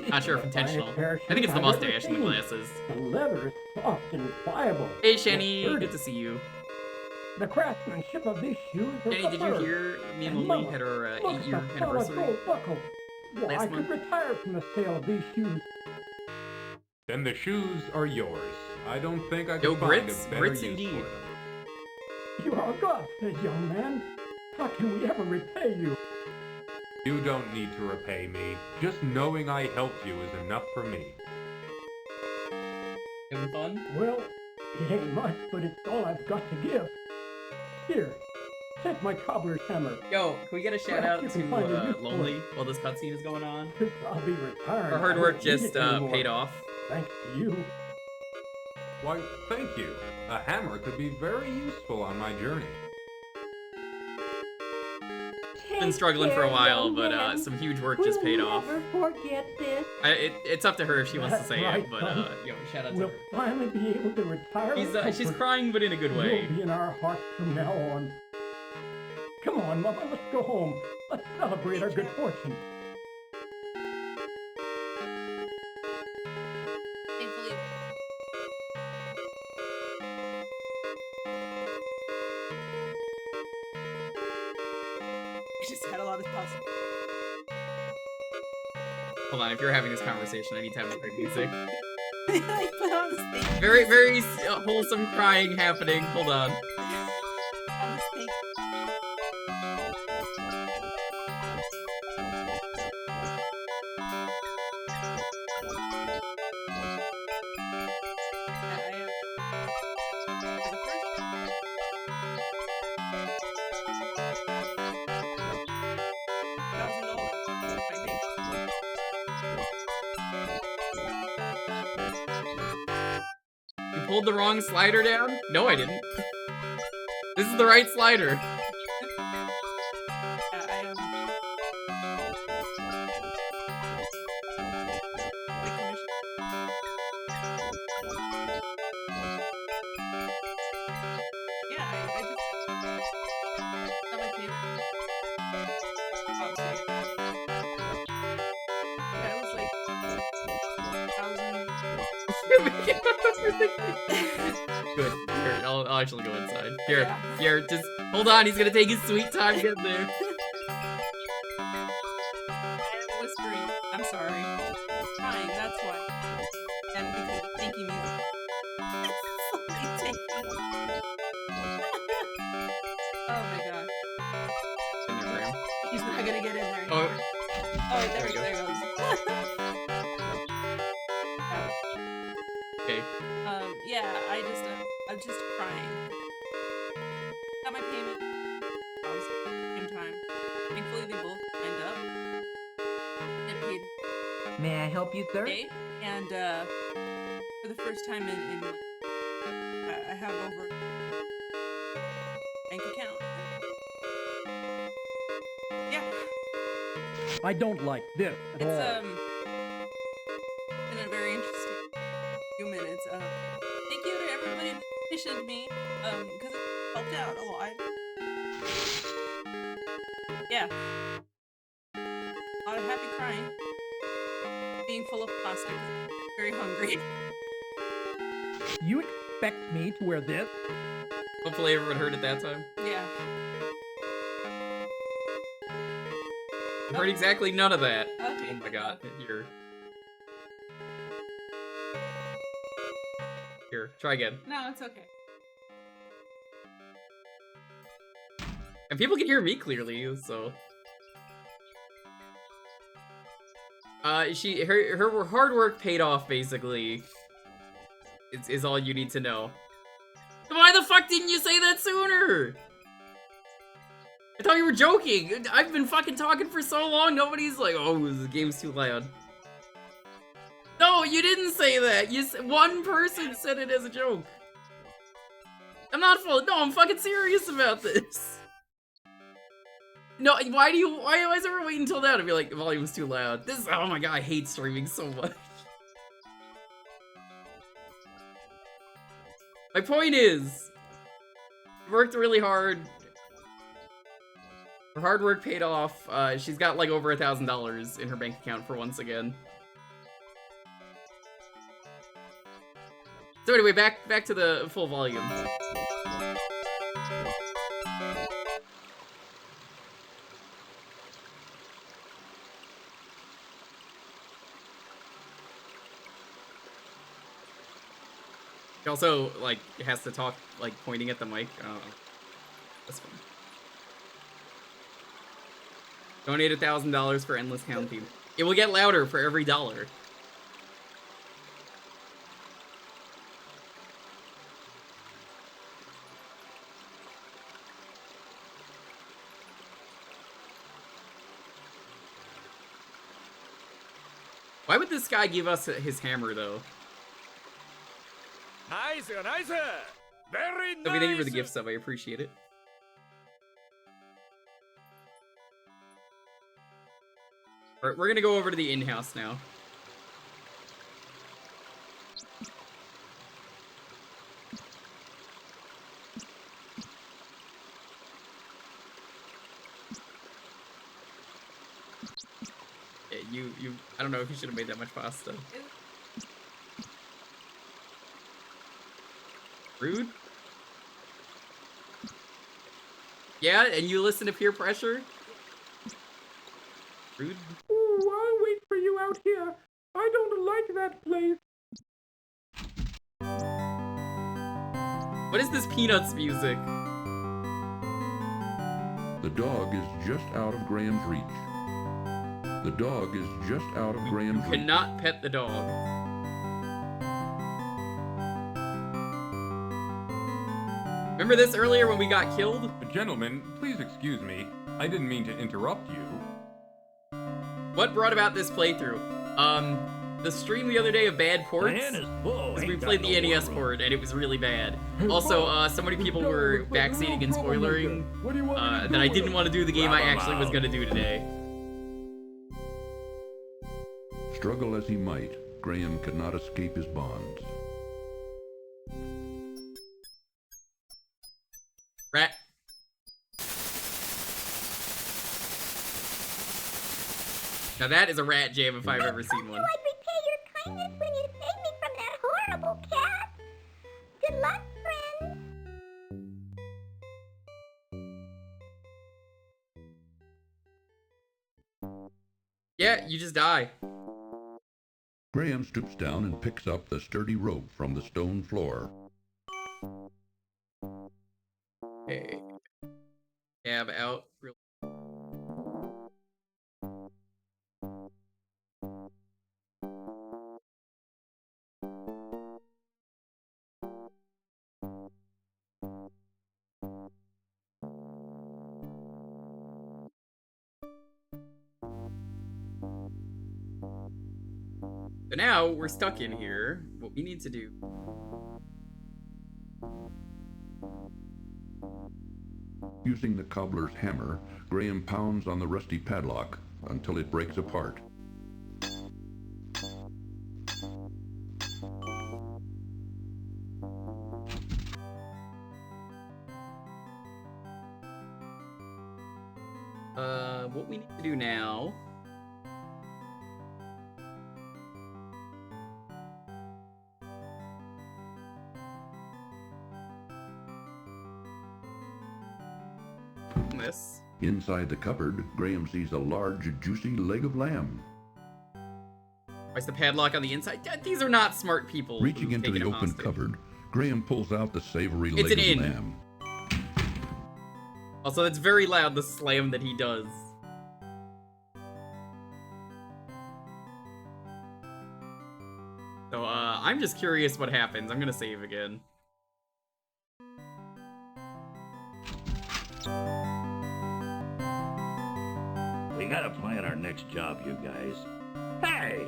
Not sure if intentional. I think it's the mustache and the glasses. The leather is soft and pliable. Hey, Shenny, Sturdy. good to see you. The craftsmanship of these shoes is Shenny, did you superb. hear me and Lily Mama, had our look at 8-year the solid anniversary? gold buckle. Well, last I month? could retire from the sale of these shoes. Then the shoes are yours. I don't think I can Yo, find Brits, a better Brits use indeed. for them. You are For God's sake, young man, how can we ever repay you? You don't need to repay me. Just knowing I helped you is enough for me. Having fun? Well, it ain't much, but it's all I've got to give. Here, take my cobbler's hammer. Yo, can we get a shout Perhaps out you to can find a use for Lonely it. while this cutscene is going on? I'll be retired. Our hard I work won't need just it anymore. paid off. Thanks to you. Why, thank you. A hammer could be very useful on my journey. Been struggling for a care, while, young but man. some huge work just paid off. We'll never forget this. It's up to her if she wants to That's say right, it, but son. yo, shout out to We'll her. finally be able to retire. with She's comfort. crying, but in a good way. You'll be in our hearts from now on. Come on, Mother, let's go home. Let's celebrate our good fortune. Thankfully. I just had a lot of puzzle. Hold on, if you're having this conversation, I need to have the right music. I put on this thing. Very, very wholesome crying happening. Hold on. On this thing. You pulled the wrong slider down? No, I didn't. This is the right slider. Good. Here, I'll actually go inside. Here, just hold on. He's gonna take his sweet time getting there. I am whispering. I'm sorry. Crying, that's why. And because of thinking music. Slowly taking. Oh my god. In there, Graham. He's not gonna get in there Oh. anymore. Oh, there he goes. Okay. Yeah, I'm just crying. Got my payment. In time. Thankfully, they both lined up. Get paid May I help you, sir? today, and for the first time in I have over bank account. Yeah, I don't like this at it's all. been a very interesting few minutes. Thank you to everybody that petitioned me, because it helped out a lot. Yeah. A lot of happy crying. Being full of plastic. Very hungry. You expect me to wear this? Hopefully everyone heard it that time. Yeah. I heard exactly none of that. Okay. Oh my god. Here, try again. No, it's okay. And people can hear me clearly, so. Her hard work paid off, basically. Is all you need to know. Why the fuck didn't you say that sooner? I thought you were joking. I've been fucking talking for so long. Nobody's like, oh, the game's too loud. No, you didn't say that. One person said it as a joke. I'm not full. No, I'm fucking serious about this. No, why is everyone waiting until now to be like, the volume's too loud? Oh my god, I hate streaming so much. My point is, worked really hard. Her hard work paid off. She's got like over $1,000 in her bank account for once again. So anyway, back to the full volume. She also, like, has to talk, like, pointing at the mic. I don't know. That's fun. Donate $1,000 for Endless Town theme. It will get louder for every dollar. Why would this guy give us his hammer, though? Nice, nice. Very nice. So thank you for the gift sub. I appreciate it. Alright, we're gonna go over to the in-house now. Yeah, I don't know if you should have made that much pasta. Rude? Yeah, and you listen to peer pressure? Rude? Ooh, I'll wait for you out here. I don't like that place. What is this Peanuts music? The dog is just out of Graham's reach. The dog is just out of Graham's reach. Cannot pet the dog. Remember this earlier when we got killed? Gentlemen, please excuse me. I didn't mean to interrupt you. What brought about this playthrough? The stream the other day of bad ports, because we played the NES port and it was really bad. Also, so many people were backseating and spoilering that I didn't want to do the game I actually was going to do today. Struggle as he might, Graham could not escape his bonds. Rat. Now that is a rat jam if I've ever seen one. I'd repay your kindness when you saved me from that horrible cat. Good luck, friends. Yeah, you just die. Graham stoops down and picks up the sturdy rope from the stone floor. Okay. Cab out. So now we're stuck in here. What we need to do. Using the cobbler's hammer, Graham pounds on the rusty padlock until it breaks apart. What we need to do now. This. Inside the cupboard, Graham sees a large, juicy leg of lamb. Why's the padlock on the inside? These are not smart people. Reaching into the open cupboard, Graham pulls out the savory It's leg an of inn. lamb. Also, that's very loud, the slam that he does. So, I'm just curious what happens. I'm gonna save again. We gotta plan our next job, you guys. Hey!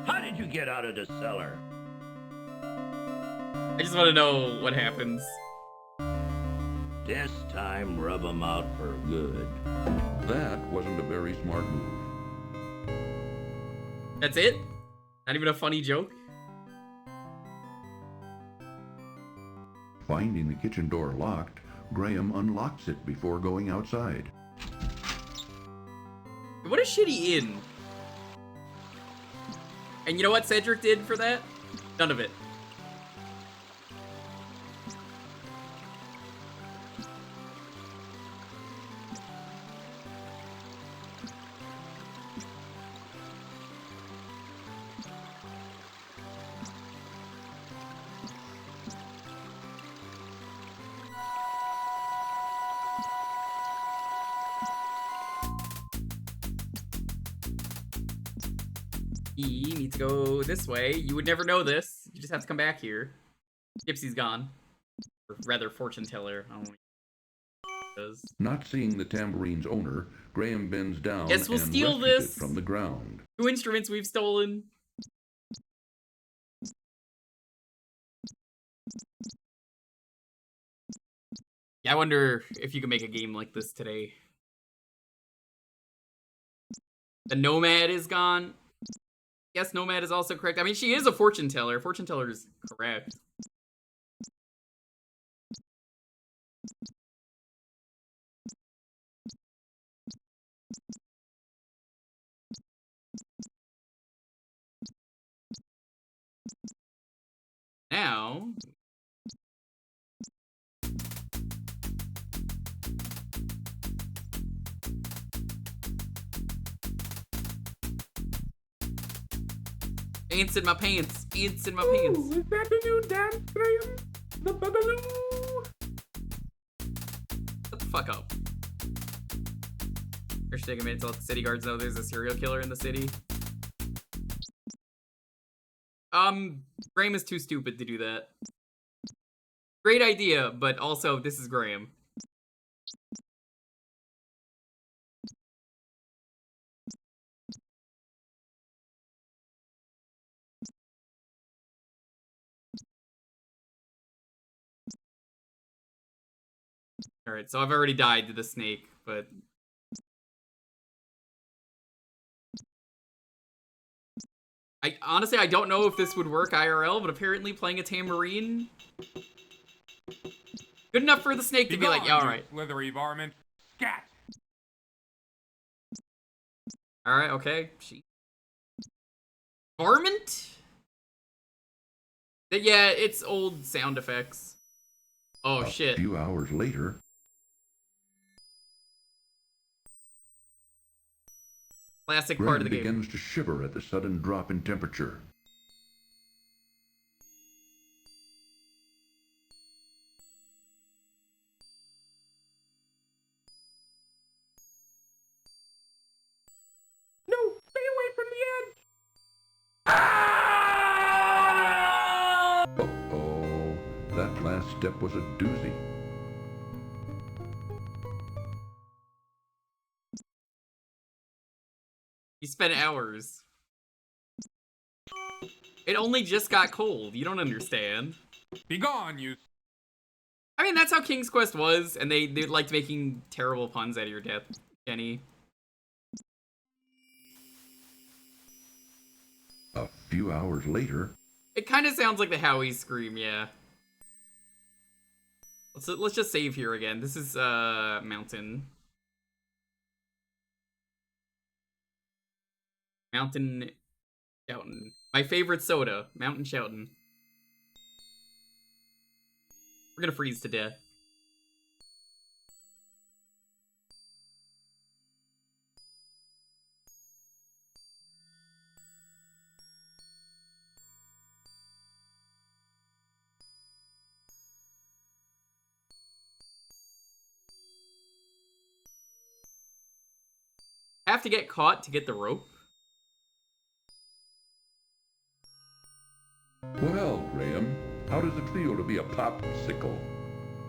How did you get out of the cellar? I just want to know what happens. This time, rub 'em out for good. That wasn't a very smart move. That's it? Not even a funny joke? Finding the kitchen door locked, Graham unlocks it before going outside. What a shitty inn. And you know what Cedric did for that? None of it. You need to go this way. You would never know this. You just have to come back here. Gypsy's gone. Or rather, fortune teller. I don't know what it does. Not seeing the tambourine's owner, Graham bends down Guess we'll and steal rescues this. it from the ground. 2 instruments we've stolen. Yeah, I wonder if you can make a game like this today. The Nomad is gone. Yes, Nomad is also correct. I mean, she is a fortune teller. Fortune teller is correct. Now... Ants in my pants. Ants in my pants. Ooh, is that the new dance, Graham? The Boogaloo? Shut the fuck up. Or should take a minute to let the city guards know there's a serial killer in the city. Graham is too stupid to do that. Great idea, but also, this is Graham. Alright, so I've already died to the snake, but... Honestly, I don't know if this would work IRL, but apparently playing a tambourine... Good enough for the snake to be like, yeah, alright. Slithery varmint. Scat! Alright, okay. Varmint? Yeah, it's old sound effects. Oh, shit. A few hours later... Classic Graham part of the game. begins to shiver at the sudden drop in temperature. No, stay away from the edge! Uh-oh, that last step was a doozy. You spent hours. It only just got cold. You don't understand. Be gone, you... I mean, that's how King's Quest was, and they liked making terrible puns out of your death, Jenny. A few hours later... It kind of sounds like the Howie scream, yeah. Let's just save here again. This is, Mountain. Mountain Shoutin'. My favorite soda, Mountain Shoutin'. We're gonna freeze to death. Have to get caught to get the rope. Well, Graham, how does it feel to be a popsicle?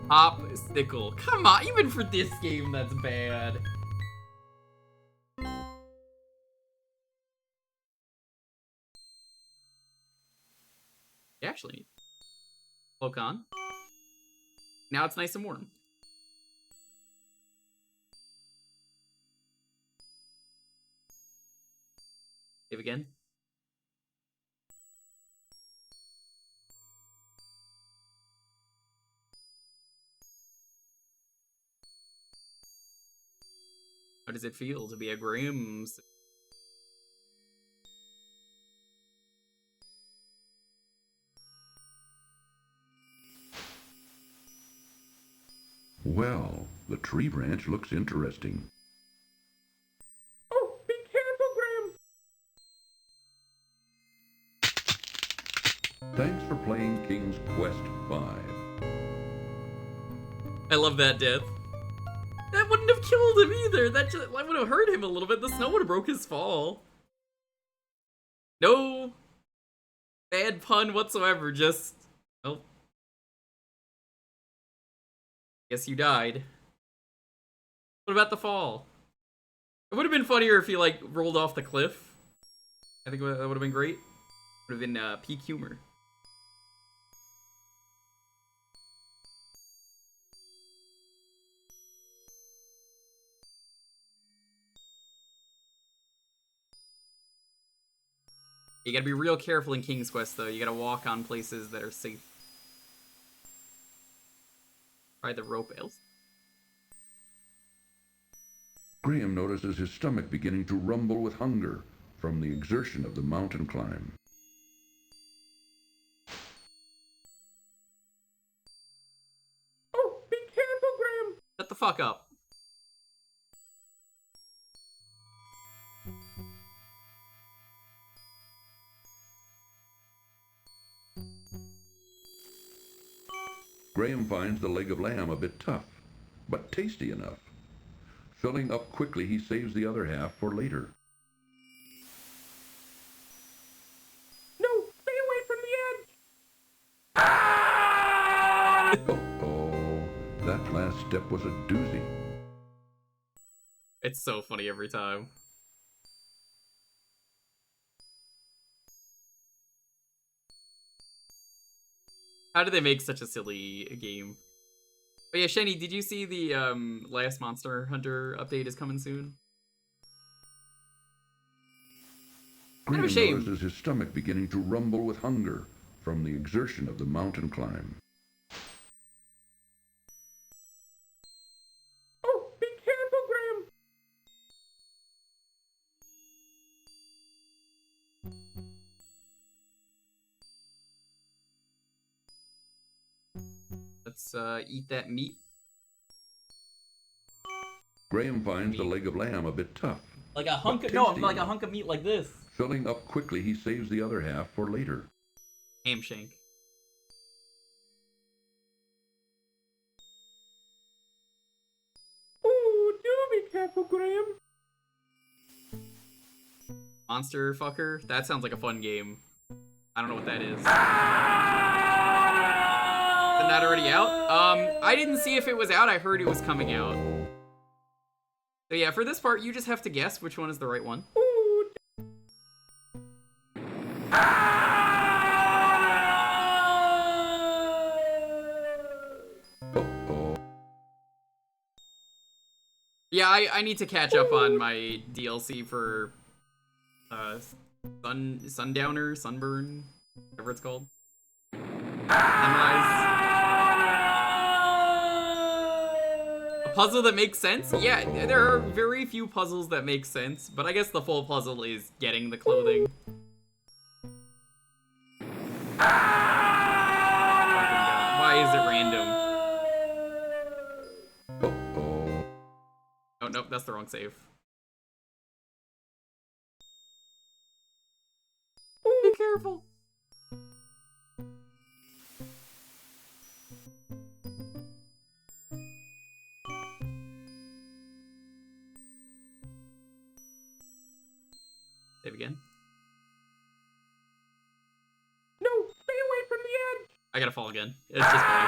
Popsicle. Come on, even for this game, that's bad. You actually need cloak on. Now it's nice and warm. Save again. How does it feel to be a Grimm's? Well, the tree branch looks interesting. Oh, be careful, Graham! Thanks for playing King's Quest V. I love that death. That wouldn't have killed him either. That would have hurt him a little bit. The snow would have broke his fall. No bad pun whatsoever, just... Oh. Guess you died. What about the fall? It would have been funnier if he, like, rolled off the cliff. I think that would have been great. Would have been peak humor. You gotta be real careful in King's Quest, though. You gotta walk on places that are safe. Try the rope else. Graham notices his stomach beginning to rumble with hunger from the exertion of the mountain climb. Oh, be careful, Graham! Shut the fuck up. Graham finds the leg of lamb a bit tough, but tasty enough. Filling up quickly, he saves the other half for later. No, stay away from the edge! Oh, that last step was a doozy. It's so funny every time. How did they make such a silly game? But yeah, Shani, did you see the last Monster Hunter update is coming soon? Kind of a Graham shame. notices his stomach beginning to rumble with hunger from the exertion of the mountain climb. Oh, be careful, Graham! Let's eat that meat. Graham finds the leg of lamb a bit tough. Like a hunk but of, no, tasty like a enough. hunk of meat like this. Filling up quickly, he saves the other half for later. Ham shank. Oh, do be careful, Graham! Monster fucker? That sounds like a fun game. I don't know what that is. Is it not already out? I didn't see if it was out. I heard it was coming out. So yeah, for this part, you just have to guess which one is the right one. Yeah, I need to catch up on my DLC for Sundowner, Sunburn, whatever it's called. Sunrise. A puzzle that makes sense? Yeah, there are very few puzzles that make sense, but I guess the full puzzle is getting the clothing. Why is it random? Oh, nope, that's the wrong save. Be careful. Save again. No, stay away from the edge! I gotta fall again. It's just funny.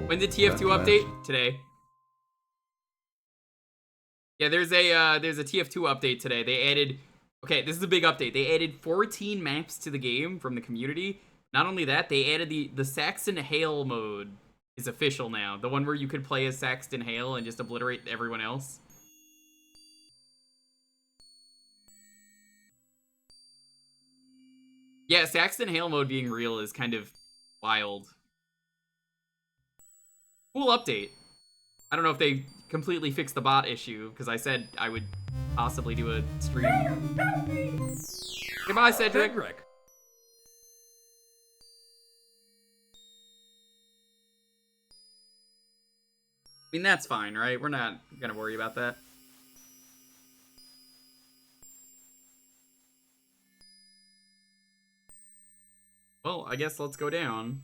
When did TF2 update? Today. Yeah, there's a TF2 update today. They added, okay, this is a big update. They added 14 maps to the game from the community. Not only that, they added the Saxton Hale mode is official now. The one where you could play as Saxton Hale and just obliterate everyone else. Yeah, Saxton Hale mode being real is kind of wild. Cool update. I don't know if they completely fixed the bot issue, because I said I would possibly do a stream. Goodbye, Cedric. I mean, that's fine, right? We're not gonna worry about that. Well, I guess let's go down.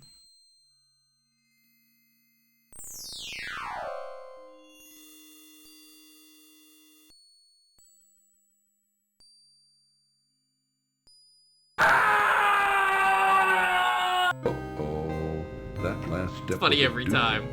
step Funny with every his doom. time.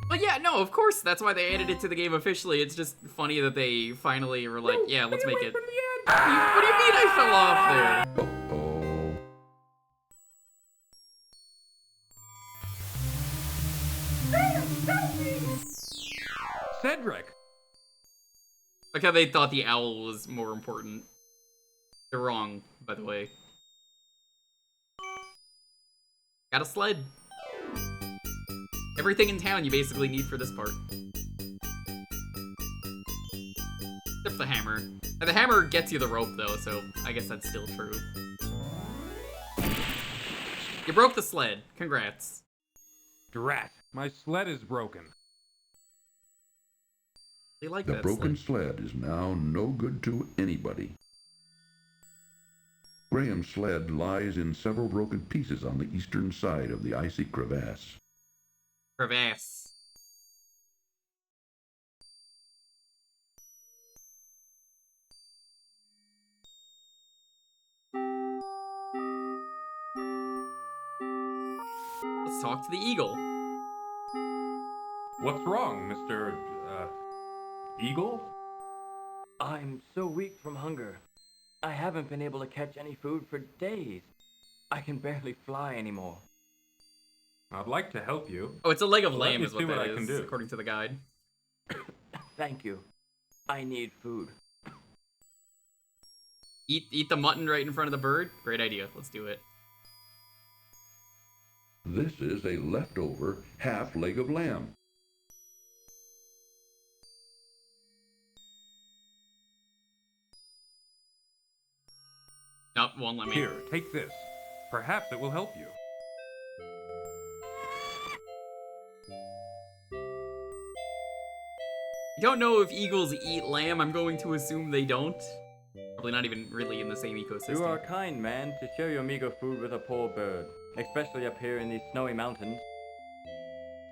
But yeah, no, of course, that's why they added it to the game officially. It's just funny that they finally were like, yeah, let's make it. What do you mean I fell off there? Uh-oh. Cedric! Like how they thought the owl was more important. They're wrong, by the way. Got a sled. Everything in town you basically need for this part. Except the hammer. And the hammer gets you the rope, though, so I guess that's still true. You broke the sled. Congrats. Drat, my sled is broken. They like The that broken sled. sled is now no good to anybody. Graham's sled lies in several broken pieces on the eastern side of the icy crevasse. Crevasse. Let's talk to the eagle. What's wrong, Mr. Eagle? I'm so weak from hunger. I haven't been able to catch any food for days. I can barely fly anymore. I'd like to help you. Oh, it's a leg of Let lamb me is see what what that I can is, do. according to the guide. Thank you. I need food. Eat the mutton right in front of the bird? Great idea. Let's do it. This is a leftover half leg of lamb. Nope, won't let me. Here, take this. Perhaps it will help you. I don't know if eagles eat lamb. I'm going to assume they don't. Probably not even really in the same ecosystem. You are a kind man to share your meager food with a poor bird, especially up here in these snowy mountains.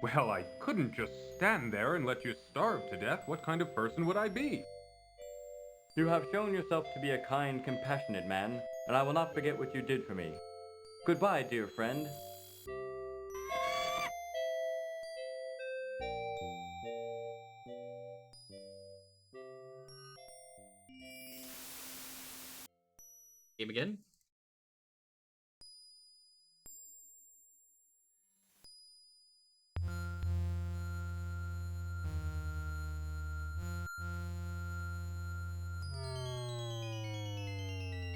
Well, I couldn't just stand there and let you starve to death. What kind of person would I be? You have shown yourself to be a kind, compassionate man, and I will not forget what you did for me. Goodbye, dear friend. Game again?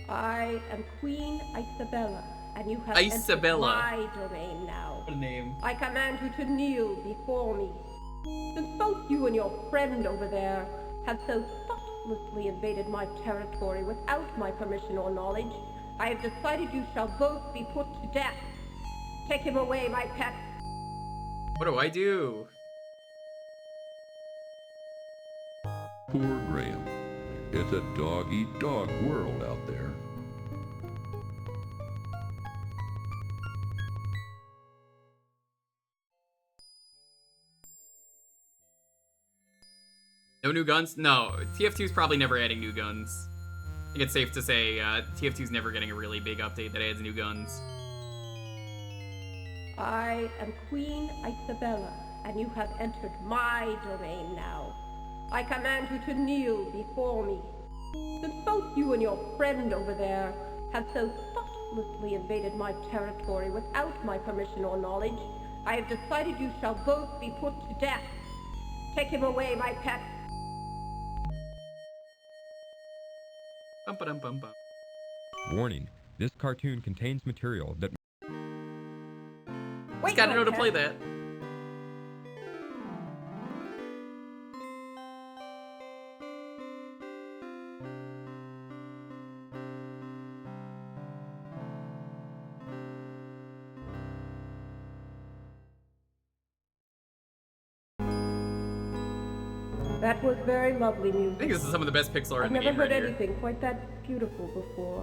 I am Queen Isabella, and you have Isabella. entered my domain now. What a name. I command you to kneel before me. Since both you and your friend over there have so thoughtlessly invaded my territory without my permission or knowledge, I have decided you shall both be put to death. Take him away, my pet. What do I do? Poor Graham. It's a dog-eat-dog world out there. No new guns? No, TF2's probably never adding new guns. I think it's safe to say TF2's never getting a really big update that adds new guns. I am Queen Isabella, and you have entered my domain now. I command you to kneel before me. Since both you and your friend over there have so thoughtlessly invaded my territory without my permission or knowledge, I have decided you shall both be put to death. Take him away, my pet. Bum-ba-dum-bum-bum. Warning, this cartoon contains material that... Just gotta know to play that. That was very lovely music. I think this is some of the best pixel art I've in the never game heard right here. anything quite that beautiful before.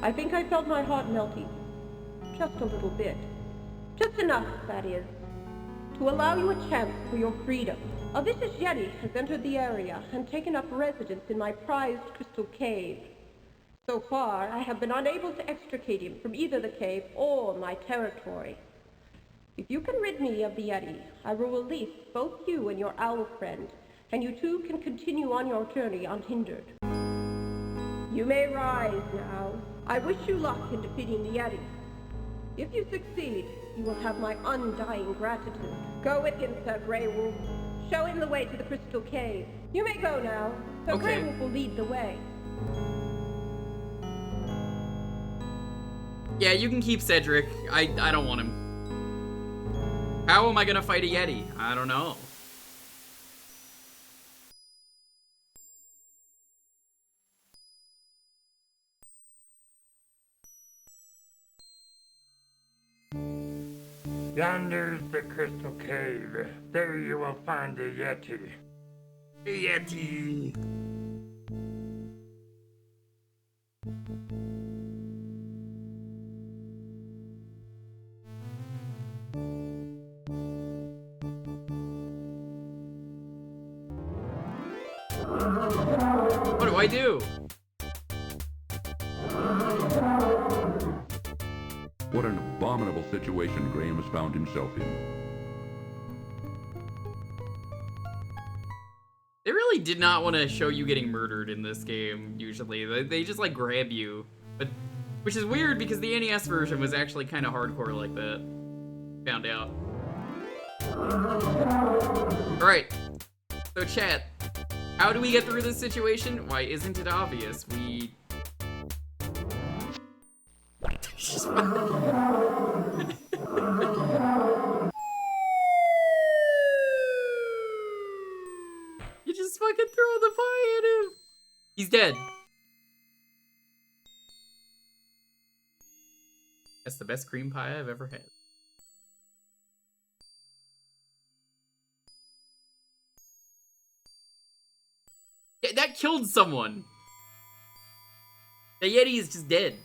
I think I felt my heart melting. Just a little bit. Just enough, that is, to allow you a chance for your freedom. A vicious Yeti has entered the area and taken up residence in my prized crystal cave. So far, I have been unable to extricate him from either the cave or my territory. If you can rid me of the Yeti, I will release both you and your owl friend, and you two can continue on your journey unhindered. You may rise now. I wish you luck in defeating the Yeti. If you succeed, you will have my undying gratitude. Go with him, Sir Grey Wolf. Show him the way to the Crystal Cave. You may go now. Sir Grey Wolf will lead the way. Yeah, you can keep Cedric. I don't want him. How am I gonna fight a Yeti? I don't know. Yonder's the Crystal Cave. There you will find the Yeti. The Yeti! What do I do? What an abominable situation Graham has found himself in. They really did not want to show you getting murdered in this game, usually. They just, like, grab you. But, which is weird because the NES version was actually kind of hardcore like that. Found out. Alright. So, chat. How do we get through this situation? Why, isn't it obvious? We... You just fucking throw the pie at him! He's dead. That's the best cream pie I've ever had. Yeah, that killed someone. The Yeti is just dead.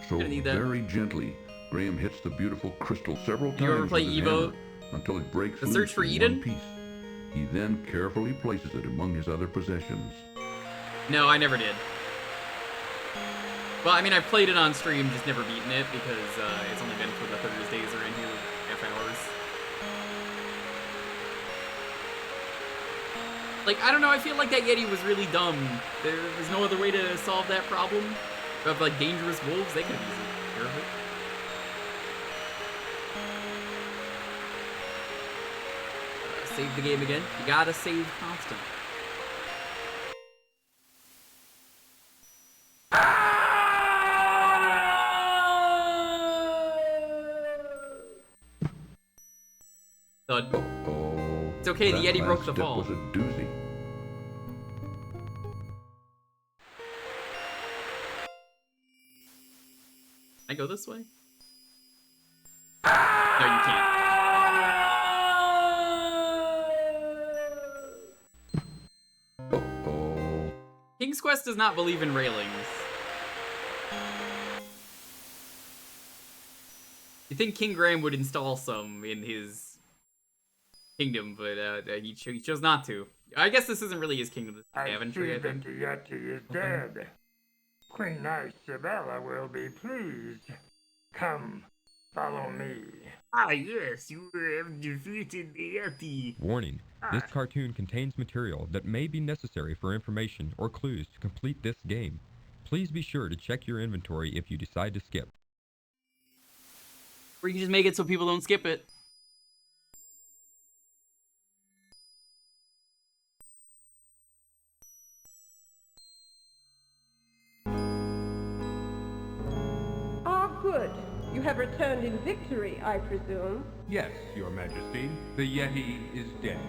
So very gently, Graham hits the beautiful crystal several times. Do you ever play with his Evo? hammer until it breaks The loose Search for in Eden? one piece. He then carefully places it among his other possessions. No, I never did. Well, I mean, I've played it on stream, just never beaten it because it's only been for the Thursdays around here, half hours. Like, I don't know, I feel like that Yeti was really dumb. There was no other way to solve that problem. Of, like, dangerous wolves, they could have easily taken care of it. Save the game again. You gotta save constantly. Thud. Oh, it's okay, the that Yeti broke last the step fall. was a doozy. Can I go this way? No, you can't. King's Quest does not believe in railings. You think King Graham would install some in his kingdom, but he chose not to. I guess this isn't really his kingdom. This is I Daventry, see I that think. the Yeti is dead. Queen Isabella will be pleased. Come, follow me. Ah, yes, you have defeated the Yeti. Warning. This cartoon contains material that may be necessary for information or clues to complete this game. Please be sure to check your inventory if you decide to skip. Or you can just make it so people don't skip it. Ah, good. You have returned in victory, I presume. Yes, Your Majesty. The Yeti is dead.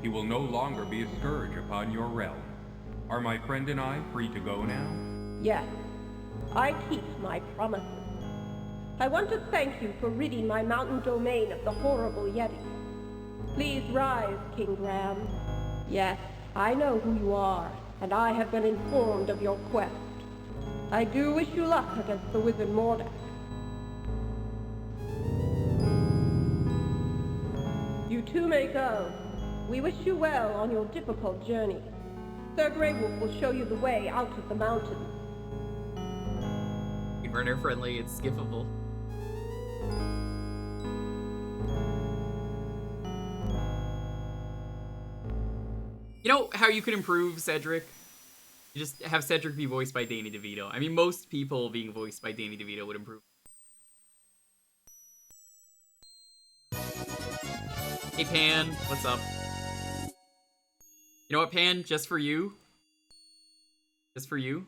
He will no longer be a scourge upon your realm. Are my friend and I free to go now? Yes, I keep my promises. I want to thank you for ridding my mountain domain of the horrible Yeti. Please rise, King Graham. Yes, I know who you are, and I have been informed of your quest. I do wish you luck against the wizard Mordak. You two may go. We wish you well on your difficult journey. Sir Greywolf will show you the way out of the mountains. Runner friendly, it's skippable. You know how you could improve Cedric? You just have Cedric be voiced by Danny DeVito. I mean, most people being voiced by Danny DeVito would improve. Hey Pan, what's up? You know what, Pan? Just for you. Just for you.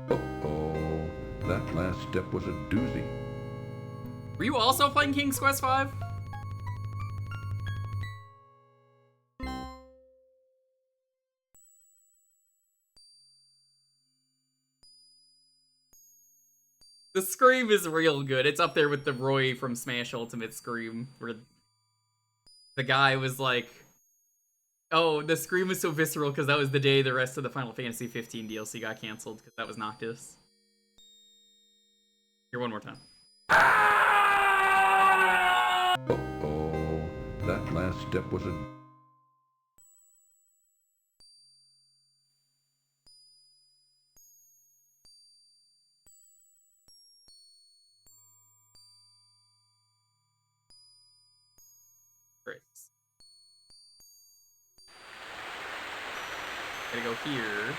Uh-oh. That last step was a doozy. Were you also playing King's Quest V? The scream is real good. It's up there with the Roy from Smash Ultimate scream, where the guy was like, oh, the scream was so visceral because that was the day the rest of the Final Fantasy 15 DLC got canceled, because that was Noctis. Here, one more time. Uh-oh. That last step was a... Great. Gotta go here.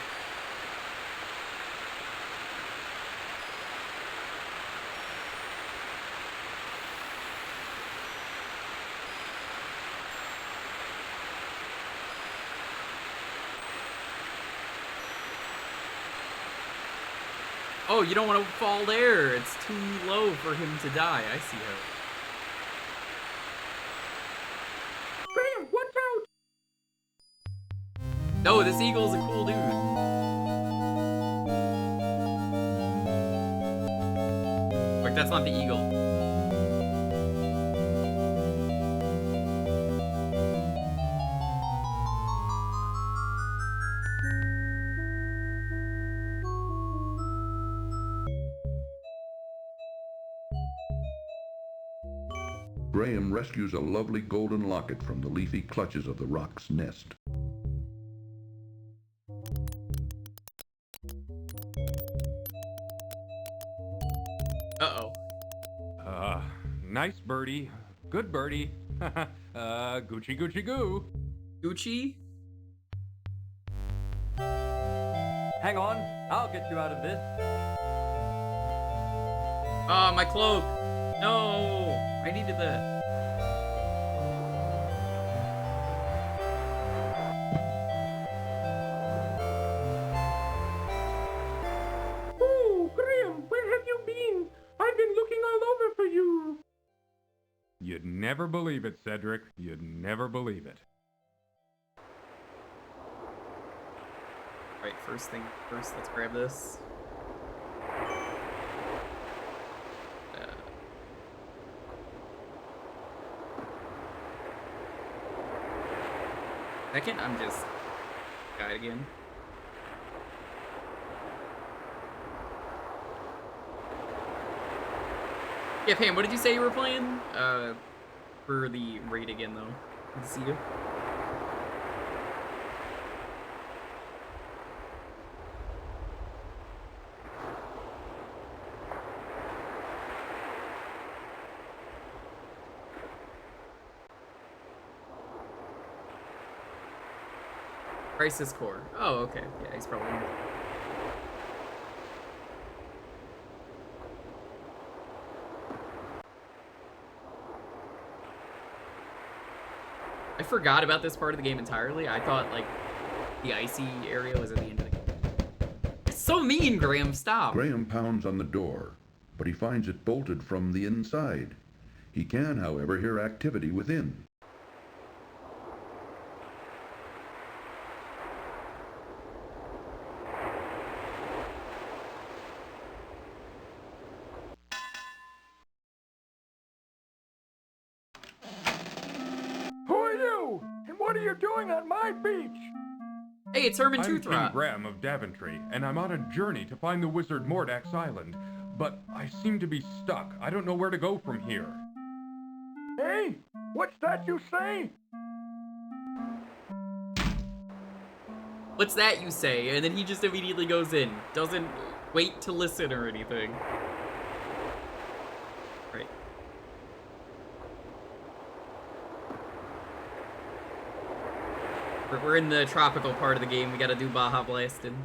Oh, you don't want to fall there. It's too low for him to die. I see how. Graham, watch out! No, this eagle's a cool dude. Wait, that's not the eagle. Graham rescues a lovely golden locket from the leafy clutches of the rock's nest. Uh-oh. Nice birdie. Good birdie. Gucci Gucci Goo. Gucci? Hang on, I'll get you out of this. Ah, my cloak. No, I needed that. Oh, Graham, where have you been? I've been looking all over for you. You'd never believe it, Cedric. You'd never believe it. Right, first thing first, let's grab this. Second, I'm just guide again. Yeah, Pam, what did you say you were playing? For the raid again, though. Good to see you. Crisis Core. Oh, okay. Yeah, he's probably... I forgot about this part of the game entirely. I thought, like, the icy area was at the end of the game. It's so mean, Graham. Stop. Graham pounds on the door, but he finds it bolted from the inside. He can, however, hear activity within. What are you doing on my beach? Hey, it's Herman I'm King Toothrot. Graham of Daventry, and I'm on a journey to find the wizard Mordak's island. But I seem to be stuck. I don't know where to go from here. Hey, what's that you say? What's that you say? And then he just immediately goes in. Doesn't wait to listen or anything. Right. We're in the tropical part of the game. We gotta do Baja Blasting.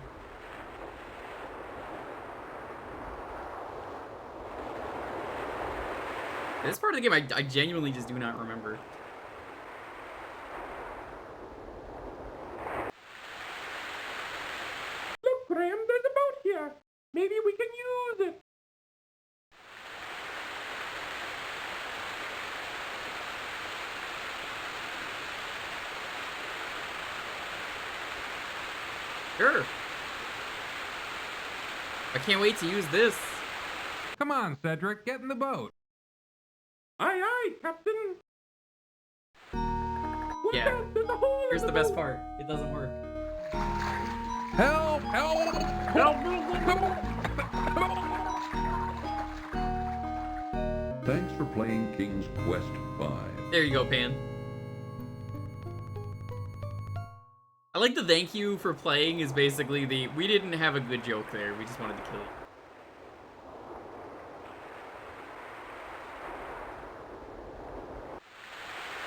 This part of the game, I genuinely just do not remember. Look, Graham, there's a boat here. Maybe we can use it. Sure. I can't wait to use this. Come on, Cedric, get in the boat. Aye, aye, Captain. What's Yeah. that? There's a hole Here's in the best part. It doesn't work. Help! Help! Help! Thanks for playing King's Quest 5. There you go, Pan. I like the thank you for playing is basically the, we didn't have a good joke there, we just wanted to kill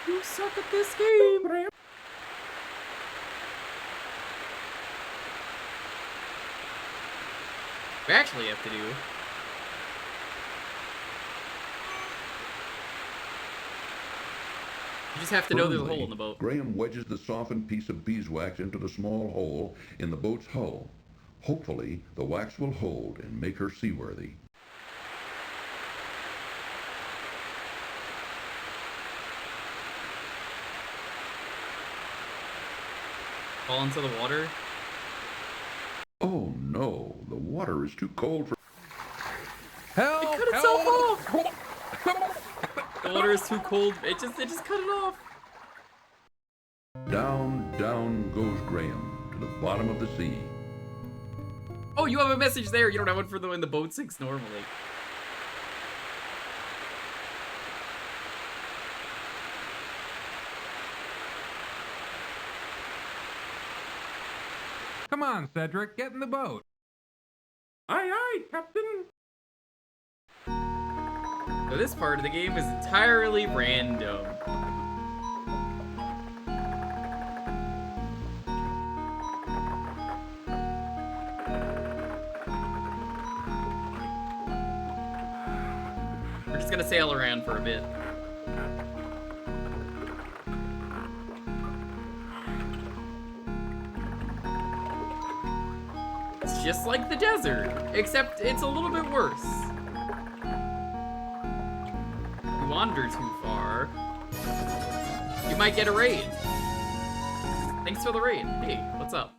you. You suck at this game! We actually have to do. You just have to know there's a hole in the boat. Graham wedges the softened piece of beeswax into the small hole in the boat's hull. Hopefully, the wax will hold and make her seaworthy. Fall into the water. Oh no, the water is too cold for... Help! It cut itself off! The water is too cold. It just cut it off. Down, down goes Graham to the bottom of the sea. Oh, you have a message there. You don't have one for the when the boat sinks normally. Come on, Cedric, get in the boat. Aye, aye, Captain. So this part of the game is entirely random. We're just gonna sail around for a bit. It's just like the desert, except it's a little bit worse. If you wander too far, you might get a raid. Thanks for the raid. Hey, what's up?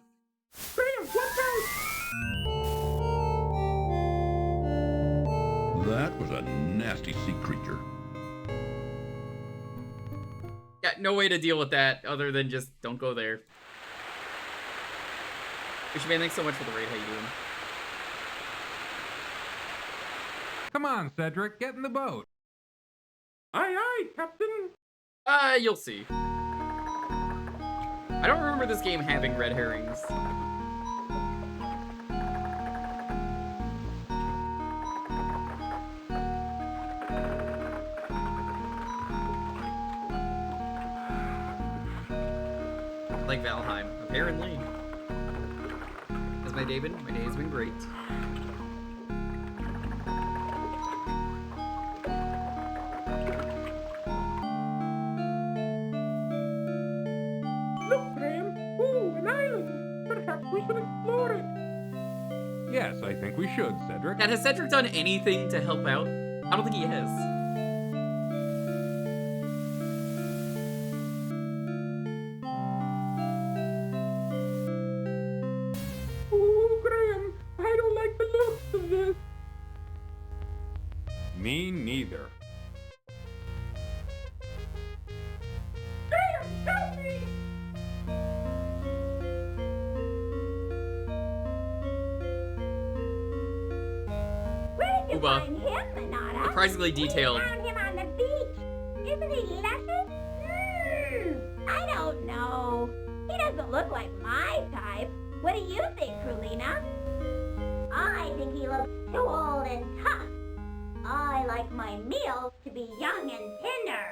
Graham, watch out! That was a nasty sea creature. Got no way to deal with that other than just don't go there. Fisherman, thanks so much for the raid. How you doing? Come on, Cedric, get in the boat. Aye, aye, Captain. You'll see. I don't remember this game having red herrings. Like Valheim, apparently. How's my day been? My day has been great. Look, Graham. Ooh, an island. Perhaps we should explore it. Yes, I think we should, Cedric. Dad, has Cedric done anything to help out? I don't think he has. Ooh, Graham, I don't like the looks of this. Me neither. Graham, help me! Uba. find him, Manada? Surprisingly detailed. We found him on the beach. Isn't he luscious? I don't know. He doesn't look like my type. What do you think, Krulina? I think he looks too old and tough. I like my meals to be young and tender.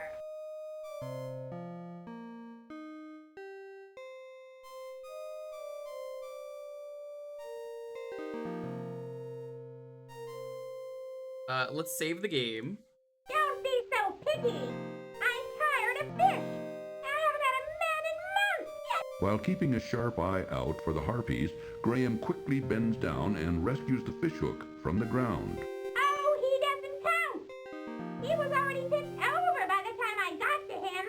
Let's save the game. Don't be so picky. I'm tired of fish. I haven't had a man in months yet. While keeping a sharp eye out for the harpies, Graham quickly bends down and rescues the fishhook from the ground. Oh, he doesn't count. He was already tipped over by the time I got to him.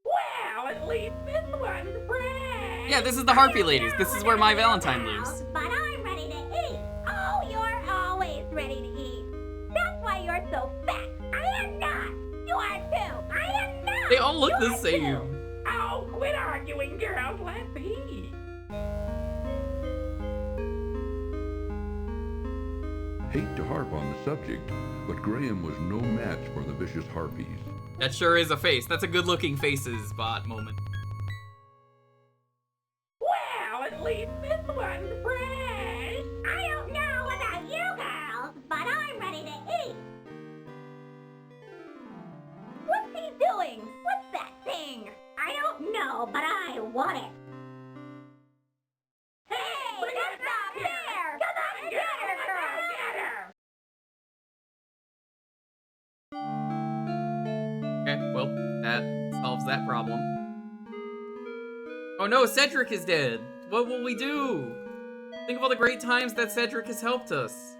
Well, at least this one's fresh. Yeah, this is the Harpy Ladies. This is where my Valentine lives. But I'm ready to eat. Oh, you're always ready to eat. That's why you're so fat. I am not. You are too. I am not. They all look You the are same. too. Oh, quit arguing, girls. Let's eat. Hate to harp on the subject, but Graham was no match for the vicious harpies. That sure is a face. That's a good-looking faces bot moment. Well, at least this one's fresh. I don't know about you girls, but I'm ready to eat. What's he doing? What's that thing? I don't know, but I want it. Hey, let's stop here. Come on, get her, girl. Get her. Okay, well, that solves that problem. Oh no, Cedric is dead. What will we do? Think of all the great times that Cedric has helped us.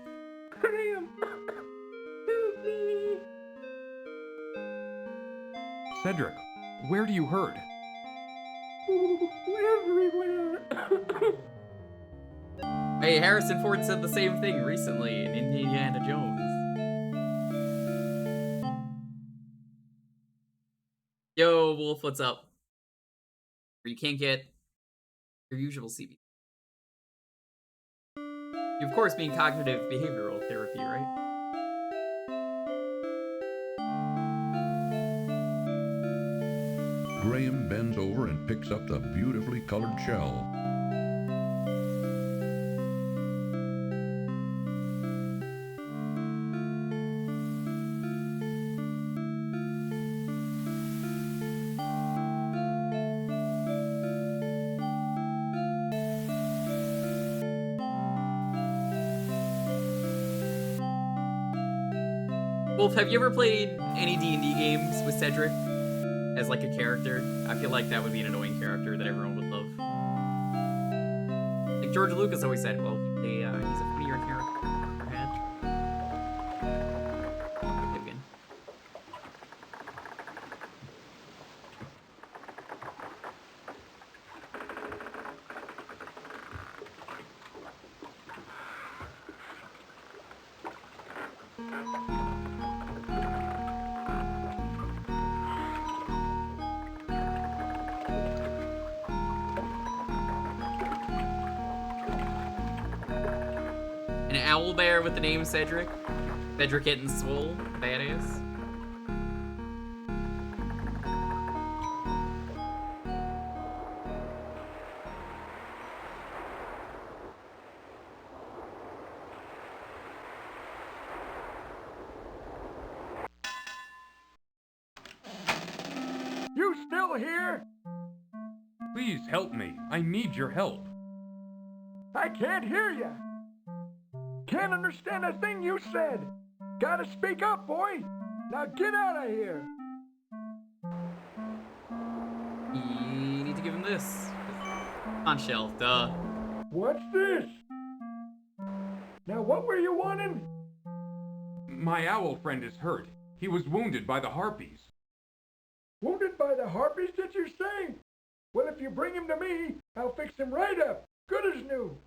Graham! Help me! Cedric, where do you hurt? Oh, everywhere! Hey, Harrison Ford said the same thing recently in Indiana Jones. Yo, Wolf, what's up? You can't get your usual CB. You, of course, mean cognitive behavioral therapy, right? Graham bends over and picks up the beautifully colored shell. Wolf, have you ever played any D&D games with Cedric as like a character? I feel like that would be an annoying character that everyone would love. Like George Lucas always said, well, he's a funnier character. Again. An owl bear with the name Cedric. Cedric getting swole. Badass. You still here? Please help me. I need your help. I can't hear you. Can't understand a thing you said. Gotta speak up, boy. Now get out of here. You need to give him this. On shell, duh. What's this? Now what were you wanting? My owl friend is hurt. He was wounded by the harpies. Wounded by the harpies, did you say? Well, if you bring him to me, I'll fix him right up. Good as new.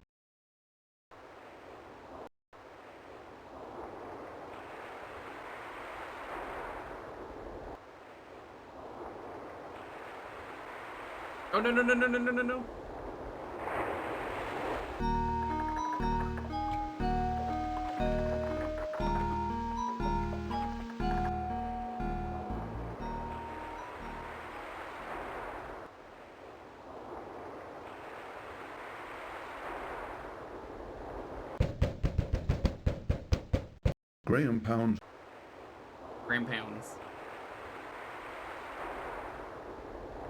Oh, no, no, no, no, no, no, no, no. Graham pounds. Graham pounds.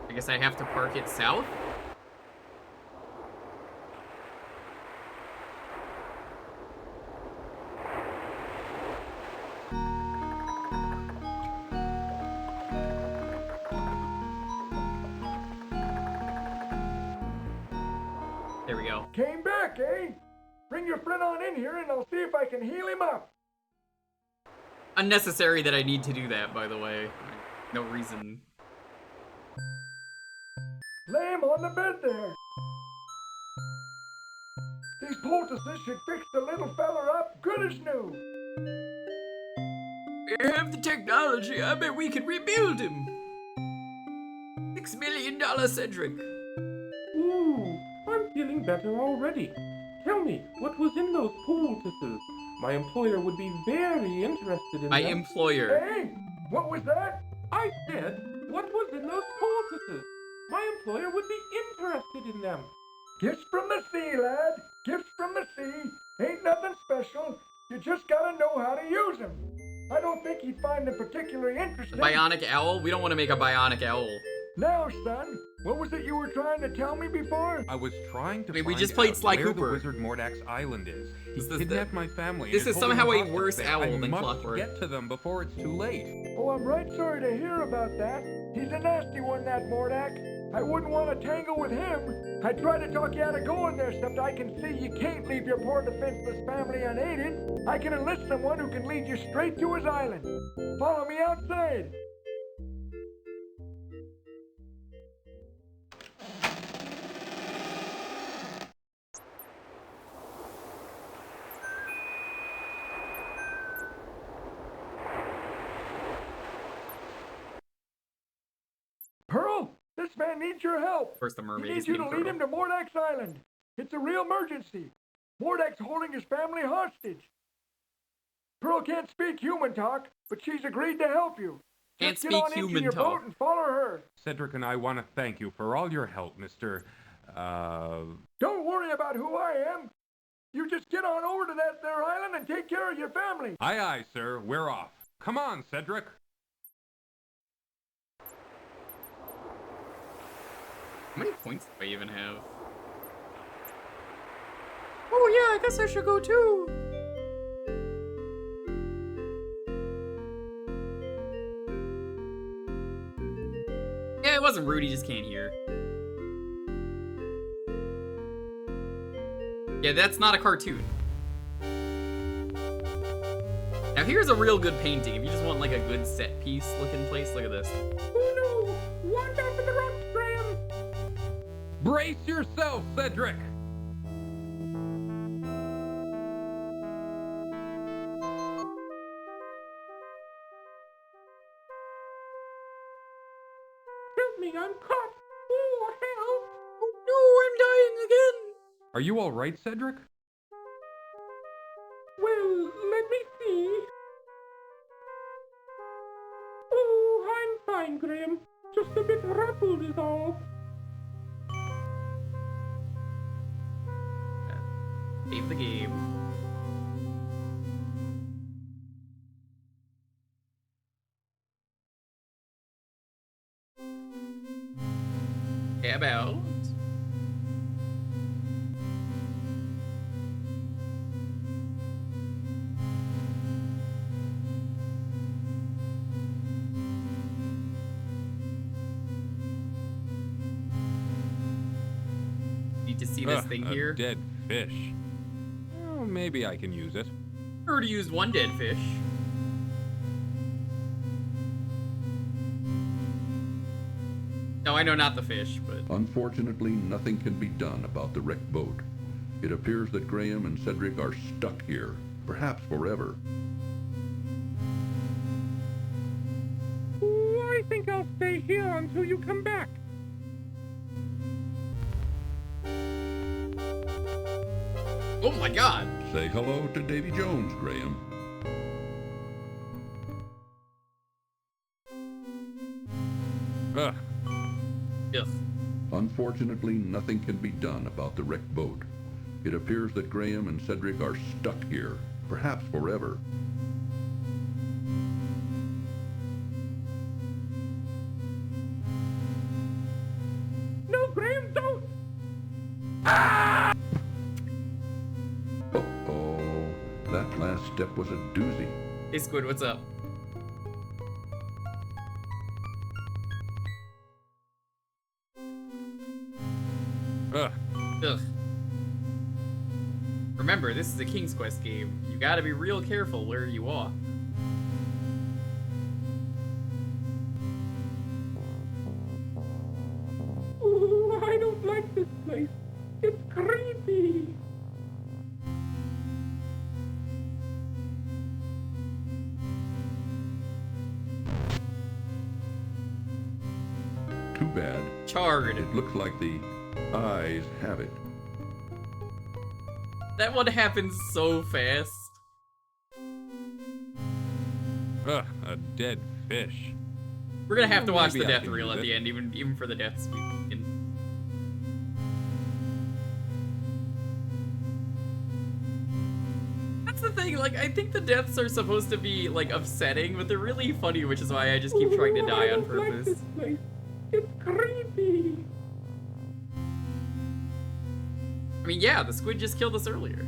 I guess I have to park it south? There we go. Came back, eh? Bring your friend on in here and I'll see if I can heal him up. Unnecessary that I need to do that, by the way. No reason. Lay him on the bed there. These poultices should fix the little fella up good as new. We have the technology. I bet we can rebuild him. $6 million, Cedric. Ooh, I'm feeling better already. Tell me, what was in those poultices? My employer would be very interested in My them. employer. Hey, what was that? I said, what was in those poultices? My employer would be interested in them. Gifts from the sea, lad. Gifts from the sea. Ain't nothing special. You just gotta know how to use them. I don't think he'd find them particularly interesting. Bionic owl? We don't want to make a bionic owl. Now, son, what was it you were trying to tell me before? I was trying to Wait, we find just played out Sly where Cooper. the Wizard Mordak's island is. He This is kidnapped my family. this and is holding somehow them a hostage worse there. owl I than must Clockwork. get to them before it's too late. Oh, I'm right sorry to hear about that. He's a nasty one, that Mordak. I wouldn't want to tangle with him. I tried to talk you out of going there, except I can see you can't leave your poor defenseless family unaided. I can enlist someone who can lead you straight to his island. Follow me outside. Pearl, this man needs your help. Of course, the He mermaid needs is you to named lead Pearl. him to Mordak's island. It's a real emergency. Mordak's holding his family hostage. Pearl can't speak human talk, but she's agreed to help you. Can't Just get speak on into human your talk. boat and follow her. Cedric and I want to thank you for all your help, Mr. Don't worry about who I am. You just get on over to that there island and take care of your family. Aye, aye, sir. We're off. Come on, Cedric. How many points do I even have? Oh yeah, I guess I should go too. Yeah, it wasn't rude, he just can't hear. Yeah, that's not a cartoon. Now here's a real good painting. If you just want like a good set piece looking place, look at this. Oh no! Watch out for the rocks, Graham! Brace yourself, Cedric. Help me, I'm caught! Oh, help! Oh no, I'm dying again! Are you all right, Cedric? Well, let me see. Oh, I'm fine, Graham. Just a bit ruffled is all. Save the game. About. Need to see this thing a here. Dead fish. Oh, maybe I can use it. I already used one dead fish. No, I know not the fish, but... Unfortunately, nothing can be done about the wrecked boat. It appears that Graham and Cedric are stuck here, perhaps forever. Oh, I think I'll stay here until you come back. Oh my god! Say hello to Davy Jones, Graham. Ugh. Yes. Unfortunately, nothing can be done about the wrecked boat. It appears that Graham and Cedric are stuck here, perhaps forever. that last step was a doozy. Hey, Squid, what's up? Ugh. Ugh. Remember, this is a King's Quest game. You gotta be real careful where you walk. Ooh, I don't like this place. It's creepy. Too bad. Charred. It looks like the eyes have it. That one happens so fast. Ugh, a dead fish. We're gonna have to watch Maybe the I death can reel use at it. the end, even for the deaths. That's the thing, like, I think the deaths are supposed to be, like, upsetting, but they're really funny, which is why I just keep trying to die on purpose. This place. It's creepy. I mean, yeah, the squid just killed us earlier.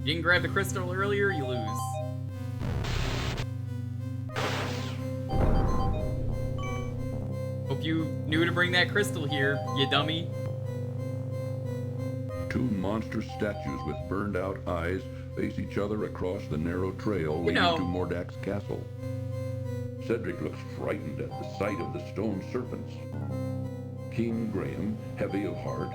You didn't grab the crystal earlier, you lose. Hope you knew to bring that crystal here, you dummy. Two monster statues with burned out eyes face each other across the narrow trail leading to Mordak's castle. Cedric looks frightened at the sight of the stone serpents. King Graham, heavy of heart,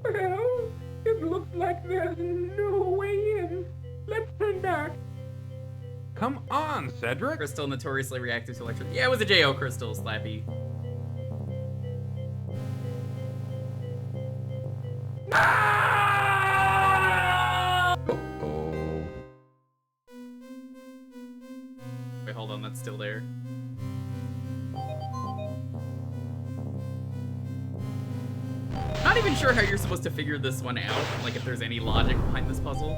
Well, it looks like there's no way in. Let's turn back. Come on, Cedric. Crystal notoriously reactive to electric. Yeah, it was a JO crystal, Slappy. Wait, hold on, that's still there. Not even sure how you're supposed to figure this one out, like if there's any logic behind this puzzle.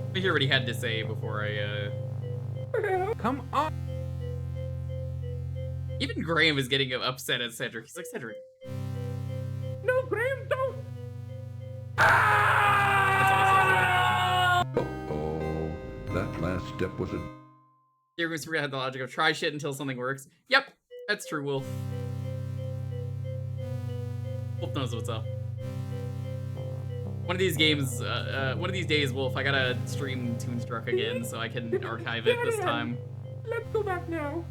Let me hear what he had to say before I, Come on. Even Graham is getting upset at Cedric. He's like, Cedric. No, Graham, don't. that last step was a... You're going to have the logic of try shit until something works. Yep, that's true, Wolf. Wolf knows what's up. One of these games, one of these days, Wolf, I gotta stream Toonstruck again so I can archive it this time. Let's go back now.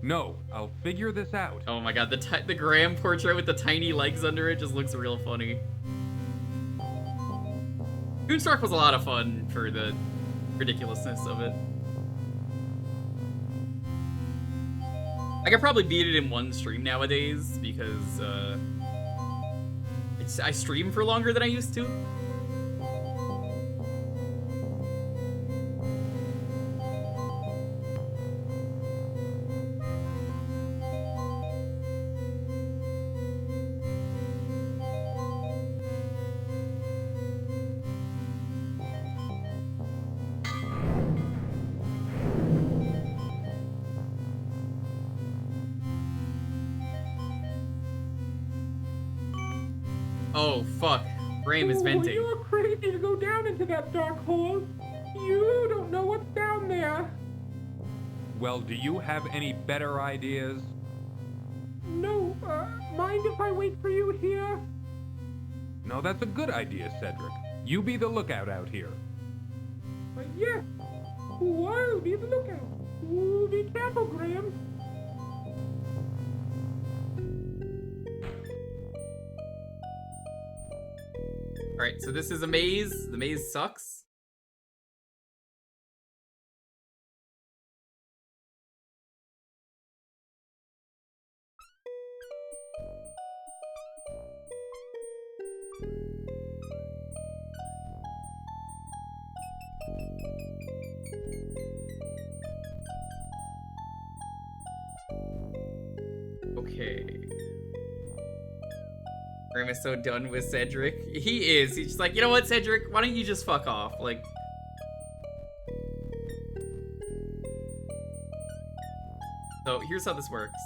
No, I'll figure this out. Oh my god, the Graham portrait with the tiny legs under it just looks real funny. Toonstruck was a lot of fun for the ridiculousness of it. I could probably beat it in one stream nowadays because I stream for longer than I used to. Oh, fuck. Graham is venting. You're crazy to go down into that dark hole. You don't know what's down there. Well, do you have any better ideas? No, mind if I wait for you here? No, that's a good idea, Cedric. You be the lookout out here. Yes. I'll be the lookout. Ooh, be careful, Graham. Alright, so this is a maze. The maze sucks. Okay. Graham is so done with Cedric. He is. He's just like, you know what, Cedric? Why don't you just fuck off? Like... So, here's how this works.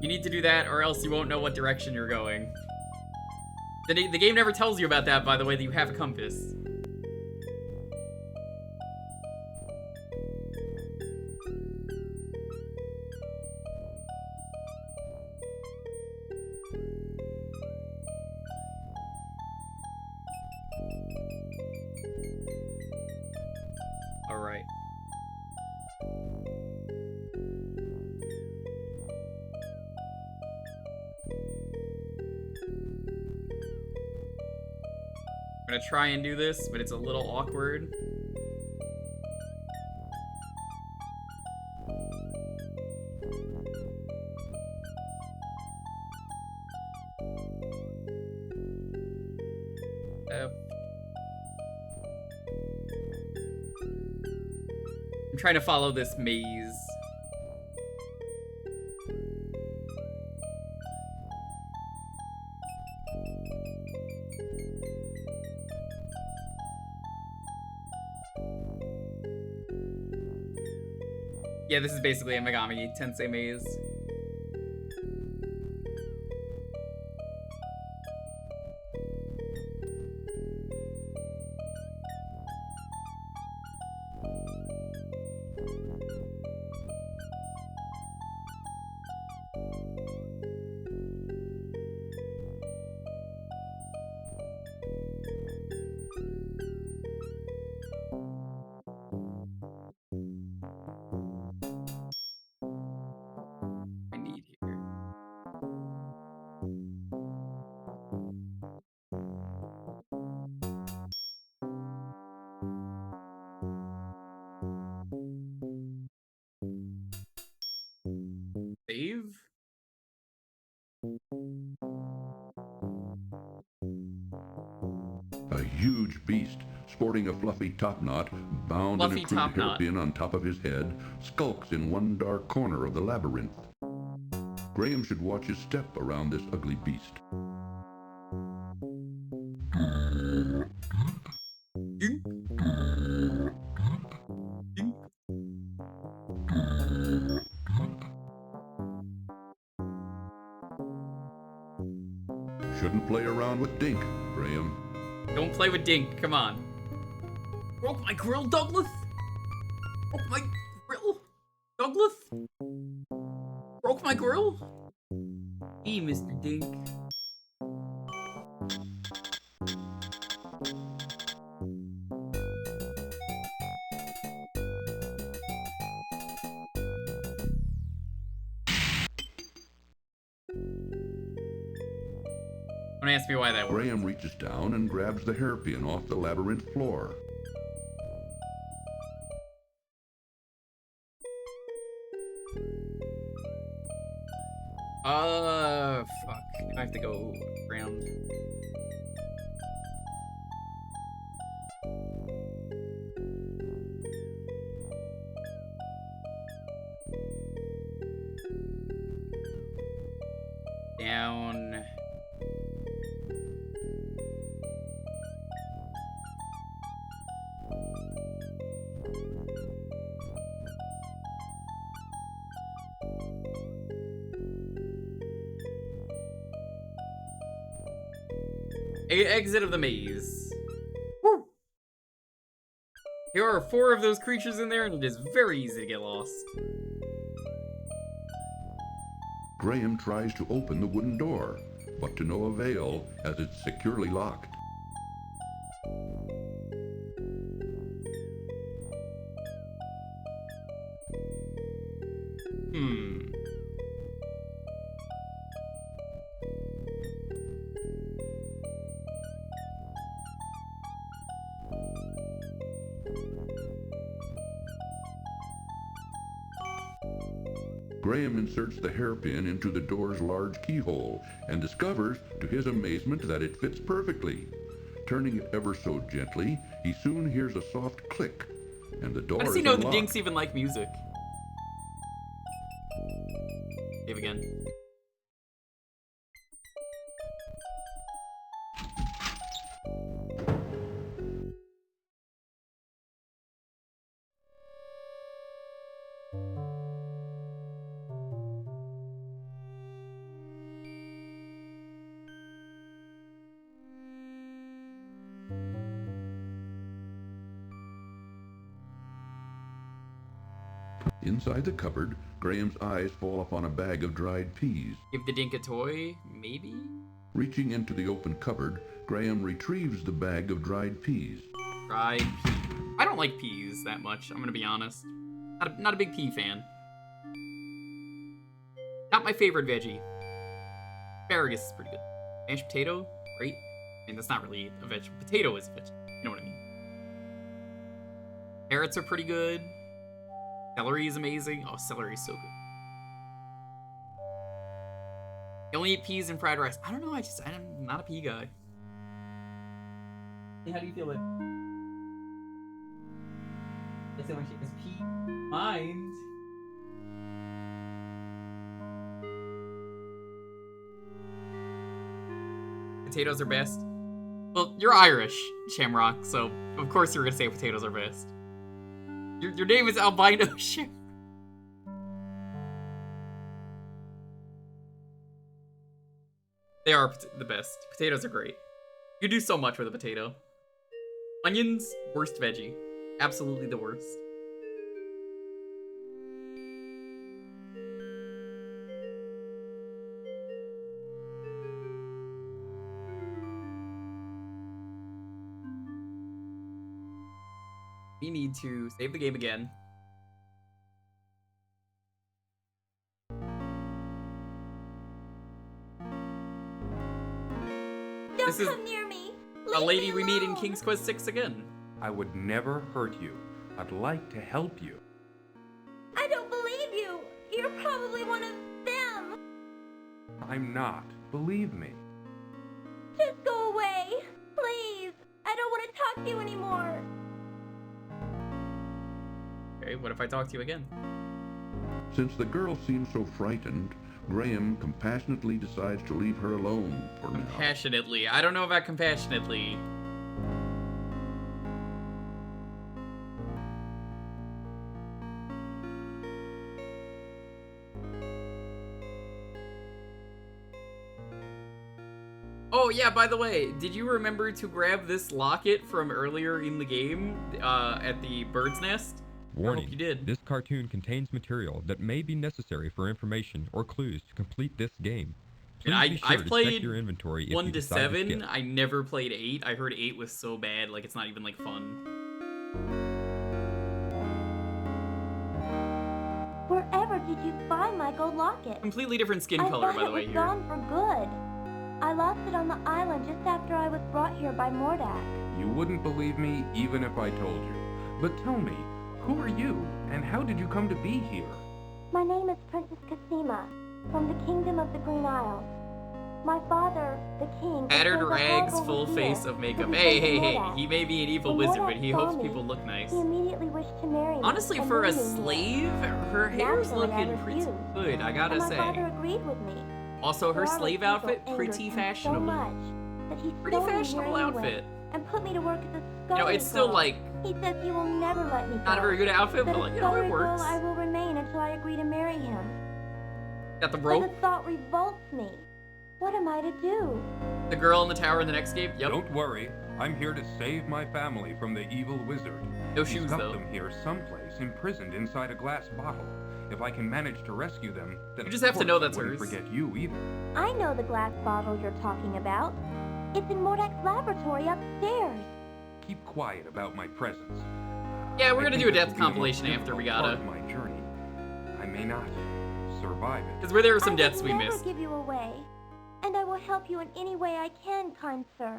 You need to do that, or else you won't know what direction you're going. The game never tells you about that, by the way, that you have a compass. Alright. I'm gonna try and do this, but it's a little awkward. I'm trying to follow this maze. Yeah, this is basically a Megami Tensei maze. I need here. Save? A huge beast, sporting a fluffy topknot, bound in Fluffy a crude topknot. hairpin on top of his head, skulks in one dark corner of the labyrinth. Graham should watch his step around this ugly beast. Shouldn't play around with Dink, Graham. Don't play with Dink, come on. Broke my grill, Douglas? Broke my grill? Douglas? Broke my grill? Hey, Mr. Dink. Don't ask me why that worked. Graham reaches down and grabs the hairpin off the labyrinth floor. Fuck. I have to go around. Down. Exit of the maze. Woo! There are 4 of those creatures in there, and it is very easy to get lost. Graham tries to open the wooden door, but to no avail as it's securely locked. Graham inserts the hairpin into the door's large keyhole and discovers, to his amazement, that it fits perfectly. Turning it ever so gently, he soon hears a soft click, and the door How does is he know unlocked. the dinks even like music? Save again. Inside the cupboard, Graham's eyes fall upon a bag of dried peas. Give the dink a toy, maybe? Reaching into the open cupboard, Graham retrieves the bag of dried peas. Dried pea. I don't like peas that much, I'm gonna be honest. Not a big pea fan. Not my favorite veggie. Asparagus is pretty good. Mashed potato, great. I mean, that's not really a vegetable. Potato is a vegetable. You know what I mean. Carrots are pretty good. Celery is amazing. Oh, celery is so good. I only eat peas and fried rice. I don't know, I'm not a pea guy. How do you feel it? Let's see how much is pea mind. Potatoes are best. Well, you're Irish, Shamrock, so of course you're gonna say potatoes are best. Your name is Albino Sham. They are the best. Potatoes are great. You do so much with a potato. Onions, worst veggie. Absolutely the worst. We need to save the game again. Don't come near me. A lady we meet in King's Quest 6 again. I would never hurt you. I'd like to help you. I don't believe you. You're probably one of them. I'm not. Believe me. Just go away. Please. I don't want to talk to you anymore. Okay, what if I talk to you again? Since the girl seems so frightened, Graham compassionately decides to leave her alone for now. Compassionately. I don't know about compassionately. Oh yeah, by the way, did you remember to grab this locket from earlier in the game at the bird's nest? Warning, I hope you did. This cartoon contains material that may be necessary for information or clues to complete this game. Please And be sure I've to played check your inventory if 1 you to decide 7. skip. I never played 8. I heard 8 was so bad, like it's not even like fun. Wherever did you find my gold locket? Completely different skin I color, thought by the way, it was here. gone for good. I lost it on the island just after I was brought here by Mordak. You wouldn't believe me even if I told you. But tell me, who are you, and how did you come to be here? My name is Princess Cassima, from the Kingdom of the Green Isles. My father, the king, Tattered was a rags, horrible full revealer face of who makeup. was Hey, sent to hey, hey. Mordak. He may be an evil When wizard, Mordak but he saw hopes me, people look nice. He immediately wished to marry me. Honestly, and for a marry me. slave, her hair is Naturally, I looking pretty refused. good, I gotta And my say. father agreed with me. Also, her But our slave refusal outfit, angered pretty him fashionable. So much that he Pretty stole me here fashionable anyway outfit. and put me to work as a You scullery know, it's still girl. like, He says he will never let me go. not a very good outfit, That but a like, you know, it scullery girl works. I will remain until I agree to marry him. Got the But rope, the thought revolts me. What am I to do? the girl in the tower in the next game. Yep. Don't worry. I'm here to save my family from the evil wizard. No He's shoes, got though. them here someplace, imprisoned inside a glass bottle. If I can manage to rescue them, then You just of have to course know I that's wouldn't hers. forget you either. I know the glass bottle you're talking about. It's in Mordak's laboratory upstairs. Keep quiet about my presence. Yeah, we're I gonna think do a this death will be the most compilation after we difficult gotta. part of my journey. I may not survive it. Because there were some I deaths will we never missed. give you away, and I will help you in any way I can, kind sir.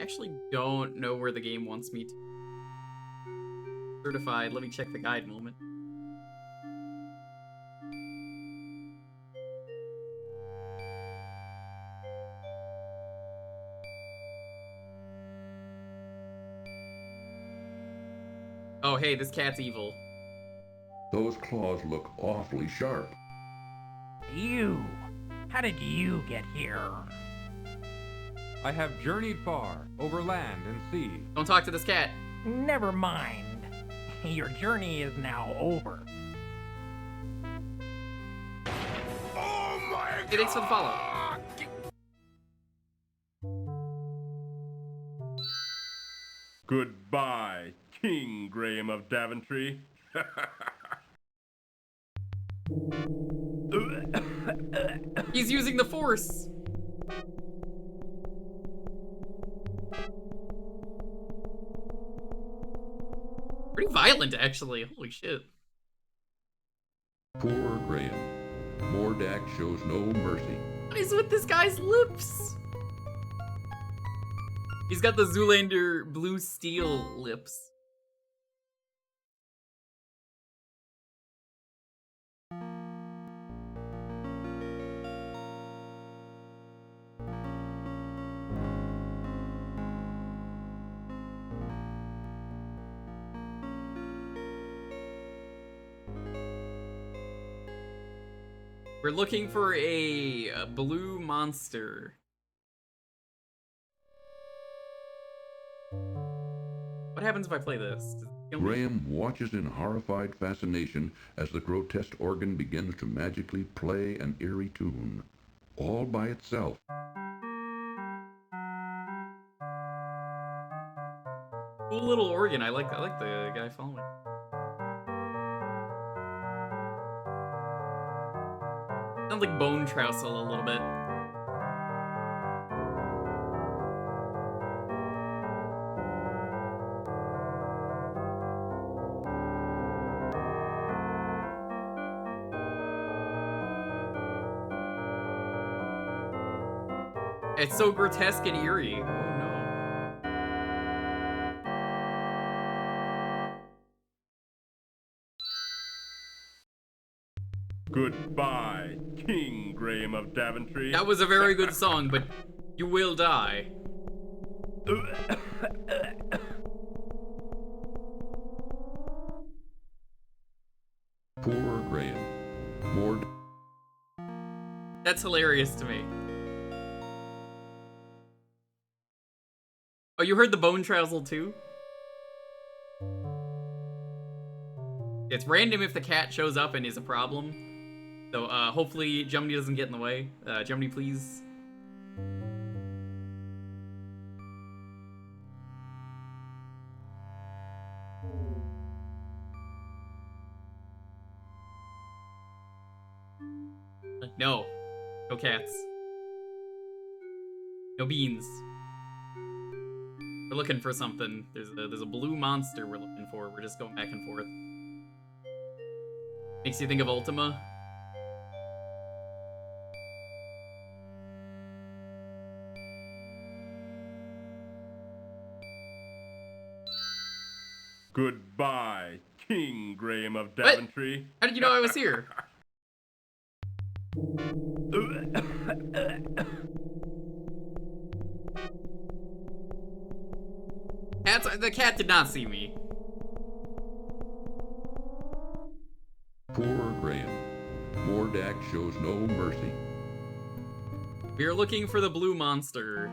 actually don't know where the game wants me to. Certified. Let me check the guide moment. Oh, hey, this cat's evil. Those claws look awfully sharp. You! How did you get here? I have journeyed far, over land and sea. Don't talk to this cat. Never mind. Your journey is now over. Oh my god! Hey, thanks for the follow. Goodbye, King Graham of Daventry. He's using the Force. Pretty violent, actually. Holy shit. Poor Graham. Mordak shows no mercy. What is with this guy's lips? He's got the Zoolander blue steel lips. We're looking for a blue monster. What happens if I play this? Graham watches in horrified fascination as the grotesque organ begins to magically play an eerie tune, all by itself. Cool little organ. I like the guy following. Sounds like Bone Trousel a little bit. It's so grotesque and eerie. Oh no. Goodbye, King Graham of Daventry. That was a very good song, but you will die. Poor Graham. That's hilarious to me. Oh, you heard the Bone Trousel too? It's random if the cat shows up and is a problem. So hopefully Jumny doesn't get in the way. Jumny, please. No. No cats. No beans. We're looking for something. There's a blue monster we're looking for. We're just going back and forth. Makes you think of Ultima. Goodbye, King Graham of Daventry. How did you know I was here? The cat did not see me. Poor Graham. Mordak shows no mercy. We are looking for the blue monster.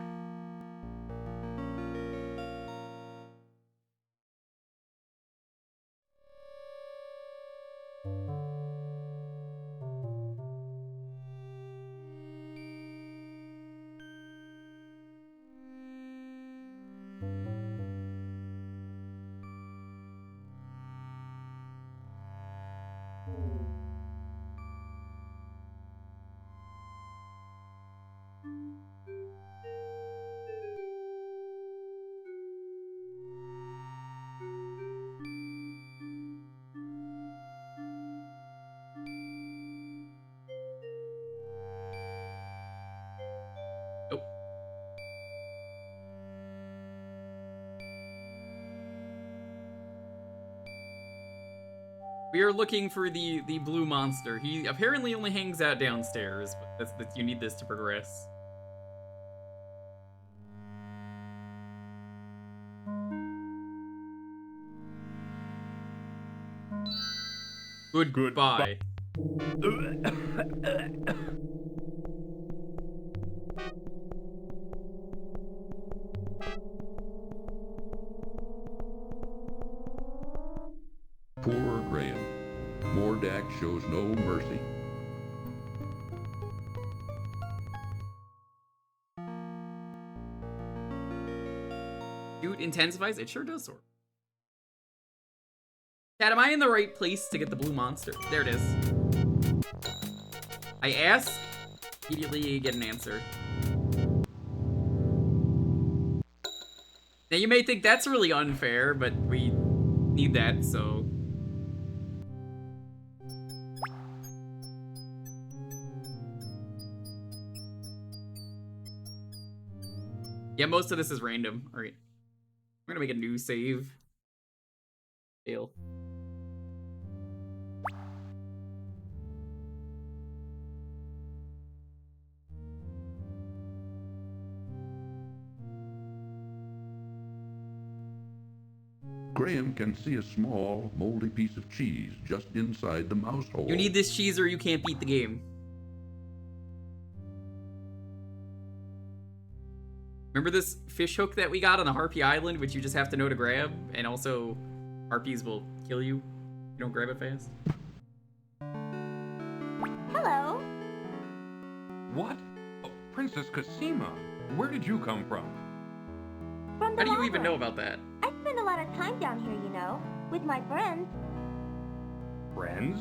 We are looking for the blue monster. He apparently only hangs out downstairs, but you need this to progress. Goodbye. Poor Graham. Mordak shows no mercy. Shoot intensifies? It sure does, sort. Cat, am I in the right place to get the blue monster? There it is. I ask, immediately get an answer. Now you may think that's really unfair, but we need that, so... Yeah, most of this is random. Alright. We're gonna make a new save. Fail. Graham can see a small, moldy piece of cheese just inside the mouse hole. You need this cheese or you can't beat the game. Remember this fish hook that we got on the Harpy Island, which you just have to know to grab? And also, harpies will kill you if you don't grab it fast. Hello. What? Oh, Princess Cosima, where did you come from? From the How do you lava. even know about that? I spend a lot of time down here, you know, with my friends. Friends?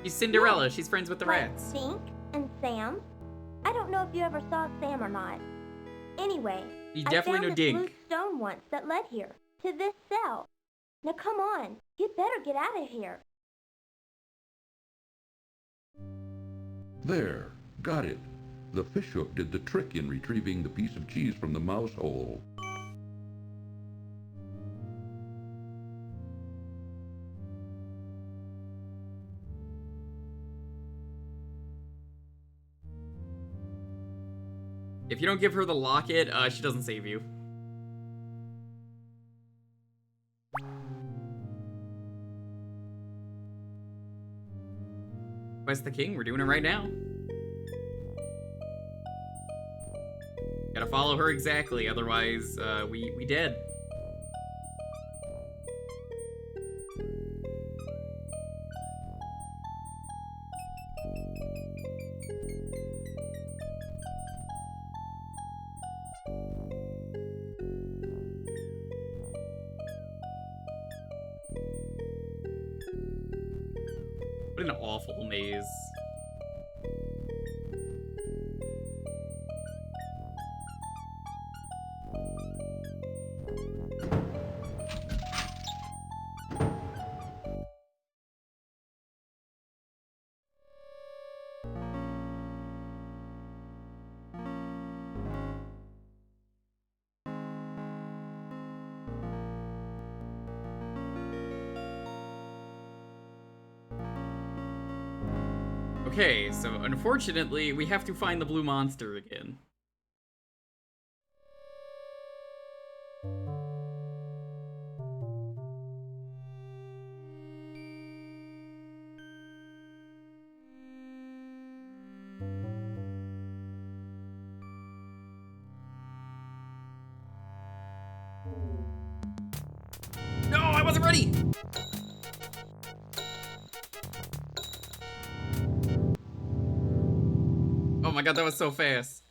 She's Cinderella. She's friends with the Like rats. Stink and Sam. I don't know if you ever saw Sam or not. Anyway, You I definitely found know this Dink. blue stone once that led here, to this cell. Now come on, you'd better get out of here. There, got it. The fishhook did the trick in retrieving the piece of cheese from the mouse hole. If you don't give her the locket, she doesn't save you. Quest the King, we're doing it right now. Gotta follow her exactly, otherwise, we dead. What an awful maze. Okay, so unfortunately, we have to find the blue monster again. No, I wasn't ready! Oh my god, that was so fast.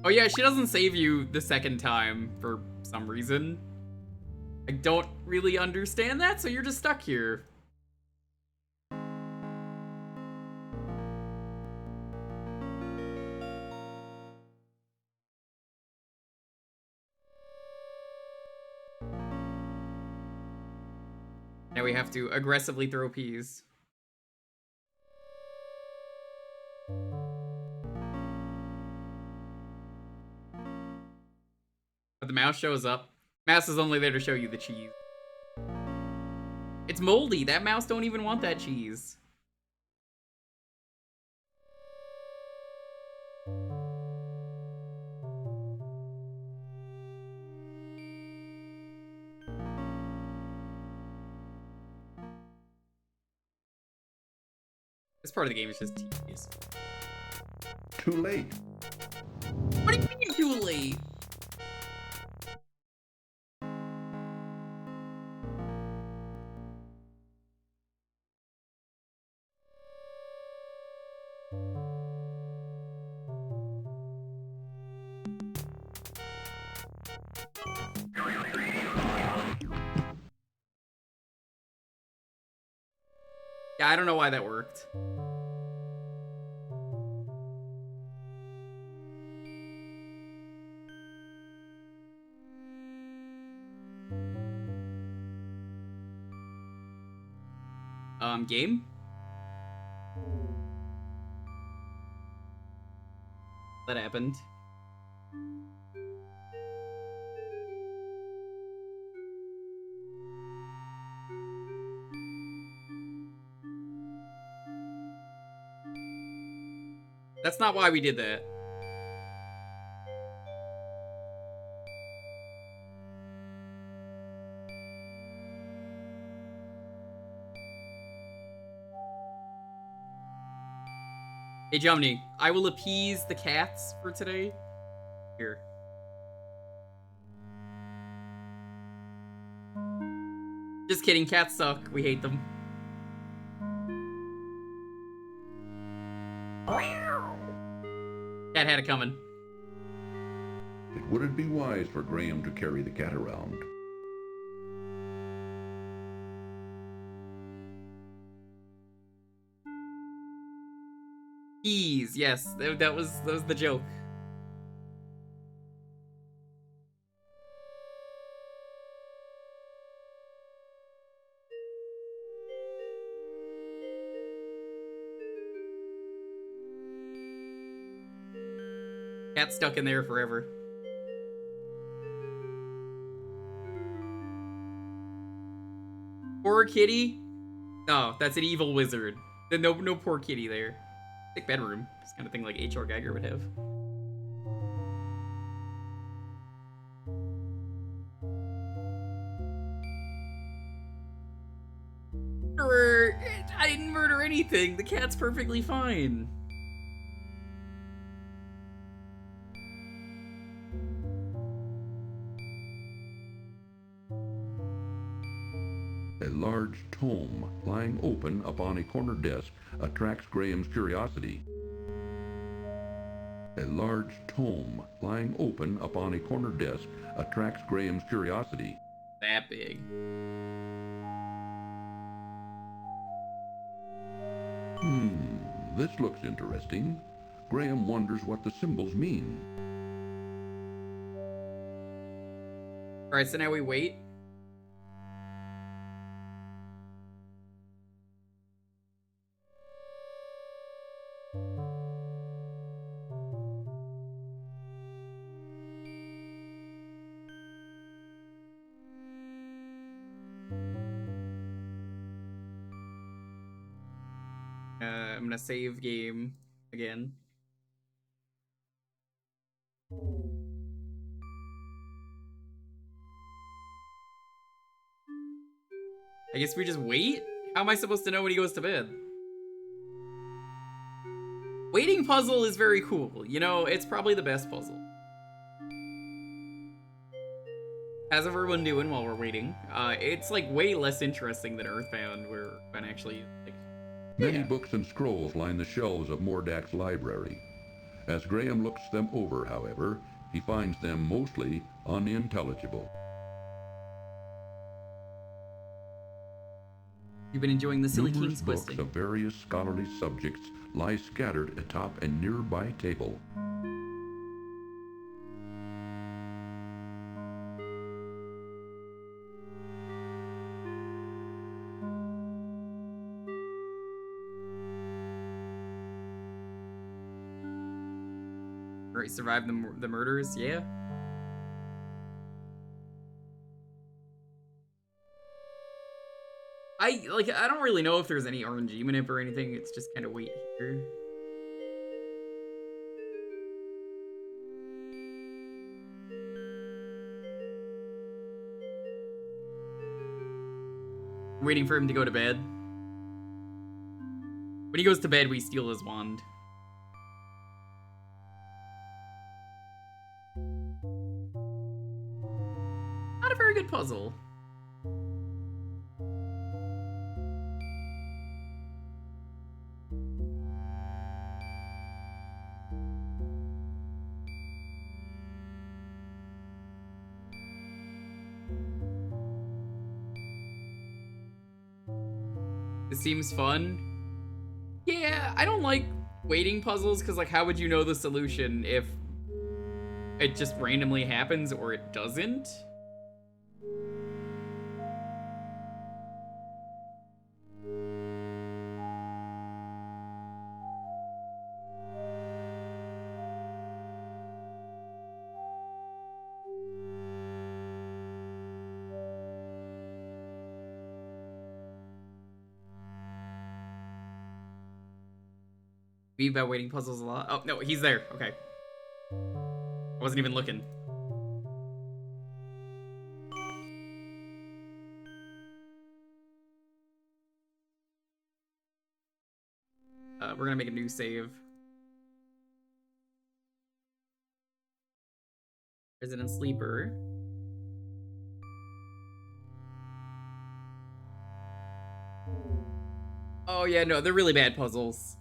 Oh yeah, she doesn't save you the second time for some reason. I don't really understand that, so you're just stuck here. Now we have to aggressively throw peas. But the mouse shows up. Mouse is only there to show you the cheese. It's moldy. That mouse don't even want that cheese. This part of the game is just tedious. Too late. What do you mean too late? Yeah, I don't know why that worked. Game? That happened. That's not why we did that. Hey, Jomny, I will appease the cats for today. Here. Just kidding, cats suck. We hate them. Cat had it coming. It wouldn't be wise for Graham to carry the cat around. Keys, yes, that was the joke. Cat's stuck in there forever. Poor kitty? No, that's an evil wizard. No poor kitty there. Sick bedroom. This kind of thing like H.R. Geiger would have. Murderer! I didn't murder anything. The cat's perfectly fine. A large tome lying open upon a corner desk attracts Graham's curiosity. A large tome lying open upon a corner desk attracts Graham's curiosity. That big. This looks interesting. Graham wonders what the symbols mean. Alright, so now we wait. I'm gonna save game again. I guess we just wait? How am I supposed to know when he goes to bed? Waiting puzzle is very cool. You know, it's probably the best puzzle. How's everyone doing while we're waiting? It's like way less interesting than Earthbound, where Earthbound actually like... Many books and scrolls line the shelves of Mordak's library. As Graham looks them over, however, he finds them mostly unintelligible. You've been enjoying the Silly Numerous King's books Questing. of various scholarly subjects lie scattered atop a nearby table. Right, survive the murders, yeah. I don't really know if there's any RNG manip or anything. It's just kind of wait here. Waiting for him to go to bed. When he goes to bed, we steal his wand. Not a very good puzzle. It seems fun. Yeah, I don't like waiting puzzles because, like, how would you know the solution if it just randomly happens or it doesn't? Be about waiting puzzles a lot. Oh, no, he's there. Okay. I wasn't even looking. We're gonna make a new save. Resident Sleeper. Oh yeah, no, they're really bad puzzles.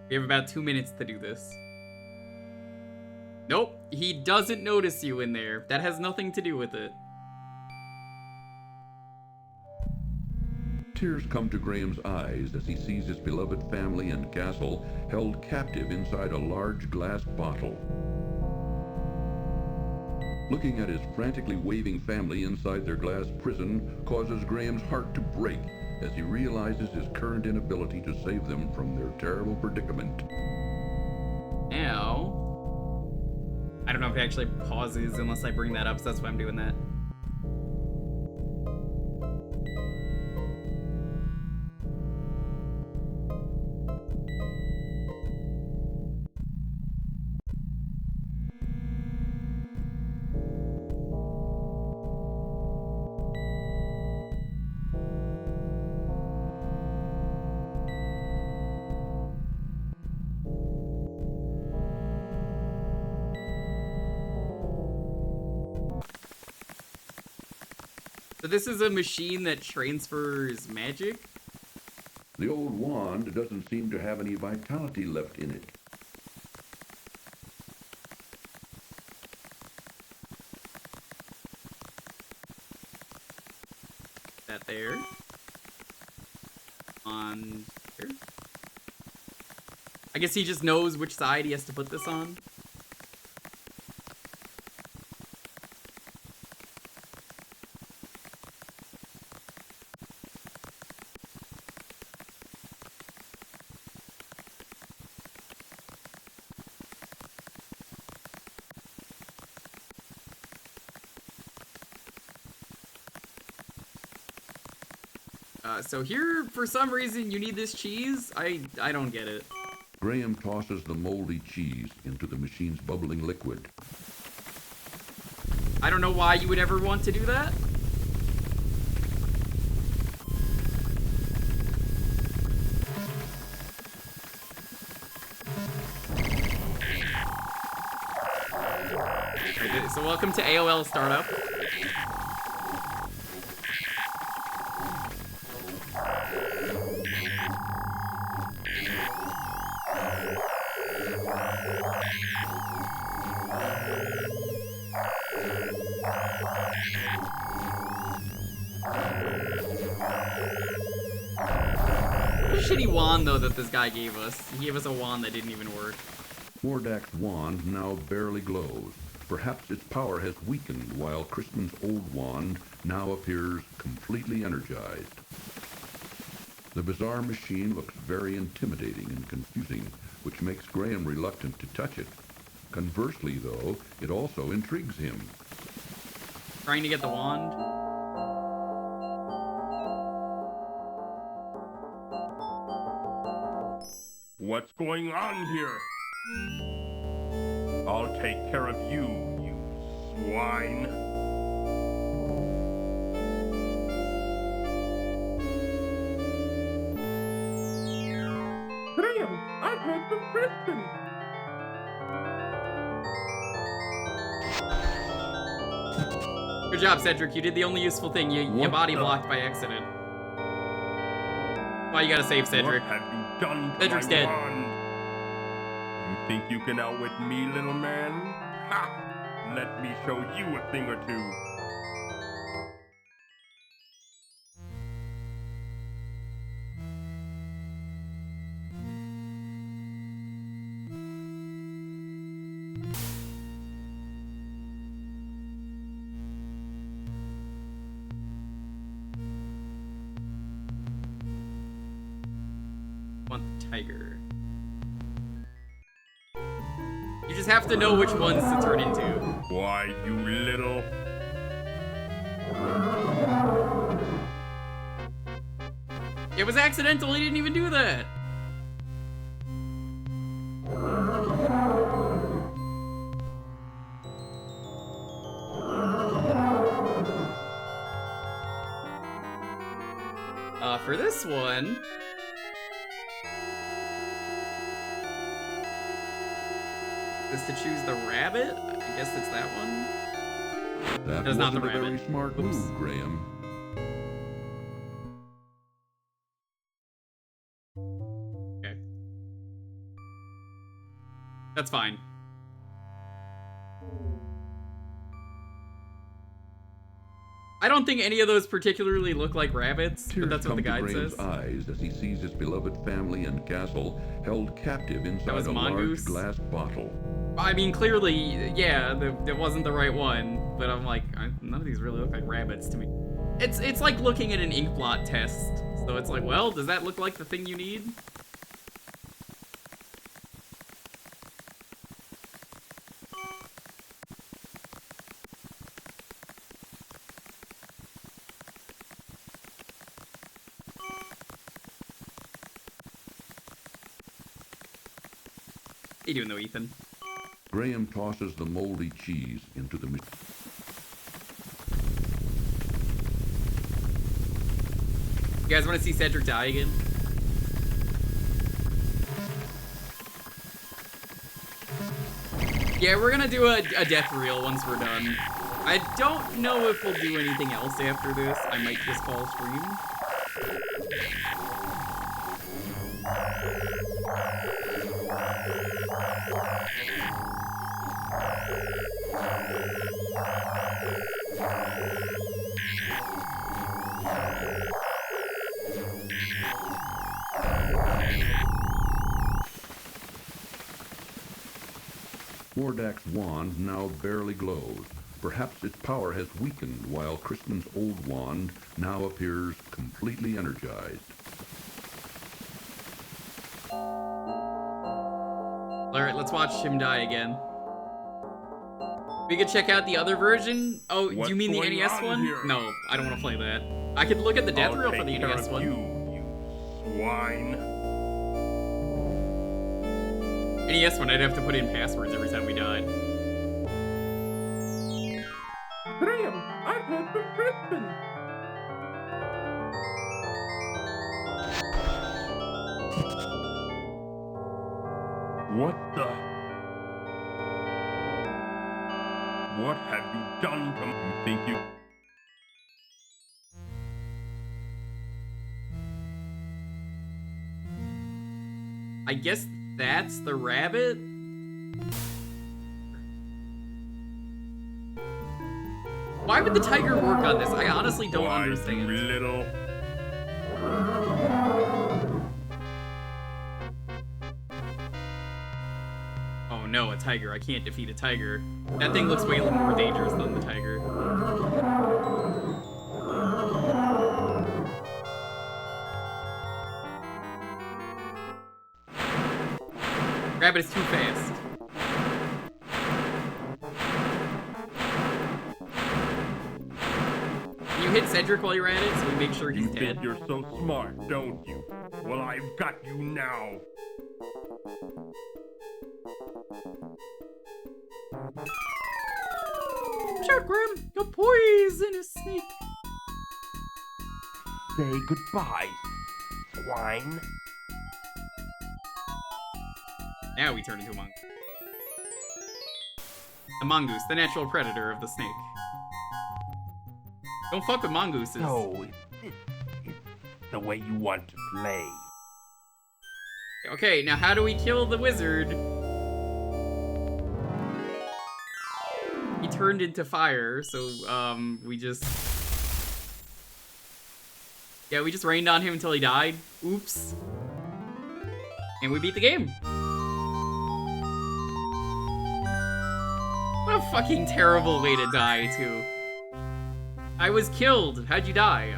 We have about 2 minutes to do this. Nope, he doesn't notice you in there. That has nothing to do with it. Tears come to Graham's eyes as he sees his beloved family and castle held captive inside a large glass bottle. Looking at his frantically waving family inside their glass prison causes Graham's heart to break as he realizes his current inability to save them from their terrible predicament. Now, I don't know if it actually pauses unless I bring that up, so that's why I'm doing that. So this is a machine that transfers magic? The old wand doesn't seem to have any vitality left in it. That there. On here. I guess he just knows which side he has to put this on. So here, for some reason, you need this cheese? I don't get it. Graham tosses the moldy cheese into the machine's bubbling liquid. I don't know why you would ever want to do that. So welcome to AOL Startup. shitty wand, though, that this guy gave us. He gave us a wand that didn't even work. Mordak's wand now barely glows. Perhaps its power has weakened, while Crispin's old wand now appears completely energized. The bizarre machine looks very intimidating and confusing, which makes Graham reluctant to touch it. Conversely, though, it also intrigues him. Trying to get the wand. What's going on here? I'll take care of you, you swine. Graham, I've heard from Crispin. Good job, Cedric. You did the only useful thing. You body blocked by accident. Why you gotta save Cedric? What have you done to Cedric's my dead. wand? You think you can outwit me, little man? Ha! Let me show you a thing or two. Want the tiger. You just have to know which ones to turn into. Why, you little... It was accidental. He didn't even do that. For this one, is to choose the rabbit. I guess it's that one. That That's not the wasn't a rabbit. very smart Oops. move, Graham. Okay. That's fine. I don't think any of those particularly look like rabbits, Tears but that's what come the to guide Graham's says. eyes as he sees his beloved family and castle held captive inside was a Mongoose? large glass bottle. I mean, clearly, yeah, that wasn't the right one, but I'm like, none of these really look like rabbits to me. It's like looking at an ink blot test. So it's like, well, does that look like the thing you need? How you doing though, Ethan? Graham tosses the moldy cheese into the machine. You guys want to see Cedric die again? Yeah, we're gonna do a death reel once we're done. I don't know if we'll do anything else after this. I might just call stream. Mordak's wand now barely glows. Perhaps its power has weakened, while Crispin's old wand now appears completely energized. Alright, let's watch him die again. We could check out the other version. Oh, do you mean the going NES on one? here? No, I don't want to play that. I could look at the death I'll reel for take the care NES of one. you swine. NES one, I'd have to put in passwords every time we died. Graham, I've heard from Crispin. What the? What have you done to me? You think you... I guess that's the rabbit? Why would the tiger work on this? I honestly don't Why, understand. you little... no, a tiger. I can't defeat a tiger. That thing looks way more dangerous than the tiger. Rabbit is too fast. Can you hit Cedric while you're at it so we make sure he's You dead? think you're so smart, don't you? Well, I've got you now. Shut, Grim! You're poisonous snake! Say goodbye, swine. Now we turn into a mongoose. A mongoose, the natural predator of the snake. Don't fuck with mongooses. No, it's the way you want to play. Okay, now how do we kill the wizard? He turned into fire, so, we just... Yeah, we just rained on him until he died. Oops. And we beat the game. What a fucking terrible way to die, too. I was killed. How'd you die?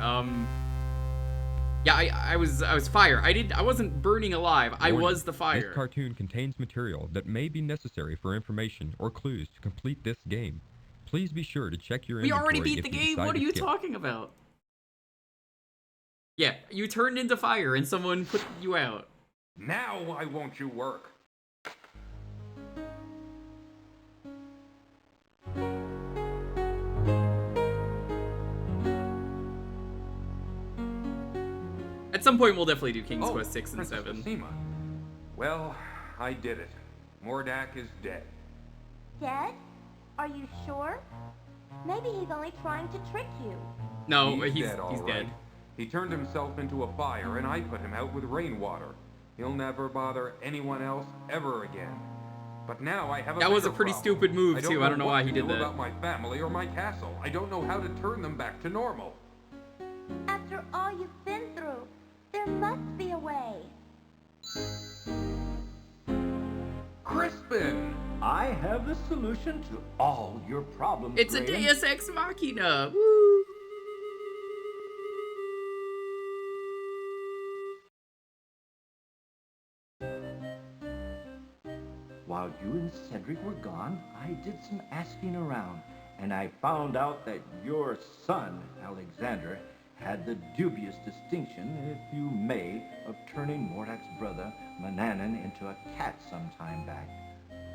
Yeah, I was fire. I wasn't burning alive. I Warning. was the fire. This cartoon contains material that may be necessary for information or clues to complete this game. Please be sure to check your We inventory already beat if the you game. decide What are to you skip. talking about? Yeah, you turned into fire and someone put you out. Now why won't you work? At some point, we'll definitely do King's Oh, Quest 6 and Princess 7. Cosima. Well, I did it. Mordak is dead. Dead? Are you sure? Maybe he's only trying to trick you. No, he's he's dead. All right. dead. He turned himself into a fire, and I put him out with rainwater. He'll never bother anyone else ever again. But now I have a That was a bigger pretty problem. stupid move, too. I don't know what why to he did do that. about my family or my castle. I don't know how to turn them back to normal. After all you've been through, there must be a way. Crispin! I have the solution to all your problems, It's a Graham. Deus Ex Machina. Woo! While you and Cedric were gone, I did some asking around, and I found out that your son, Alexander, had the dubious distinction, if you may, of turning Mordak's brother, Mananan, into a cat some time back.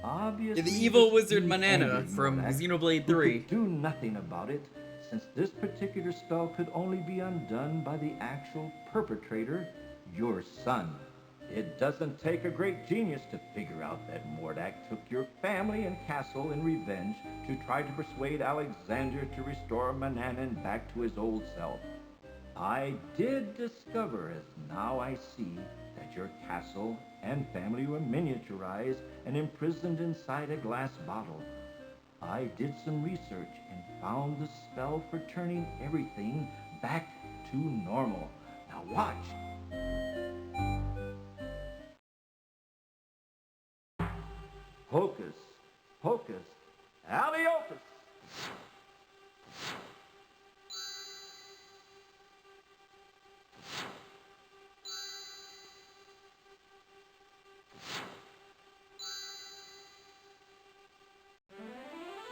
Obviously, The evil this wizard pleased Manana angered from Mordak, Xenoblade who 3. could do nothing about it, since this particular spell could only be undone by the actual perpetrator, your son. It doesn't take a great genius to figure out that Mordak took your family and castle in revenge to try to persuade Alexander to restore Mananan back to his old self. I did discover, as now I see, that your castle and family were miniaturized and imprisoned inside a glass bottle. I did some research and found the spell for turning everything back to normal. Now watch. Hocus pocus, Aliotus.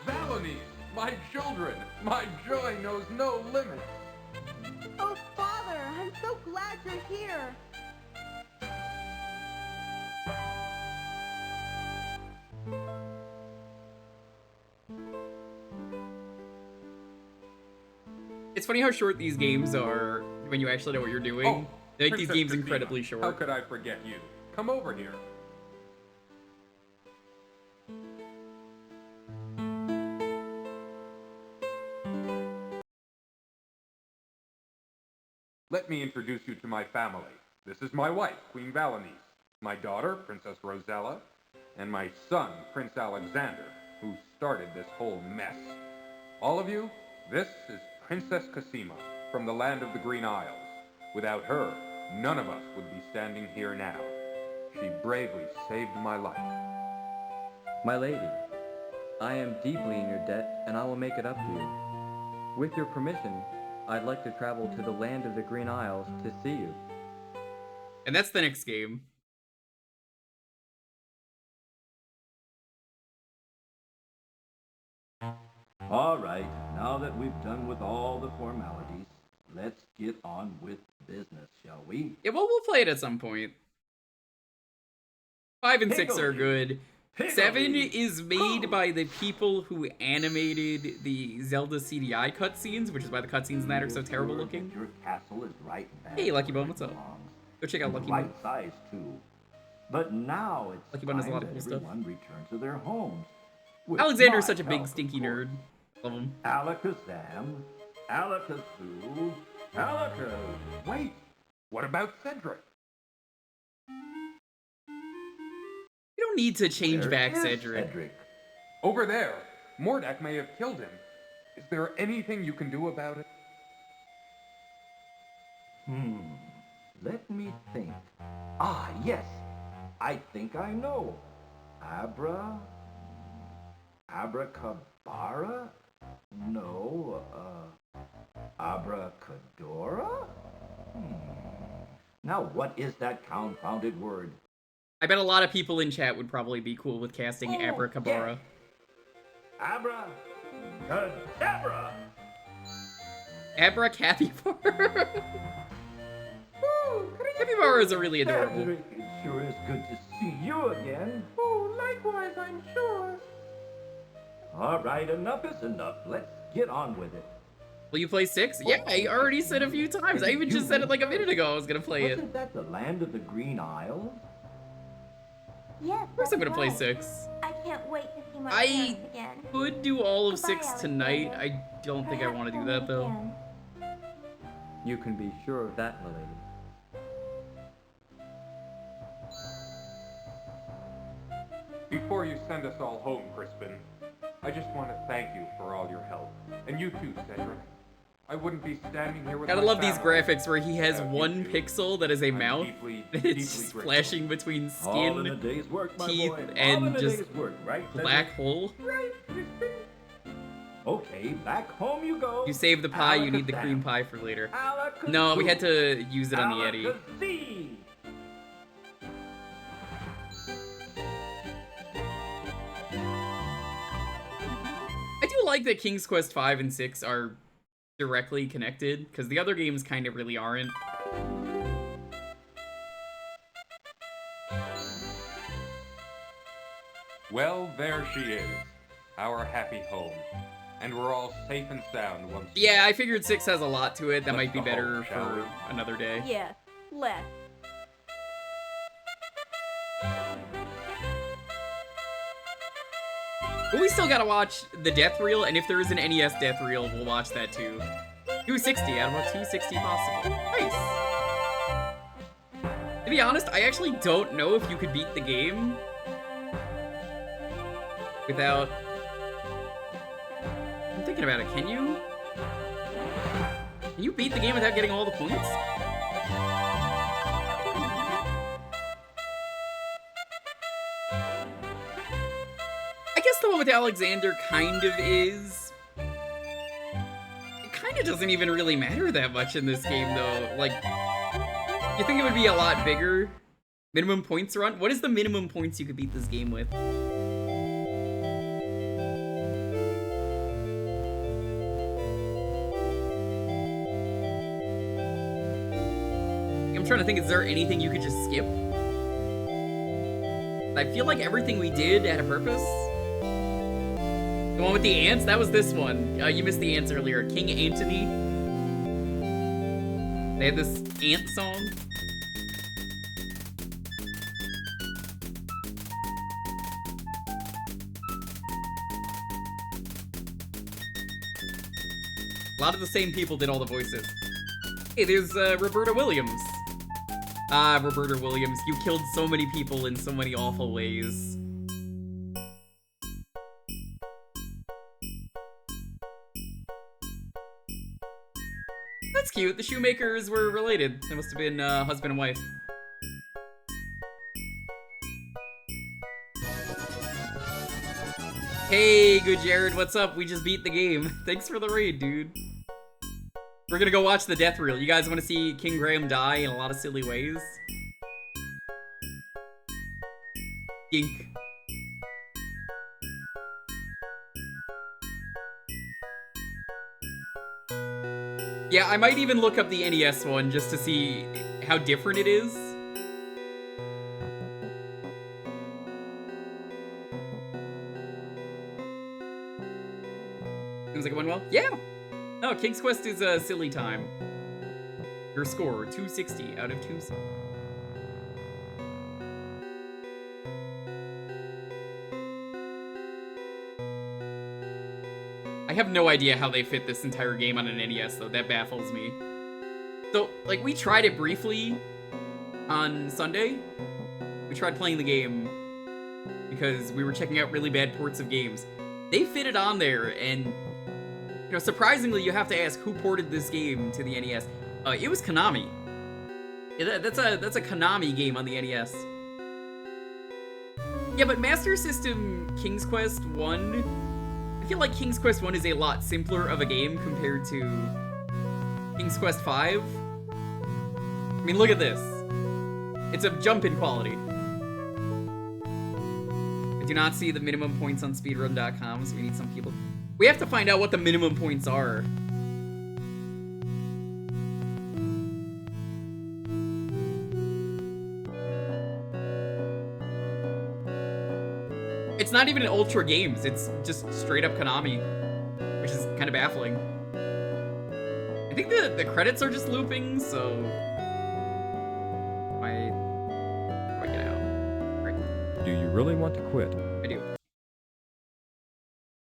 Valanies! My children! My joy knows no limits! Oh, Father, I'm so glad you're here. It's funny how short these games are when you actually know what you're doing. Oh, They make these Princess games Cosima, incredibly short. How could I forget you? Come over here. Let me introduce you to my family. This is my wife, Queen Valanice, my daughter, Princess Rosella, and my son, Prince Alexander, who started this whole mess. All of you, this is Princess Cosima from the land of the Green Isles. Without her, none of us would be standing here now. She bravely saved my life. My lady, I am deeply in your debt, and I will make it up to you. With your permission, I'd like to travel to the land of the Green Isles to see you. And that's the next game. All right, now that we've done with all the formalities, let's get on with business, shall we? Yeah, well, we'll play it at some point. 5 and 6 are good. 7 is made by the people who animated the Zelda CDI cutscenes, which is why the cutscenes in that are so terrible looking. Your castle is right back. Hey, Lucky Bone, what's up? Go check out Lucky Bone. Right size too. But now it's Lucky Bone has a lot of time cool that stuff. everyone return to their homes. With Alexander's my such a big help, stinky of course. nerd. Love him. Alakazam, Alakazoo, Alakaz. Wait, what about Cedric? You don't need to change Where back is Cedric. Over there. Mordak may have killed him. Is there anything you can do about it? Let me think. Ah, yes. I think I know. Abracabara? No, Abracadora? Now, what is that confounded word? I bet a lot of people in chat would probably be cool with casting Abracabara. Abracadabra! Abracapybara? Capybara is really adorable. Cedric, it sure is good to see you again. Oh, likewise, I'm sure. All right, enough is enough. Let's get on with it. Will you play 6? Yeah, I already said a few times. I even just said it like a minute ago I was gonna play it. Wasn't that the land of the Green Isles? Yes, Of course I'm gonna play 6. I can't wait to see my I parents again. could do all of Goodbye, 6 tonight. I don't think I want to do that though. You can be sure of that, my lady. Before you send us all home, Crispin, I just want to thank you for all your help. And you too, Cedric. I wouldn't be standing here with Gotta my love these family graphics where he has without one you two. pixel that is a mouth. deeply, It's deeply just grateful. flashing between All in a skin, day's work, my teeth, boy. All in and a just day's work, right, Cedric? black hole. Right, Crispin. Okay, back home you go. You save the pie, you need the Alakazam. cream pie for later. Alakazoo. No, we had to use it on the Yeti. Alakazee. I do like that King's Quest 5 and 6 are directly connected, because the other games kind of really aren't. Well, there she is. Our happy home. And we're all safe and sound once Yeah, I figured 6 has a lot to it that Let's might be go better home, shall for we? another day. Yes, let's. But we still gotta watch the death reel, and if there is an NES death reel, we'll watch that too. 260 out of about 260 possible. Nice! To be honest, I actually don't know if you could beat the game without... I'm thinking about it, can you? Can you beat the game without getting all the points? I guess the one with Alexander kind of is. It kind of doesn't even really matter that much in this game, though. Like, you think it would be a lot bigger? Minimum points run? What is the minimum points you could beat this game with? I'm trying to think, is there anything you could just skip? I feel like everything we did had a purpose. The one with the ants? That was this one. You missed the ants earlier. King Antony. They had this ant song. A lot of the same people did all the voices. Hey, there's Roberta Williams. Ah, Roberta Williams, you killed so many people in so many awful ways. That's cute. The shoemakers were related. They must have been husband and wife. Hey, good Jared, what's up? We just beat the game. Thanks for the raid, dude. We're gonna go watch the death reel. You guys want to see King Graham die in a lot of silly ways? Gink. Yeah, I might even look up the NES one just to see how different it is. Seems like it went well. Yeah! No, King's Quest is a silly time. Your score, 260 out of 260. I have no idea how they fit this entire game on an NES, though. That baffles me. So, like, we tried it briefly on Sunday. We tried playing the game because we were checking out really bad ports of games. They fit it on there, and, you know, surprisingly, you have to ask who ported this game to the NES. It was Konami. Yeah, that's a Konami game on the NES. Yeah, but Master System King's Quest 1... I feel like King's Quest 1 is a lot simpler of a game compared to King's Quest 5. I mean, look at this. It's a jump in quality. I do not see the minimum points on speedrun.com, so we need some people. We have to find out what the minimum points are. It's not even an Ultra Games, it's just straight up Konami, which is kind of baffling. I think the credits are just looping, so... How do I get out? Right. Do you really want to quit? I do.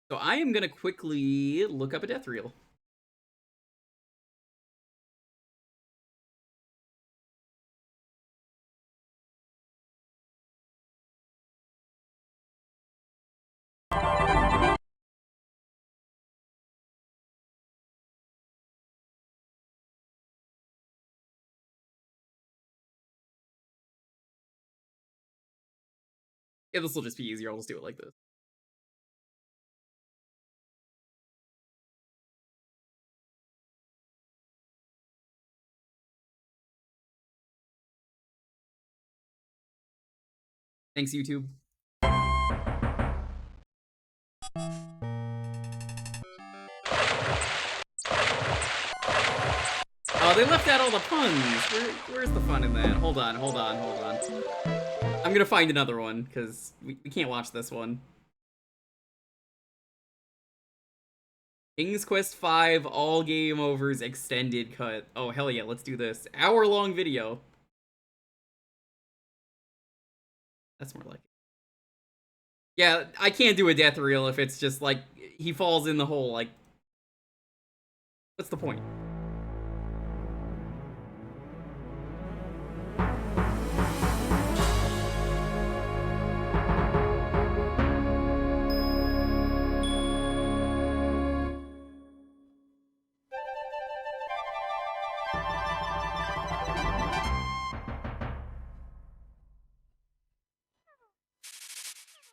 So I am gonna quickly look up a death reel. Yeah, this will just be easier. I'll just do it like this. Thanks, YouTube. Oh, they left out all the puns. Where's the fun in that? Hold on. I'm gonna find another one, because we can't watch this one. King's Quest 5 All Game Overs Extended Cut. Oh, hell yeah, let's do this. Hour-long video. That's more like it. Yeah, I can't do a death reel if it's just, like, he falls in the hole, like... What's the point?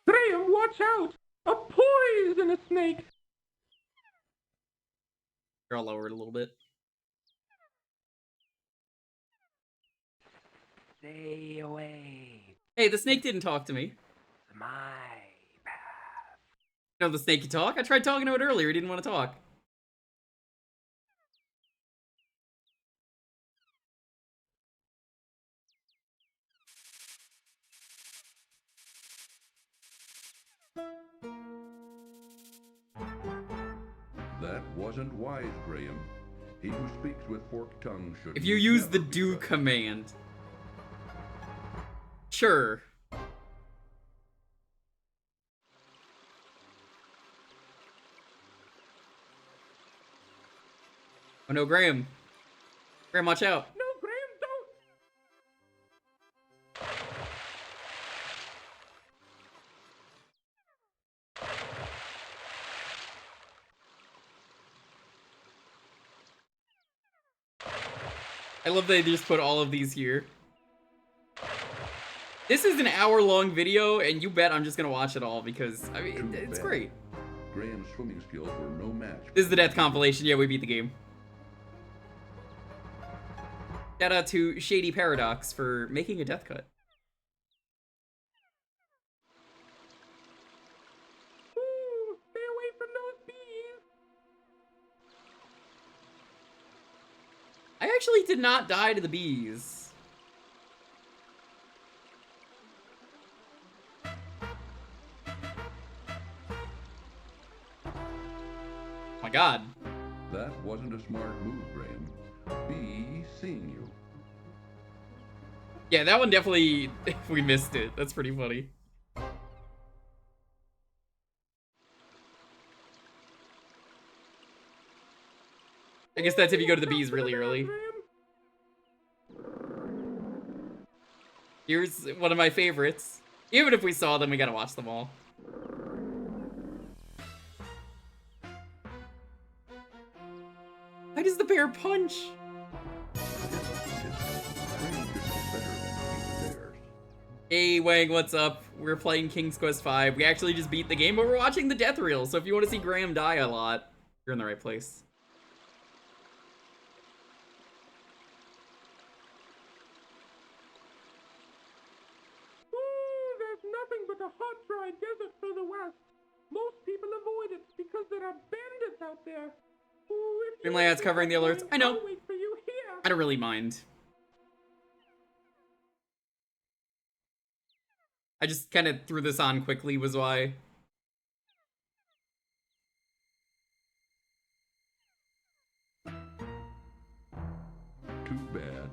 Graham, watch out! A poisonous snake! Here, I'll lower it a little bit. Stay away. Hey, the snake didn't talk to me. My You know the snake can talk? I tried talking to it earlier, it didn't want to talk. That wasn't wise, Graham. He who speaks with forked tongue should... If you use the do command. Sure. Oh no, Graham. Graham, watch out. No, Graham, don't! I love that they just put all of these here. This is an hour-long video, and you bet I'm just gonna watch it all because, I mean, Too it's bad. great. Graham's swimming skills were no match. This is the death compilation. Yeah, we beat the game. Shout out to Shady Paradox for making a death cut. Ooh, stay away from those bees. I actually did not die to the bees. Oh my god. That wasn't a smart move, Graham. Bee seeing you. Yeah, that one definitely, we missed it. That's pretty funny. I guess that's if you go to the bees really early. Here's one of my favorites. Even if we saw them, we gotta watch them all. Why does the bear punch? Hey Wang, what's up? We're playing King's Quest V. We actually just beat the game, but we're watching the death reel, so if you want to see Graham die a lot, you're in the right place. Ooh, there's nothing but a hot, dry desert for the west. Most people avoid it because there are bandits out there. Ooh, if you Dreamland's covering the alerts. I know. I'll wait for you here. I don't really mind. I just kind of threw this on quickly was why. Too bad.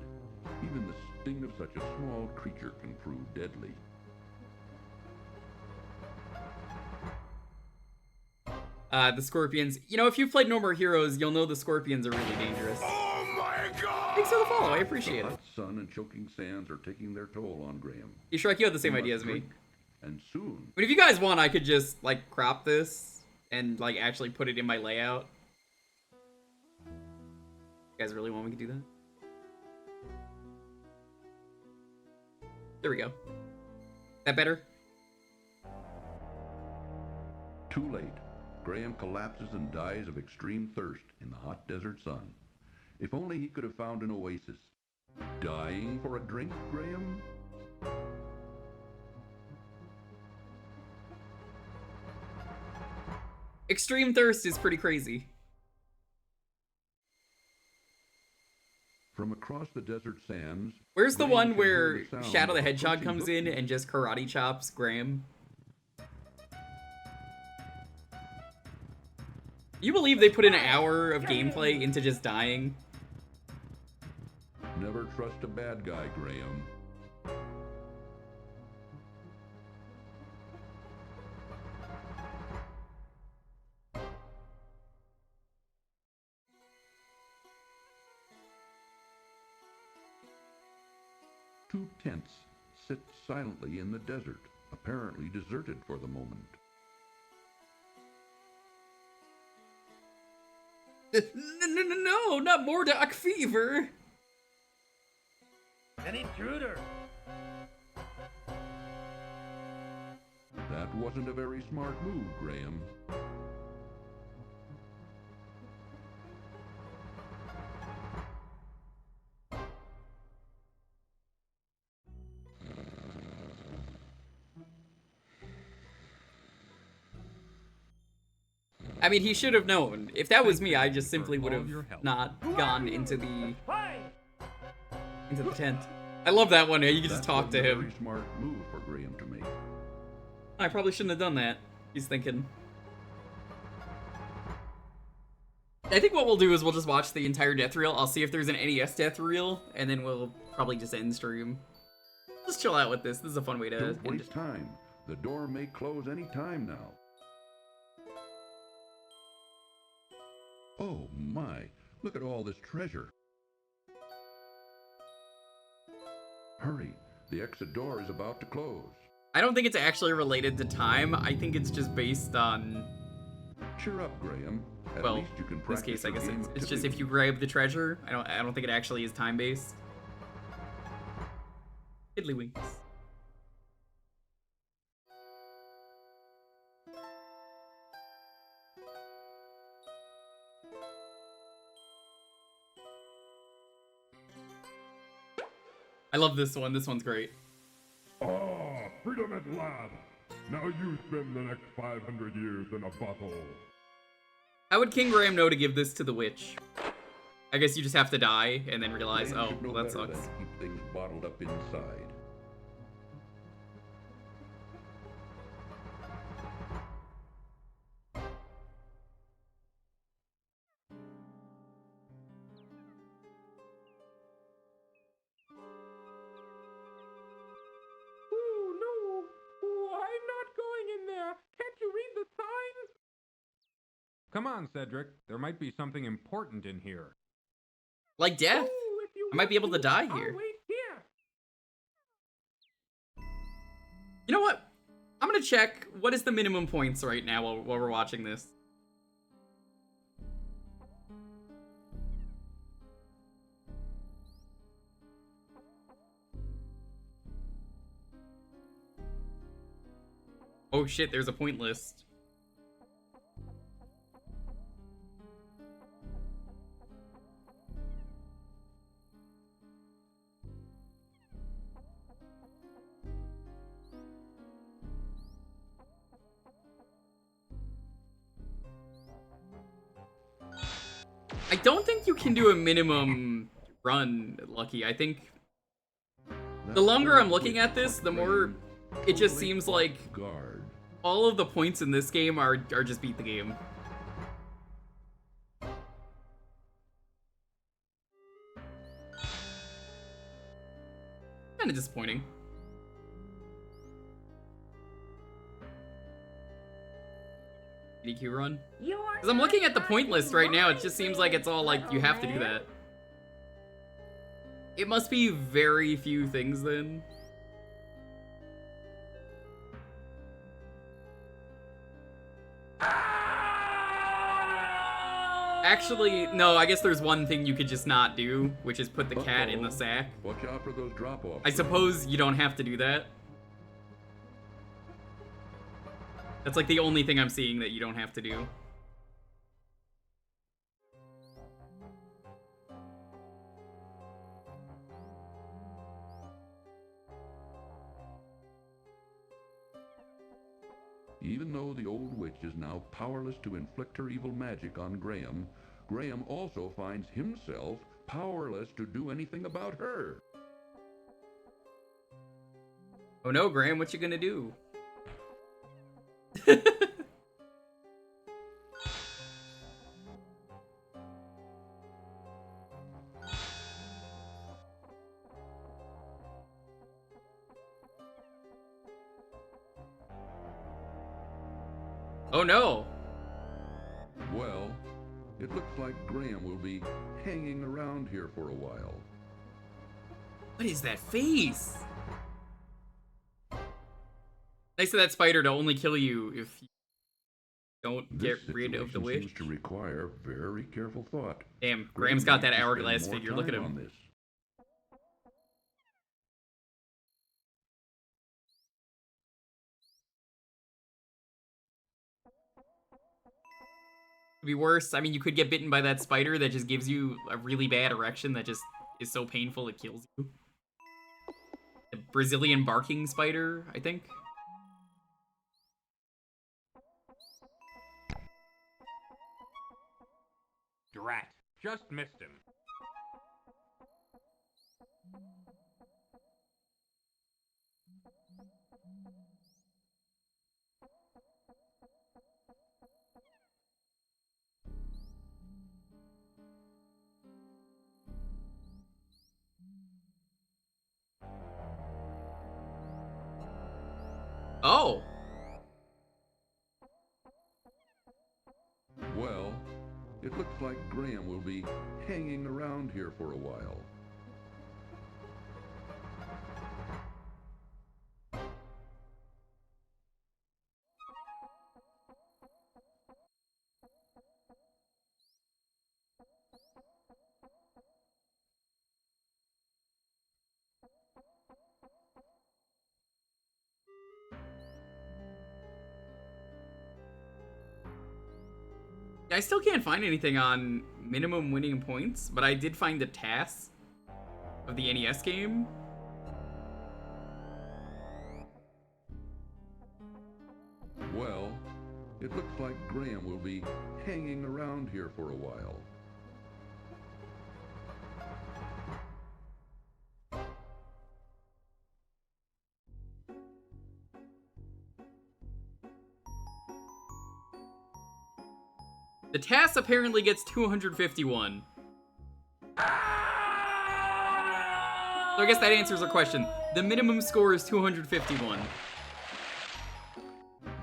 Even the sting of such a small creature can prove deadly. The scorpions. You know, if you've played No More Heroes, you'll know the scorpions are really dangerous. Oh my god! Thanks for the follow, I appreciate The it. hot sun and choking sands are taking their toll on Graham. You Shrek, you have the same He idea must as me. drink, and soon. But if you guys want, I could just, like, crop this and, like, actually put it in my layout. You guys really want me to do that? There we go. That better? Too late. Graham collapses and dies of extreme thirst in the hot desert sun. If only he could have found an oasis. Dying for a drink, Graham? Extreme thirst is pretty crazy. From across the desert sands... Where's the Graham one can where hear the sound Shadow the of Hedgehog approaching comes in and just karate chops Graham? You believe they put in an hour of gameplay into just dying? Never trust a bad guy, Graham. Two tents sit silently in the desert, apparently deserted for the moment. No, not Mordock fever. An intruder! That wasn't a very smart move, Graham. I mean, he should have known. If that was me, I just simply would have not gone into the tent. I love that one. You can just talk to him. Very smart move for Graham to make. I probably shouldn't have done that. He's thinking. I think what we'll do is we'll just watch the entire death reel. I'll see if there's an NES death reel, and then we'll probably just end stream. Just chill out with this. This is a fun way to Don't end waste it. time. The door may close any time now. Oh my, look at all this treasure. Hurry, the exit door is about to close. I don't think it's actually related to time. I think it's just based on... Cheer up, Graham. At well, least you can in this practice case, I your guess game it's of just tipping. if you grab the treasure. I don't think it actually is time-based. Tiddlywinks. I love this one. This one's great. Ah, freedom at last! Now you spend the next 500 years in a bottle. How would King Graham know to give this to the witch? I guess you just have to die and then realize, Graham oh, should know well, that better sucks. than to keep things bottled up inside. Oh, no. Oh, I'm not going in there. Can't you read the signs? Come on, Cedric. There might be something important in here. Like death. Oh, if you I might be able want to die I'll here. wait here. You know what? I'm gonna check what is the minimum points right now while we're watching this. Oh shit, there's a point list. I don't think you can do a minimum run, Lucky. I think the longer I'm looking at this, the more it just seems like all of the points in this game are just beat the game. Kinda disappointing. DQ run? Because I'm looking at the point list right now, it just seems like it's all like, you have to do that. It must be very few things then. Actually, no, I guess there's one thing you could just not do, which is put the cat in the sack. Watch out for those drop-offs. I suppose you don't have to do that. That's like the only thing I'm seeing that you don't have to do. Even though the old witch is now powerless to inflict her evil magic on Graham, Graham also finds himself powerless to do anything about her. Oh no, Graham, what you gonna do? Oh no! Well, it looks like Graham will be hanging around here for a while. What is that face? Nice of that spider to only kill you if you don't get rid of the witch. Seems to require very careful thought. Damn, Graham's got that needs to spend hourglass more figure. Look at time him. on this. Could be worse. I mean, you could get bitten by that spider that just gives you a really bad erection that just is so painful it kills you. The Brazilian barking spider, I think. Drat. Just missed him. Oh! Well, it looks like Graham will be hanging around here for a while. I still can't find anything on minimum winning points, but I did find the TAS of the NES game. It looks like Graham will be hanging around here for a while. The TAS apparently gets 251. So I guess that answers our question. The minimum score is 251.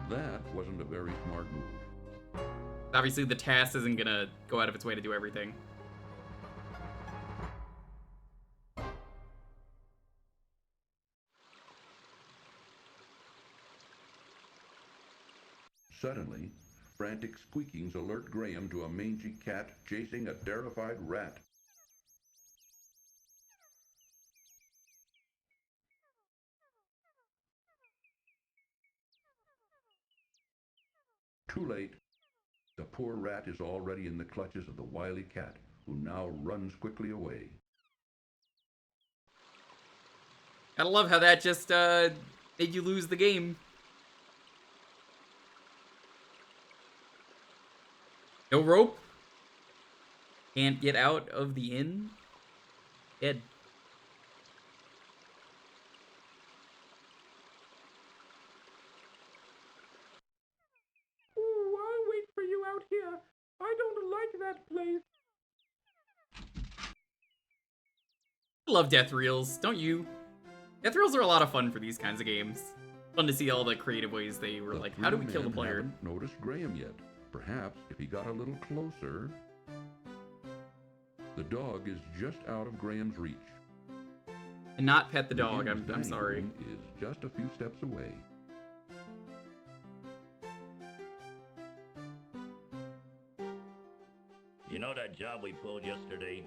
That wasn't a very smart move. Obviously, the TAS isn't gonna go out of its way to do everything. Suddenly, frantic squeakings alert Graham to a mangy cat chasing a terrified rat. Too late. The poor rat is already in the clutches of the wily cat, who now runs quickly away. I love how that just made you lose the game. No rope. Can't get out of the inn. Dead. Oh, I'll wait for you out here. I don't like that place. I love death reels, don't you? Death reels are a lot of fun for these kinds of games. Fun to see all the creative ways they were like, how do we kill the player? Haven't noticed Graham yet. Perhaps if he got a little closer. The dog is just out of Graham's reach. And not pet the dog, I'm sorry. Is just a few steps away. You know that job we pulled yesterday?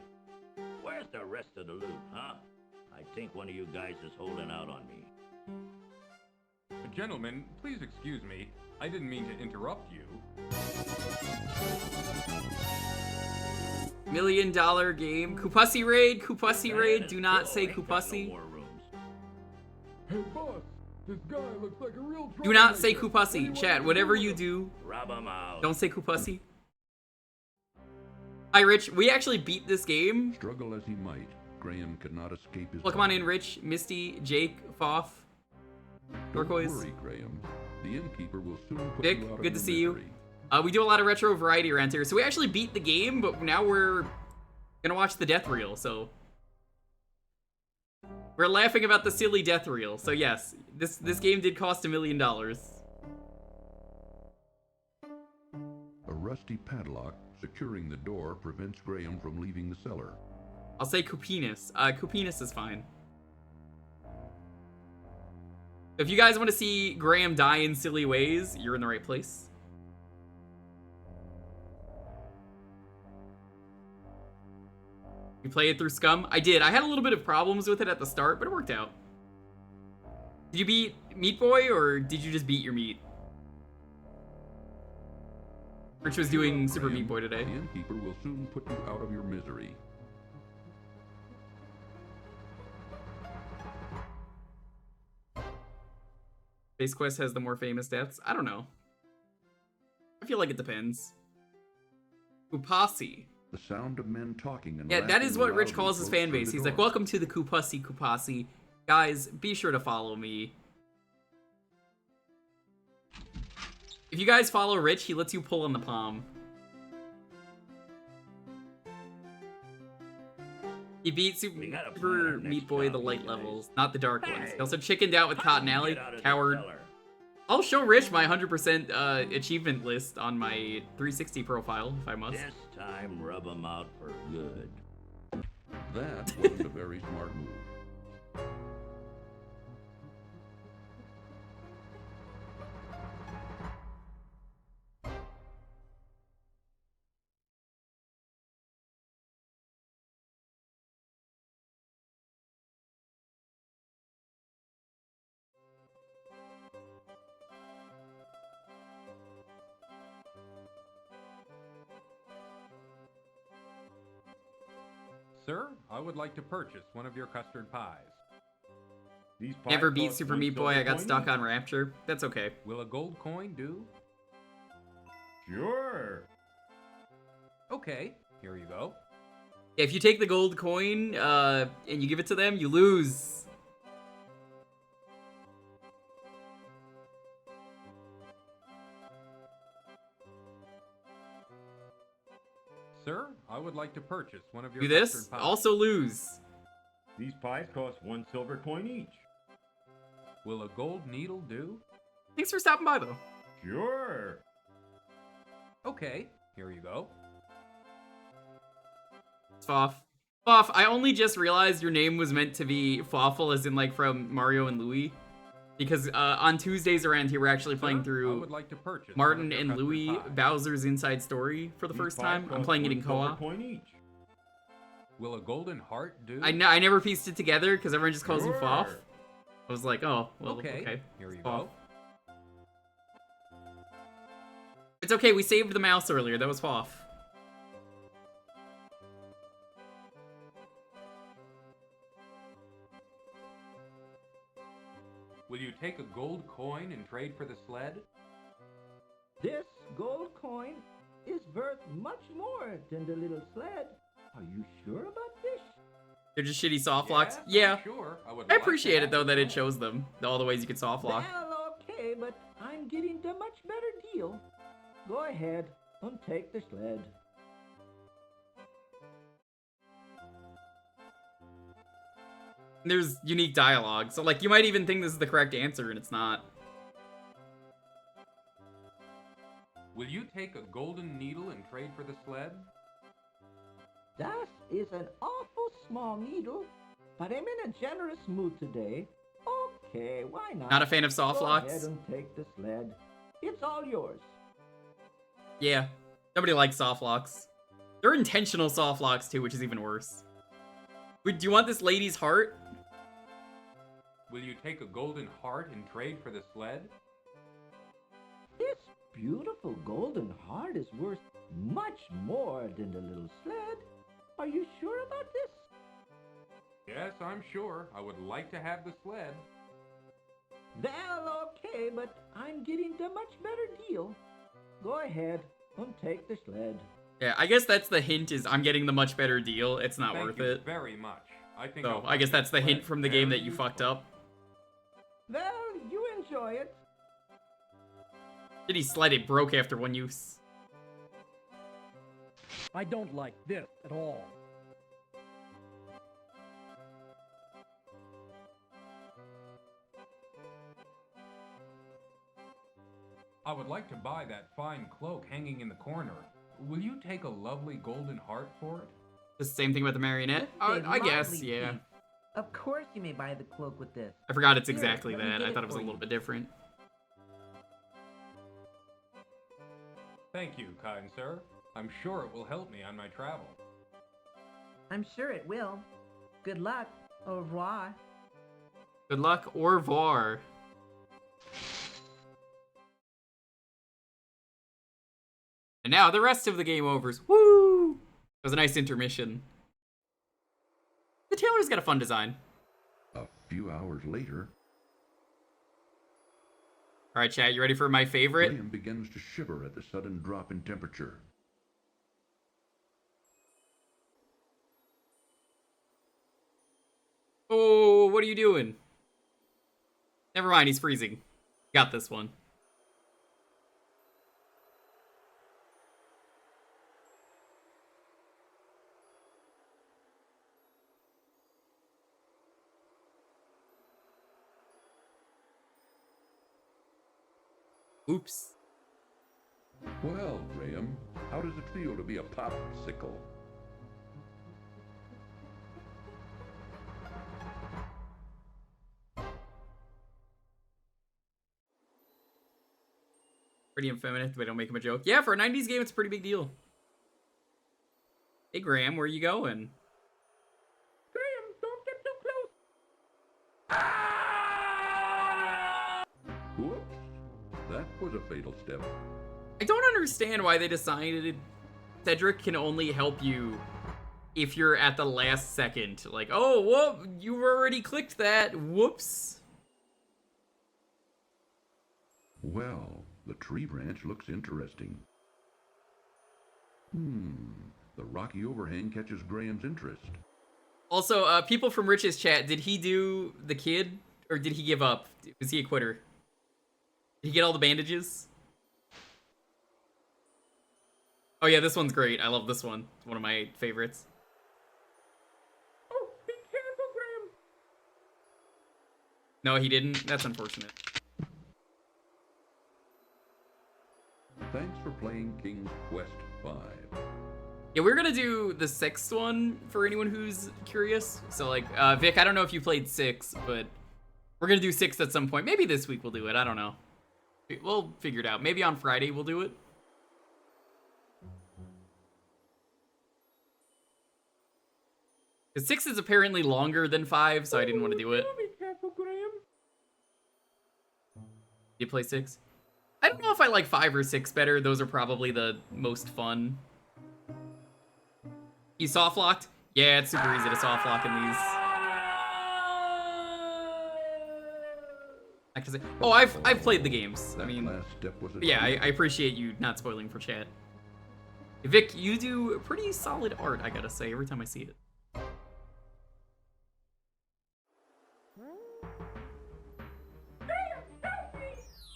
Where's the rest of the loot, huh? I think one of you guys is holding out on me. Gentlemen, please excuse me. I didn't mean to interrupt you. $1 million game. Kupussi raid, Kupussi raid. Do not say Kupussi. Hey boss, this guy looks like a real Do not say Kupussi. Chat, whatever you do, Rob 'em out. don't say Kupussi. Hi, Rich. We actually beat this game. Struggle as he might, Graham could not escape his. Well, come on in, Rich, Misty, Jake, Foff, Turquoise. Don't worry, Graham. The innkeeper will soon put Vic, you out of good to your see you. misery. We do a lot of retro variety around here, so we actually beat the game, but now we're gonna watch the death reel, so we're laughing about the silly death reel. So yes, this game did cost $1 million. A rusty padlock securing the door prevents Graham from leaving the cellar. I'll say Kupinus. Kupinus is fine. If you guys want to see Graham die in silly ways, you're in the right place. You play it through Scum? I did. I had a little bit of problems with it at the start, but it worked out. Did you beat Meat Boy, or did you just beat your meat? Rich was doing Super Meat Boy today. The innkeeper will soon put you out of your misery. Base Quest has the more famous deaths? I don't know. I feel like it depends. Kupasi. The sound of men talking and Yeah, that laughing is what Rich loudly calls his floats fan through base. the He's like, door. welcome to the Kupasi Kupasi. Guys, be sure to follow me. If you guys follow Rich, he lets you pull on the palm. He beat Super Meat Boy the light levels, not the dark ones. He also chickened out with Cotton Alley. Coward. I'll show Rich my 100% achievement list on my 360 profile, if I must. This time, rub 'em out for good. That wasn't a very smart move. Sir, I would like to purchase one of your custard pies. These Never beat Super Meat Boy, I got stuck on Rapture. That's okay. Will a gold coin do? Sure. Okay, here you go. If you take the gold coin and you give it to them, you lose. Sir, I would like to purchase one of your Do this, custard pies. also lose. These pies cost 1 silver coin each. Will a gold needle do? Thanks for stopping by, though. Sure. Okay, here you go. Foff. Foff, I only just realized your name was meant to be Fawful, as in, like, from Mario and Louie. Because on Tuesdays around here, we're actually playing I through would like to purchase Martin one of your and custard Louie pies. Bowser's Inside Story for the first time. I'm playing it in co-op. Will a golden heart do? I never pieced it together because everyone just calls you Foff. I was like, oh, well, okay. Here you Foff. go. It's okay, we saved the mouse earlier. That was Foff. Will you take a gold coin and trade for the sled? This gold coin is worth much more than the little sled. Are you sure about this? They're just shitty soft locks. I'm Yeah. sure. I would I like to appreciate have it, though, the that it sled. shows them all the ways you can soft lock. Well, okay, but I'm getting the much better deal. Go ahead and take the sled. There's unique dialogue, so, like, you might even think this is the correct answer, and it's not. Will you take a golden needle and trade for the sled? That is an awful small needle, but I'm in a generous mood today. Okay, why not? Not a fan of soft Go locks? ahead and take the sled. It's all yours. Yeah. Nobody likes soft locks. They're intentional soft locks, too, which is even worse. Wait, do you want this lady's heart? Will you take a golden heart and trade for the sled? This beautiful golden heart is worth much more than the little sled. Are you sure about this? Yes, I'm sure. I would like to have the sled. Well, okay, but I'm getting the much better deal. Go ahead and take the sled. Yeah, I guess that's the hint, is I'm getting the much better deal. It's not Thank worth you it. very much. I think So, I'll I guess find that's the the hint sled from the game very that you useful. fucked up. Well, you enjoy it. Shitty sled, it broke after one use. I don't like this at all. I would like to buy that fine cloak hanging in the corner. Will you take a lovely golden heart for it? The same thing about the marionette? This is a I guess, lovely yeah. piece. Of course you may buy the cloak with this. I forgot it's Here, exactly let me that. get I it thought it was a for you. little bit different. Thank you, kind sir. I'm sure it will help me on my travel. I'm sure it will. Good luck. Au revoir. Good luck, au revoir. And now the rest of the game overs. Woo! It was a nice intermission. The Taylor's got a fun design. A few hours later, Alright, chat, you ready for my favorite? Graham begins to shiver at the sudden drop in temperature. Oh, what are you doing? Never mind, he's freezing. Got this one. Oops. Well, Graham, how does it feel to be a popsicle? Pretty effeminate, but don't make him a joke. Yeah, for a 90s game, it's a pretty big deal. Hey, Graham, where you going? Graham, don't get too close. Whoops. That was a fatal step. I don't understand why they decided Cedric can only help you if you're at the last second. Like, oh, whoop, you already clicked that. Whoops. Well, the tree branch looks interesting. The rocky overhang catches Graham's interest. Also, people from Rich's chat, did he do the kid? Or did he give up? Was he a quitter? Did he get all the bandages? Oh yeah, this one's great. I love this one. It's one of my favorites. Oh, be careful, Graham. No, he didn't. That's unfortunate. Thanks for playing King's Quest V. Yeah, we're gonna do the 6th one for anyone who's curious. So like, Vic, I don't know if you played 6, but we're gonna do 6 at some point. Maybe this week we'll do it. I don't know. We'll figure it out. Maybe on Friday we'll do it. Because 6 is apparently longer than 5, so I didn't want to do it. Be careful, Graham. You play 6? I don't know if I like 5 or 6 better. Those are probably the most fun. You soft locked? Yeah, it's super easy to soft lock in these. Oh, I've played the games. I mean, yeah, I appreciate you not spoiling for chat. Vic, you do pretty solid art, I gotta say, every time I see it.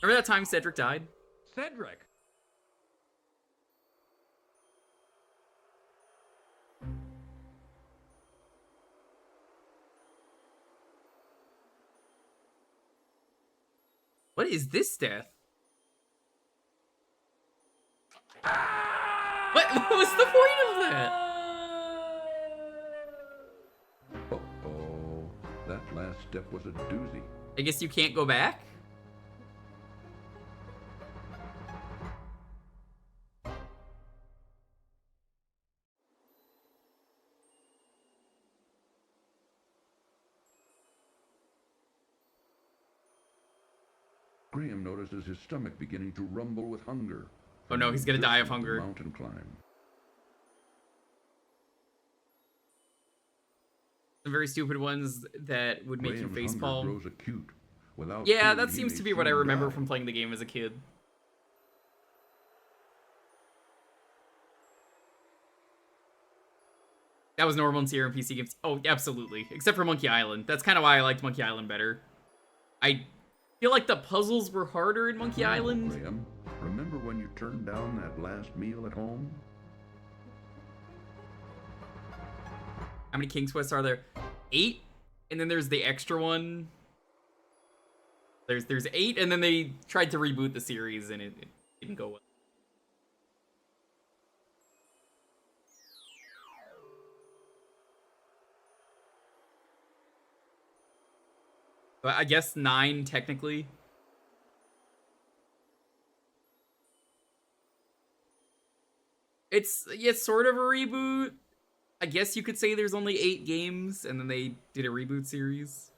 Remember that time Cedric died? Cedric! What is this death? What was the point of that? Uh-oh. That last step was a doozy. I guess you can't go back? Graham notices his stomach beginning to rumble with hunger. Oh no, he's gonna die of hunger. Mountain climb. Some very stupid ones that would make you Graham's facepalm. hunger grows acute. Without Yeah, food, that he seems may to be what I soon remember die. from playing the game as a kid. That was normal in Sierra and PC games. Oh, absolutely. Except for Monkey Island. That's kind of why I liked Monkey Island better. I feel like the puzzles were harder in Monkey Island. Graham, remember when you turned down that last meal at home? How many King's Quests are there? 8? And then there's the extra one. There's 8, and then they tried to reboot the series, and it didn't go well. But I guess 9, technically. It's sort of a reboot. I guess you could say there's only 8 games, and then they did a reboot series.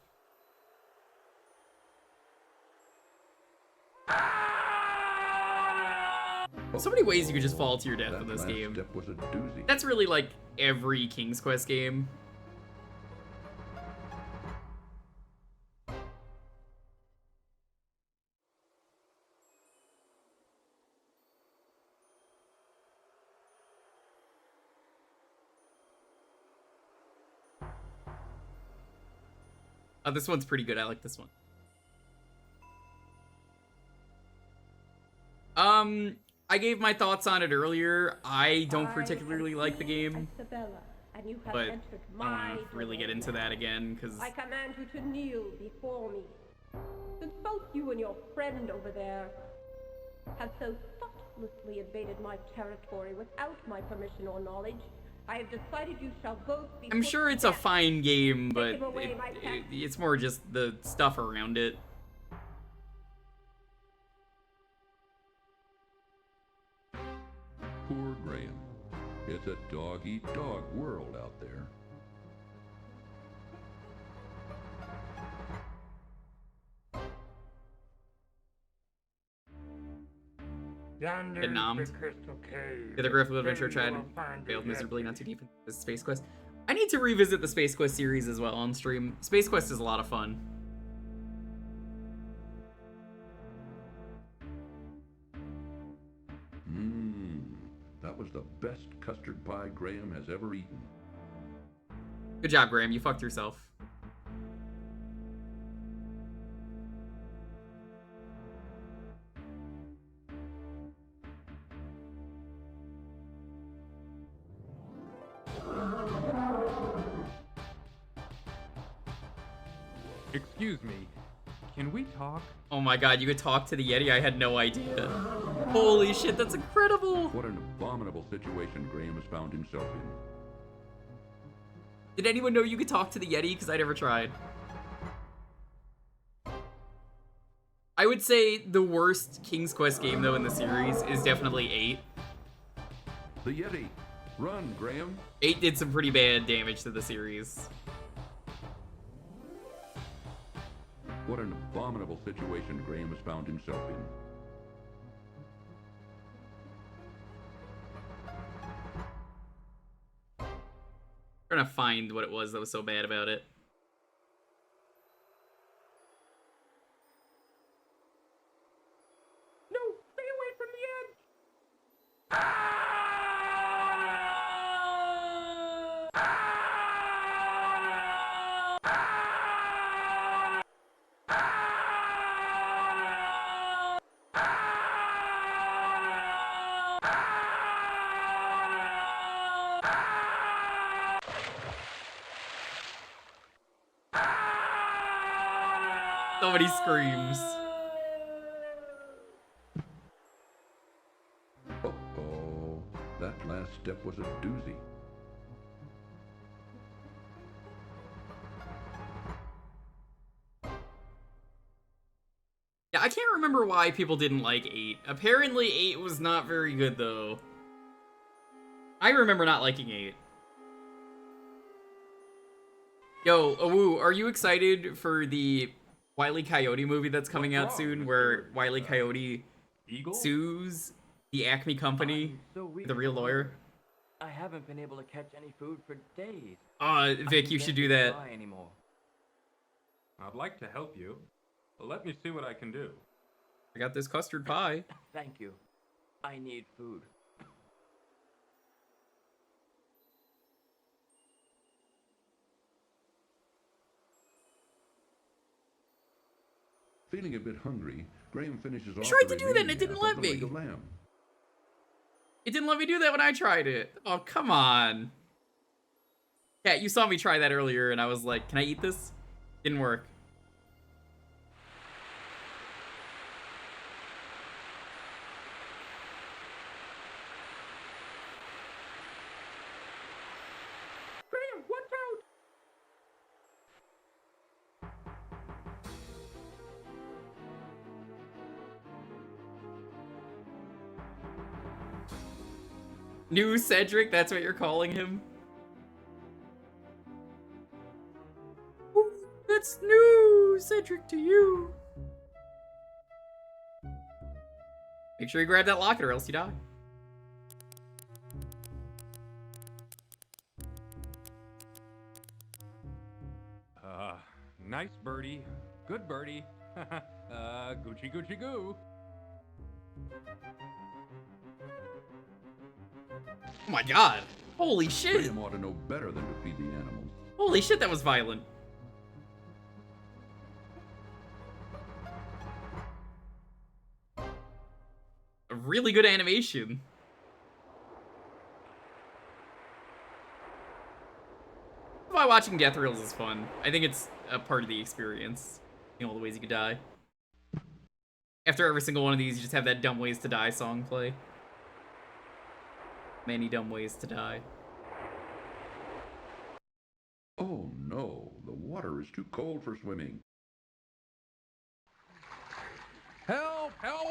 So many ways you could just fall to your death in this game. Step was a doozy. That's really like every King's Quest game. Oh, this one's pretty good. I like this one. I gave my thoughts on it earlier. I don't particularly like the game, Isabella, and you have but entered I my want to really get into that again, because I command you to kneel before me. Since both you and your friend over there have so thoughtlessly invaded my territory without my permission or knowledge, I have decided you shall both be I'm put sure to it's a death. fine game, but him away, my pet. it's more just the stuff around it. Poor Graham. It's a dog-eat-dog world out there. Yonder Get nommed. is the crystal cave. The Griffith Adventure There you tried will find failed your miserably, not too destiny. deep into the Space Quest. I need to revisit the Space Quest series as well on stream. Space Quest is a lot of fun. That that was the best custard pie Graham has ever eaten. Good job, Graham. You fucked yourself. Excuse me, can we talk? Oh my god, you could talk to the Yeti? I had no idea. Holy shit, that's incredible! What an abominable situation Graham has found himself in. Did anyone know you could talk to the Yeti? Because I never tried. I would say the worst King's Quest game, though, in the series is definitely 8. The Yeti! Run, Graham! 8 did some pretty bad damage to the series. What an abominable situation Graham has found himself in. I'm trying to find what it was that was so bad about it. No, stay away from the edge! So many screams. Uh-oh. That last step was a doozy. Yeah, I can't remember why people didn't like 8. Apparently 8 was not very good, though. I remember not liking 8. Yo, Awu, are you excited for the Wile E. Coyote movie that's coming out soon, where Wile E. Coyote sues the Acme company, the real lawyer? I haven't been able to catch any food for days. Vic, you should do that. Anymore. I'd like to help you. Let me see what I can do. I got this custard pie. Thank you. I need food. Feeling a bit hungry, Graham finishes off I tried the to do that and remaining it didn't half let of the me. leg of lamb. It didn't let me do that when I tried it. Oh, come on. Cat, you saw me try that earlier and I was like, can I eat this? Didn't work. Graham, watch out! New Cedric, that's what you're calling him? Ooh, that's new Cedric to you. Make sure you grab that locket or else you die. Nice birdie. Good birdie. Gucci Gucci Goo. Oh my god. Holy shit. Graham ought to know better than to feed the animals. Holy shit, that was violent. A really good animation. That's why watching death reels is fun. I think it's a part of the experience. You know, all the ways you could die. After every single one of these, you just have that Dumb Ways to Die song play. Many dumb ways to die. Oh no, the water is too cold for swimming. Help! Help!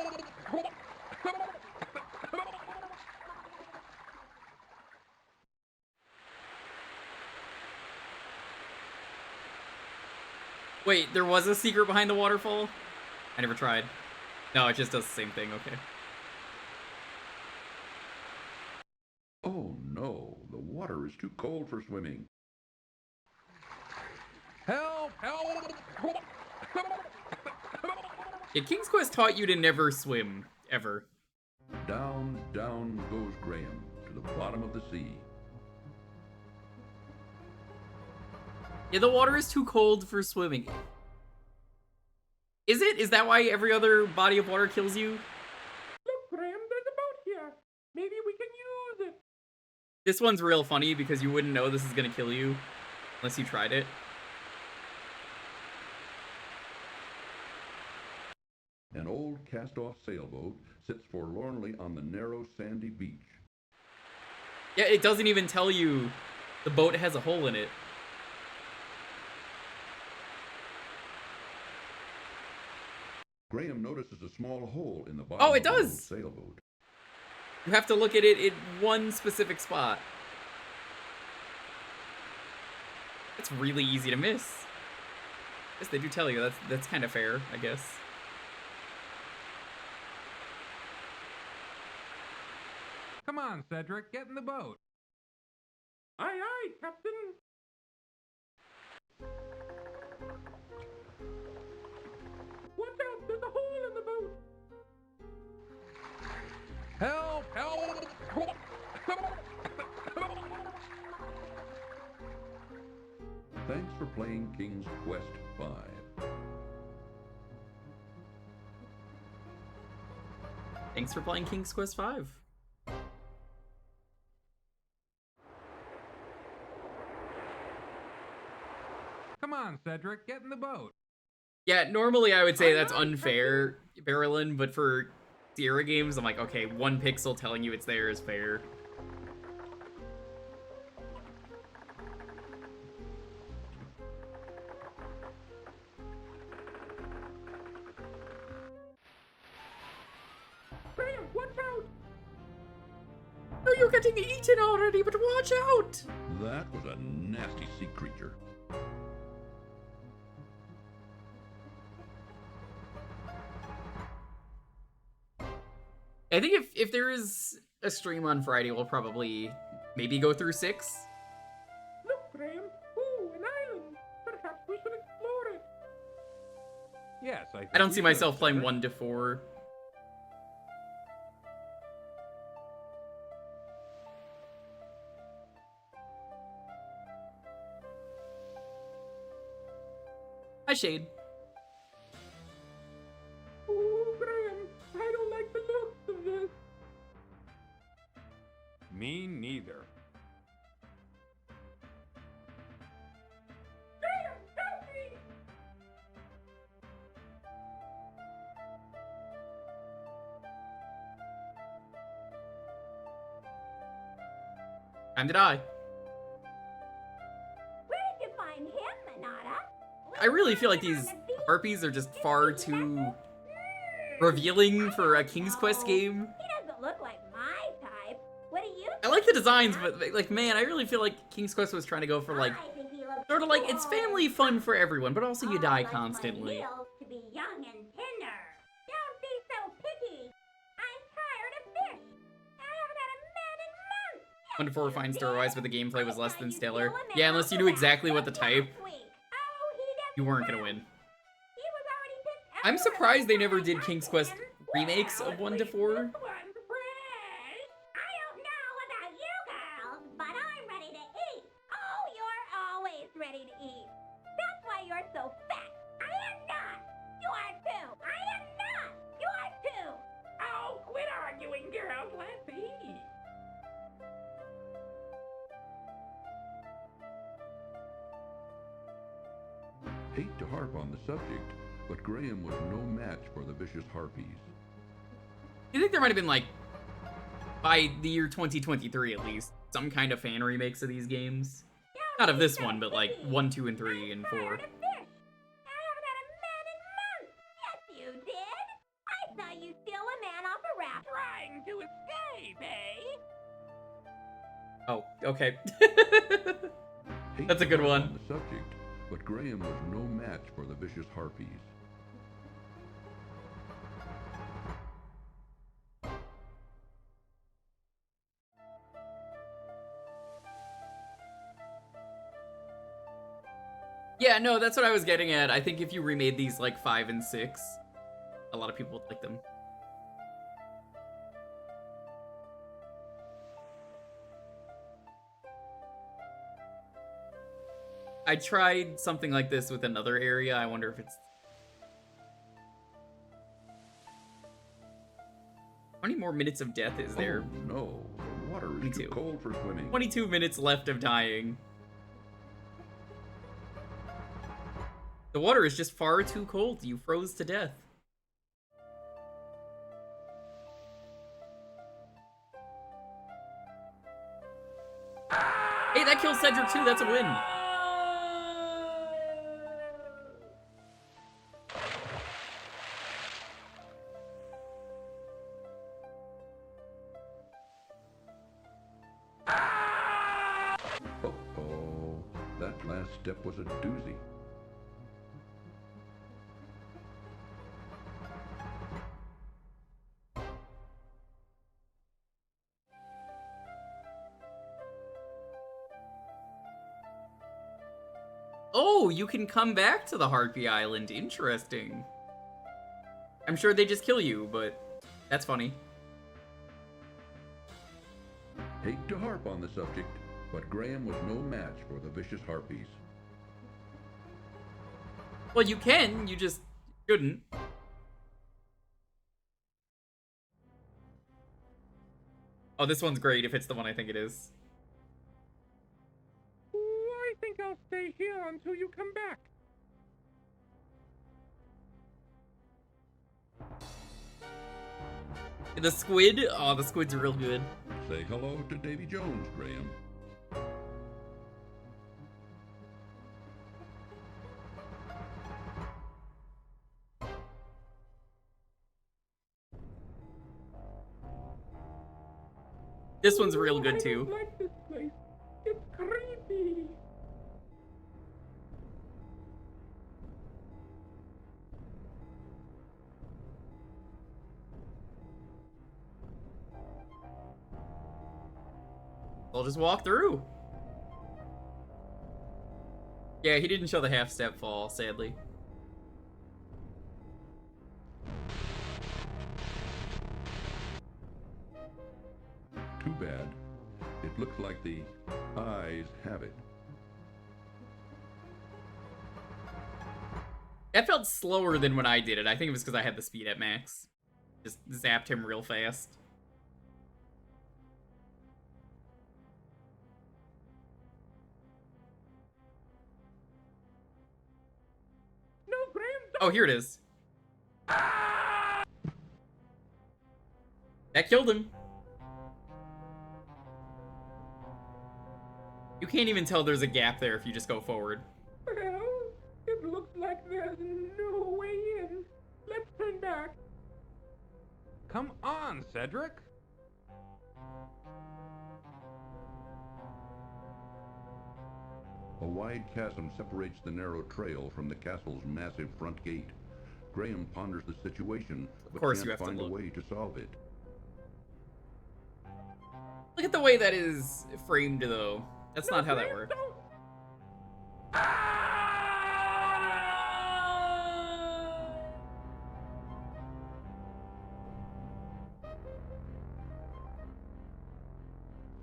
Wait, there was a secret behind the waterfall? I never tried. No, it just does the same thing, okay. Oh no, the water is too cold for swimming. Help! Help! Yeah, King's Quest taught you to never swim, ever. Down, down goes Graham. bottom of the sea. Yeah, the water is too cold for swimming. Is it? Is that why every other body of water kills you? Look, Graham, there's a boat here. Maybe we can use it. This one's real funny because you wouldn't know this is gonna kill you unless you tried it. An old cast-off sailboat sits forlornly on the narrow sandy beach. Yeah, it doesn't even tell you the boat has a hole in it. Graham notices a small hole in the bottom Oh, it of the old does! sailboat. You have to look at it in one specific spot. It's really easy to miss. Yes, they do tell you. That's kind of fair, I guess. Come on, Cedric, get in the boat. Aye, aye, Captain. Watch out, there's a hole in the boat. Help! Help! Thanks for playing King's Quest V. Thanks for playing King's Quest V. Come on, Cedric, get in the boat. Yeah, normally I would say that's unfair, Barrelin, but for Sierra games, I'm like, okay, 1 pixel telling you it's there is fair. Graham, watch out. No, you're getting eaten already, but watch out! That was a nasty sea creature. I think if there is a stream on Friday, we'll probably maybe go through 6. Look, Graham. Ooh, an island. Perhaps we should explore it. Yes, I think I don't we see should, myself playing Cedric. 1 to 4. Hi, Shade. Ooh, Graham, I don't like the looks of this. Me neither. Graham, help me! Time to die. Where did you find him, Manada? I really feel like these harpies are just far too revealing for a King's Quest game. He doesn't look like my type. What do you I like the designs, but like, man, I really feel like King's Quest was trying to go for like, I think he looks sort of like, it's family fun for everyone, but also you die constantly. heels to be young and tender. Don't be so picky. I'm tired of fish. I haven't had a man in months. 1 to 4 fine story-wise, but the gameplay was less than stellar. Yeah, unless you knew exactly what the type, you weren't gonna win. I'm surprised they never did King's Quest remakes of 1 to 4. I don't know about you girls, but I'm ready to eat. Oh, you're always ready to eat. That's why you're so fat. I am not. You are too. I am not. You are too. Oh, quit arguing, girls. Let's eat. Hate to harp on the subject, but Graham was no match for the vicious harpies. You think there might have been like, by the year 2023 at least, some kind of fan remakes of these games? Not of this one, but like 1, 2, and 3, and 4. I haven't had a man in months. Yes, you did. I saw you steal a man off a raft. Trying to escape, eh? Oh, okay. Hate That's a to good harp one. on the subject, but Graham was no match for the vicious harpies. Yeah, no, that's what I was getting at. I think if you remade these like 5 and 6, a lot of people would like them. I tried something like this with another area. I wonder if it's... How many more minutes of death is there? Oh no, the water is too cold for swimming. 22 minutes left of dying. The water is just far too cold. You froze to death. Hey, that kills Cedric too. That's a win. Uh-oh, that last step was a doozy. Oh, you can come back to the Harpy Island. Interesting. I'm sure they just kill you, but that's funny. Hate to harp on the subject, but Graham was no match for the vicious harpies. Well, you can, you just shouldn't. Oh, this one's great if it's the one I think it is. I think I'll stay here until you come back. The squid? Oh, the squid's real good. Say hello to Davy Jones, Graham. This one's real good too. I don't like this place. It's creepy. I'll just walk through. Yeah, he didn't show the half-step fall, sadly. Too bad. It looks like the eyes have it. That felt slower than when I did it. I think it was because I had the speed at max. Just zapped him real fast. No, Graham, Oh, here it is. That killed him. You can't even tell there's a gap there if you just go forward. Well, it looks like there's no way in. Let's turn back. Come on, Cedric. A wide chasm separates the narrow trail from the castle's massive front gate. Graham ponders the situation, but course you can't have to find a look. way to solve it. Look at the way that is framed, though. That's not how that works.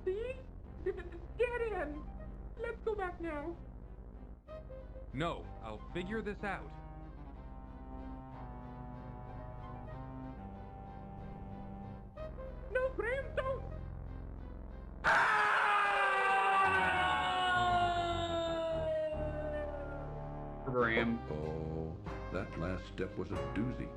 See? Get in. Let's go back now. No, I'll figure this out. No, Graham, don't. Graham. Oh, that last step was a doozy.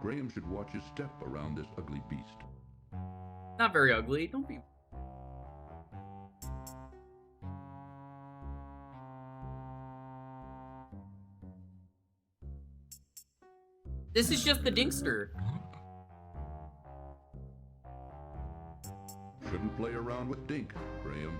Graham should watch his step around this ugly beast. Not very ugly. Don't be... This is just the Dinkster. Shouldn't play around with Dink, Graham.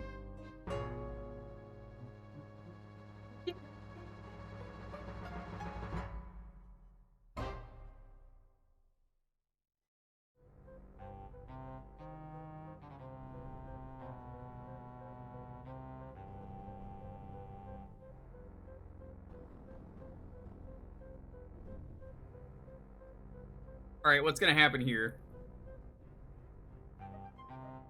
Alright, what's gonna happen here?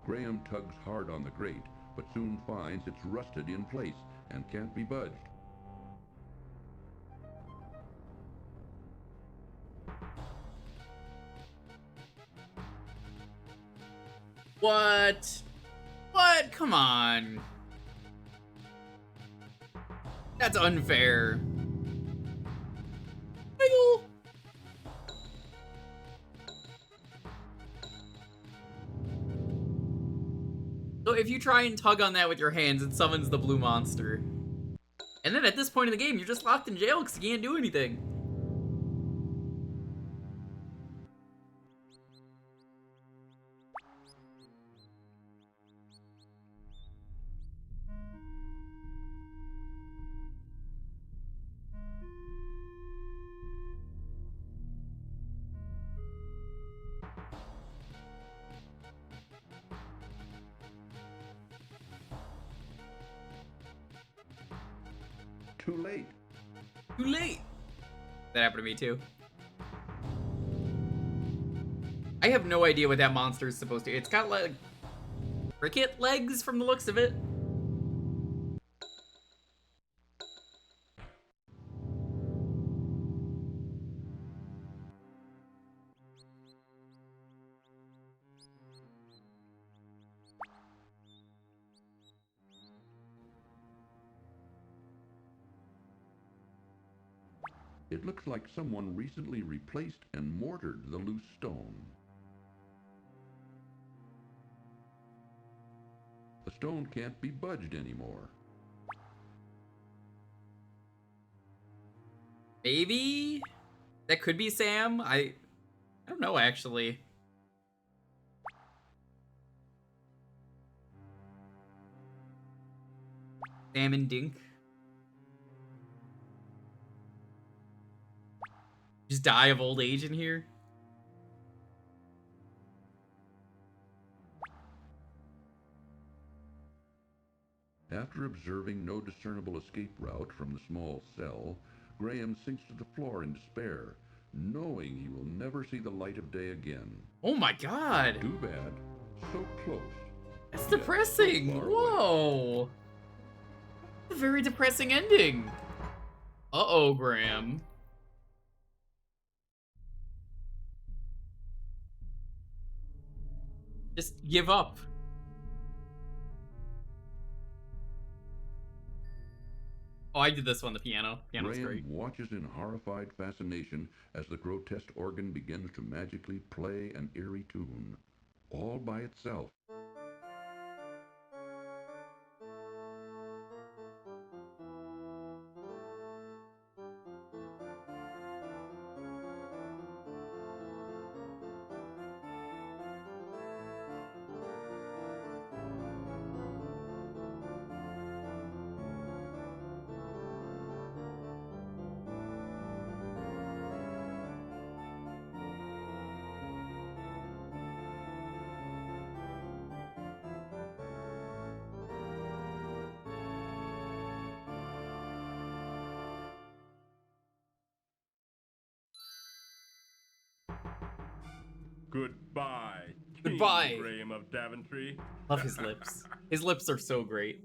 Graham tugs hard on the grate, but soon finds it's rusted in place and can't be budged. What? What? Come on. That's unfair. Wiggle. So if you try and tug on that with your hands, it summons the blue monster. And then at this point in the game, you're just locked in jail because you can't do anything. Too late. Too late. That happened to me too. I have no idea what that monster is supposed to. It's got like cricket legs from the looks of it. It looks like someone recently replaced and mortared the loose stone. The stone can't be budged anymore. Maybe that could be Sam. I don't know actually. Sam and Dink. Just die of old age in here. After observing no discernible escape route from the small cell, Graham sinks to the floor in despair, knowing he will never see the light of day again. Oh my god. Too bad. So close. That's yet depressing. so far away. Whoa. A very depressing ending. Uh-oh, Graham. Just give up. Oh, I did this one, the piano. Piano's Graham great. watches in horrified fascination as the grotesque organ begins to magically play an eerie tune, all by itself. Goodbye. Goodbye. King Graham of Daventry. Love his lips. His lips are so great.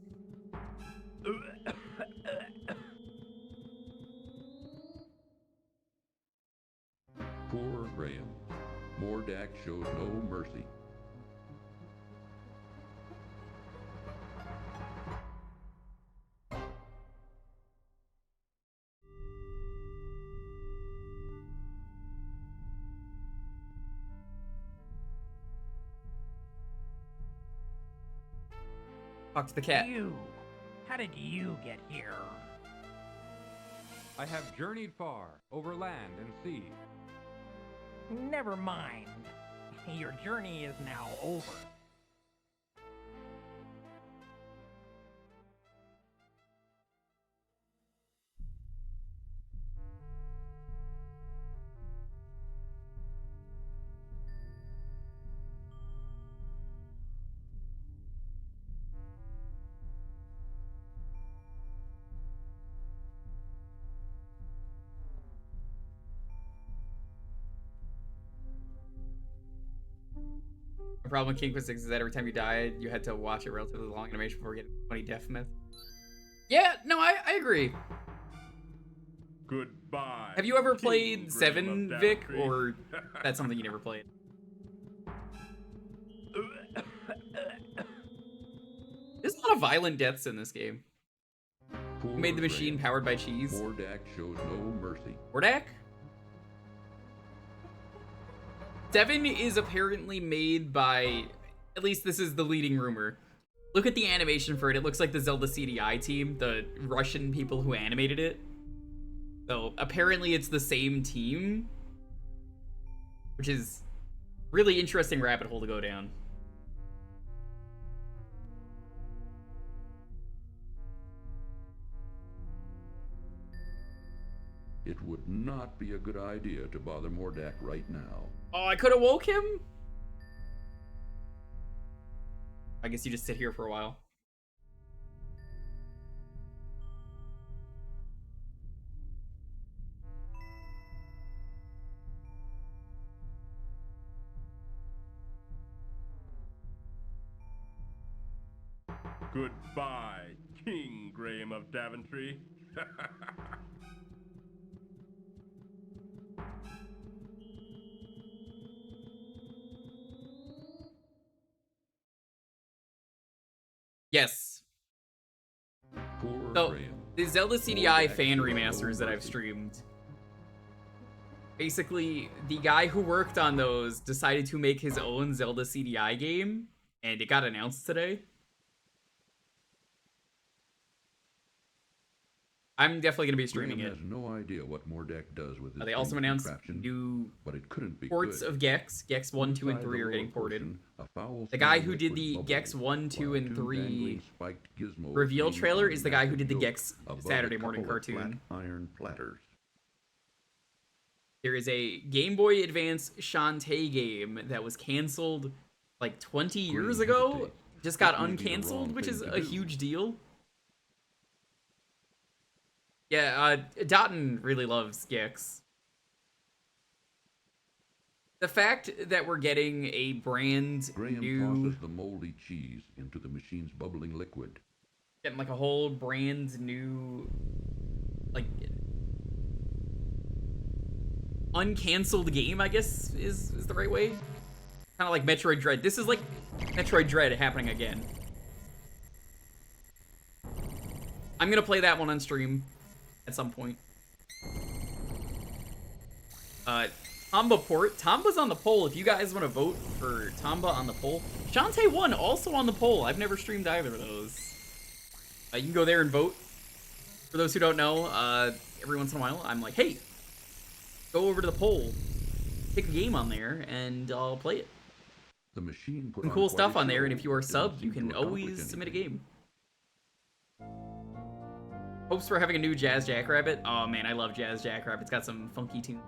Poor Graham. Mordak shows no mercy. Talk to the cat. You. How did you get here? I have journeyed far, over land and sea. Never mind. Your journey is now over. problem with King Quest 6 is that every time you died, you had to watch a relatively long animation before getting 20 death myth. Yeah, no, I agree. Goodbye. Have you ever King played Graham 7, of Vic, Daventry. or that's something you never played? There's a lot of violent deaths in this game. Who made the machine powered by cheese? Mordak shows no mercy. Mordak? 7 is apparently made by, at least this is the leading rumor. Look at the animation for it. It looks like the Zelda CDI team, the Russian people who animated it. So apparently it's the same team, which is really interesting rabbit hole to go down. It would not be a good idea to bother Mordak right now. Oh, I could have woke him? I guess you just sit here for a while. Goodbye, King Graham of Daventry. Yes. Poor So, Graham. the Zelda CDI fan remasters that I've streamed. Basically, the guy who worked on those decided to make his own Zelda CDI game, and it got announced today. I'm definitely going to be streaming Graham it. has no idea what Mordak does with his They also strange announced contraption, new but it couldn't be ports good. of Gex. Gex 1, 2, and Inside 3 the are getting lower ported. portion, a foul The guy smelling who did liquid the bubbles, Gex 1, 2, while and two 3 dangling spiked gizmos reveal hang trailer on is the guy who magic did the yoke Gex above a Saturday morning couple of cartoon. flat iron platters. There is a Game Boy Advance Shantae game that was canceled like 20 years Graham ago. hesitates. Just got That may be the uncanceled, wrong which thing is to a do. huge deal. Yeah, Dotton really loves Gex. The fact that we're getting a brand Graham new, tosses the moldy cheese into the machine's bubbling liquid. getting like a whole brand new, like, uncanceled game, I guess is the right way. Kind of like Metroid Dread. This is like Metroid Dread happening again. I'm gonna play that one on stream at some point. Tamba port. Tamba's on the poll. If you guys want to vote for Tamba on the poll. Shantae 1 also on the poll. I've never streamed either of those. You can go there and vote. For those who don't know, every once in a while, I'm like, hey, go over to the poll, pick a game on there, and I'll play it. The machine put Some on cool quite stuff a on there, show, and if you are but didn't subbed, you seem can to accomplish always submit a anything. game. Hopes for having a new Jazz Jackrabbit. Oh man, I love Jazz Jackrabbit. It's got some funky tunes.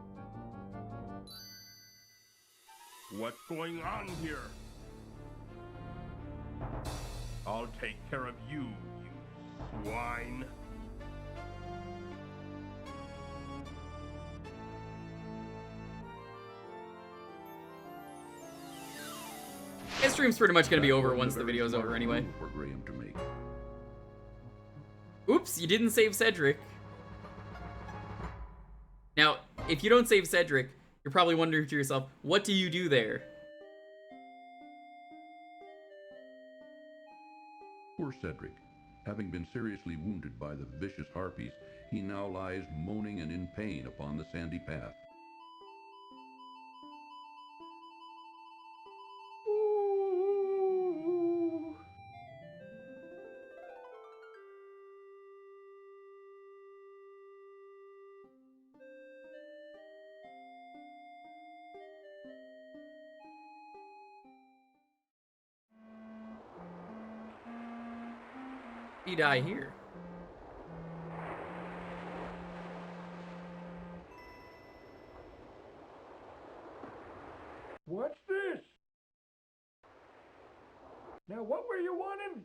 What's going on here? I'll take care of you, you swine. This stream's pretty much gonna be That over wasn't a once the very video's smart over anyway. move for Graham to make. Oops, you didn't save Cedric. Now, if you don't save Cedric, you're probably wondering to yourself, what do you do there? Poor Cedric. Having been seriously wounded by the vicious harpies, he now lies moaning and in pain upon the sandy path. You die here. What's this? Now, what were you wanting?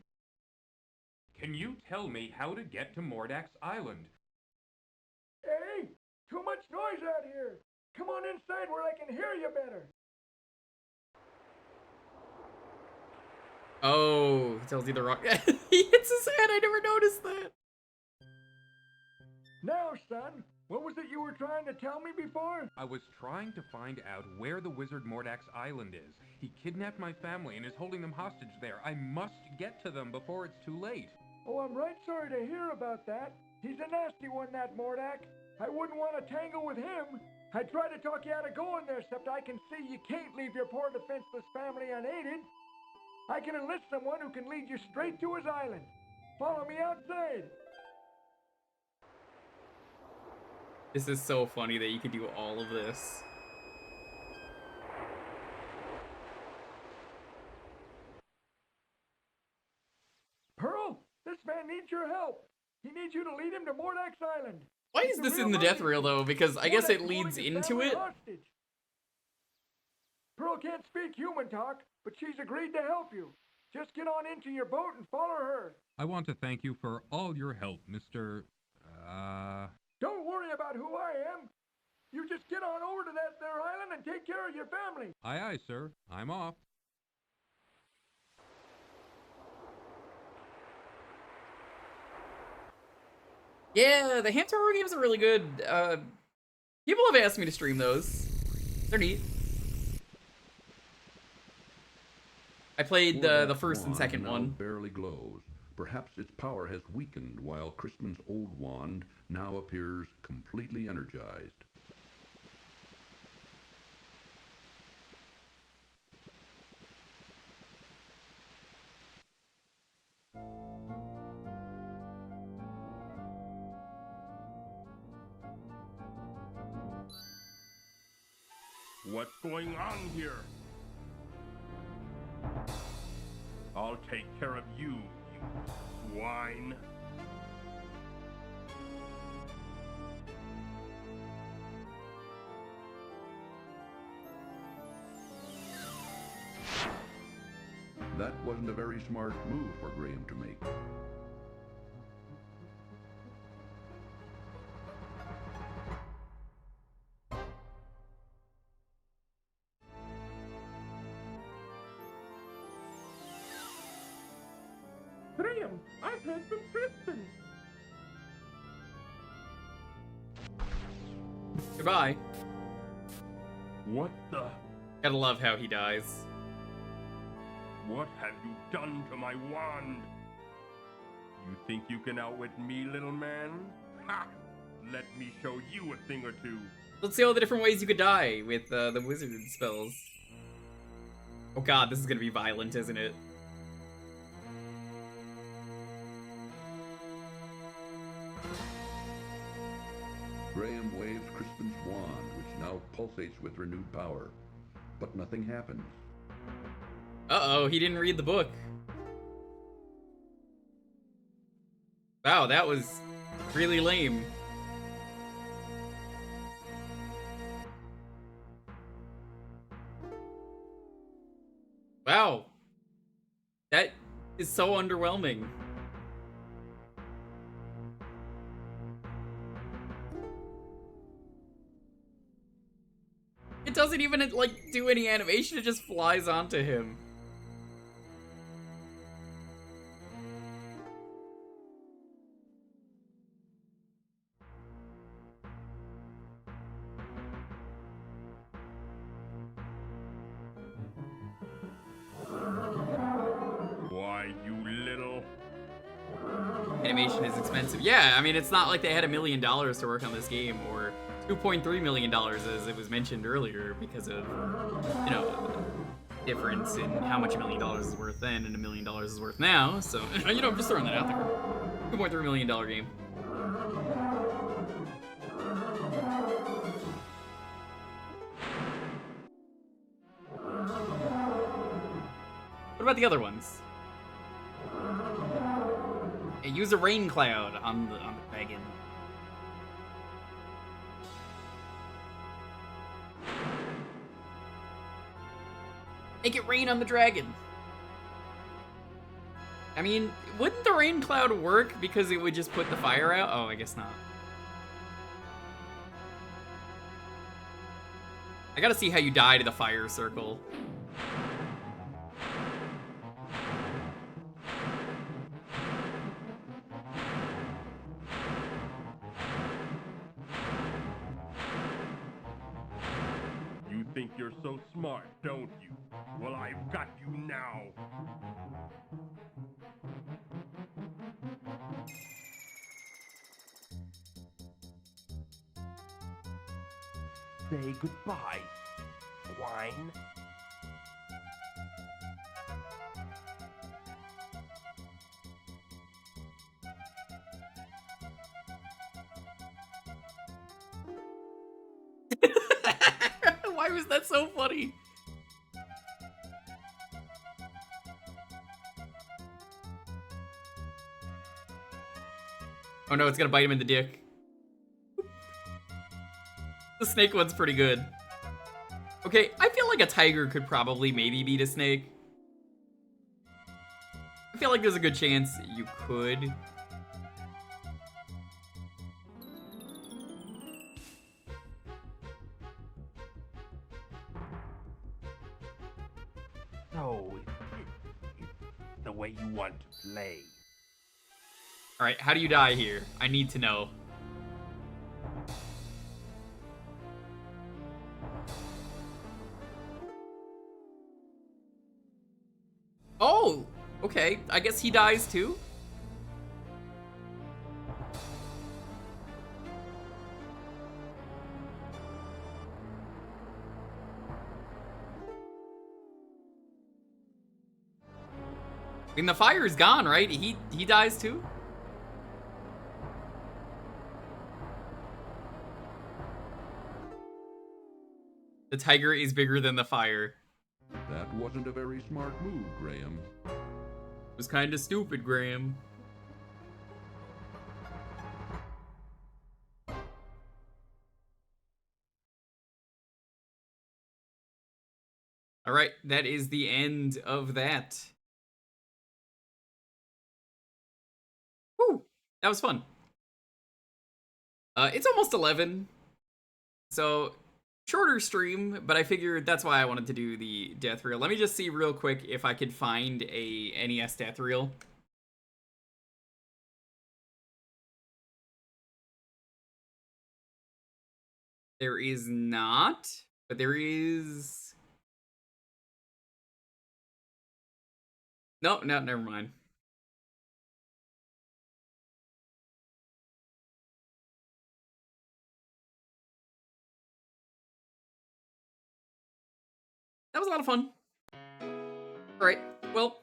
Can you tell me how to get to Mordak's Island? Hey, too much noise out here. Come on inside where I can hear you better. Oh, he tells you the wrong. He hits his head. I never noticed that. Now, son, what was it you were trying to tell me before? I was trying to find out where the wizard Mordak's island is. He kidnapped my family and is holding them hostage there. I must get to them before it's too late. Oh, I'm right sorry to hear about that. He's a nasty one, that Mordak. I wouldn't want to tangle with him. I tried to talk you out of going there, except I can see you can't leave your poor defenseless family unaided. I can enlist someone who can lead you straight to his island. Follow me outside. This is so funny that you can do all of this. Pearl, this man needs your help. He needs you to lead him to Mordak's island. Why is this in the death reel though? Because I guess it leads into it. Pearl can't speak human talk, but she's agreed to help you. Just get on into your boat and follow her. I want to thank you for all your help, Mr. Don't worry about who I am. You just get on over to that there island and take care of your family. Aye, aye, sir. I'm off. Yeah, the Hamster Horror games are really good. People have asked me to stream those. They're neat. I played the first and second one. Barely glows. Perhaps its power has weakened while Crispin's old wand now appears completely energized. What's going on here? I'll take care of you, you swine. That wasn't a very smart move for Graham to make. Graham, I've heard from Crispin. Goodbye. What the? Gotta love how he dies. What have you done to my wand? You think you can outwit me, little man? Ha! Let me show you a thing or two. Let's see all the different ways you could die with the wizard spells. Oh god, this is gonna be violent, isn't it? Graham waves Crispin's wand, which now pulsates with renewed power. But nothing happens. Uh-oh, he didn't read the book. Wow, that was really lame. Wow. That is so underwhelming. It doesn't even, like, do any animation, it just flies onto him. Why, you little... Animation is expensive. Yeah, I mean, it's not like they had $1 million to work on this game, or $2.3 million as it was mentioned earlier, because of, you know, difference in how much $1 million is worth then and $1 million is worth now. So, you know, I'm just throwing that out there. $2.3 million game. What about the other ones? Yeah, use a rain cloud on the dragon. Make it rain on the dragon. I mean, wouldn't the rain cloud work because it would just put the fire out? Oh, I guess not. I gotta see how you die to the fire circle. think you're so smart, don't you? Well, I've got you now. Say goodbye, swine. Why was that so funny? Oh no, it's gonna bite him in the dick. The snake one's pretty good. Okay, I feel like a tiger could probably maybe beat a snake. I feel like there's a good chance you could. So, it's the way you want to play. Alright, how do you die here? I need to know. Oh! Okay, I guess he dies too? I mean, the fire is gone, right? He dies too? The tiger is bigger than the fire. That wasn't a very smart move, Graham. It was kind of stupid, Graham. All right, that is the end of that. Woo, that was fun. It's almost 11, so shorter stream, but I figured that's why I wanted to do the death reel. Let me just see real quick if I could find a NES death reel. There is not, but there is... No, never mind. That was a lot of fun. Alright, well,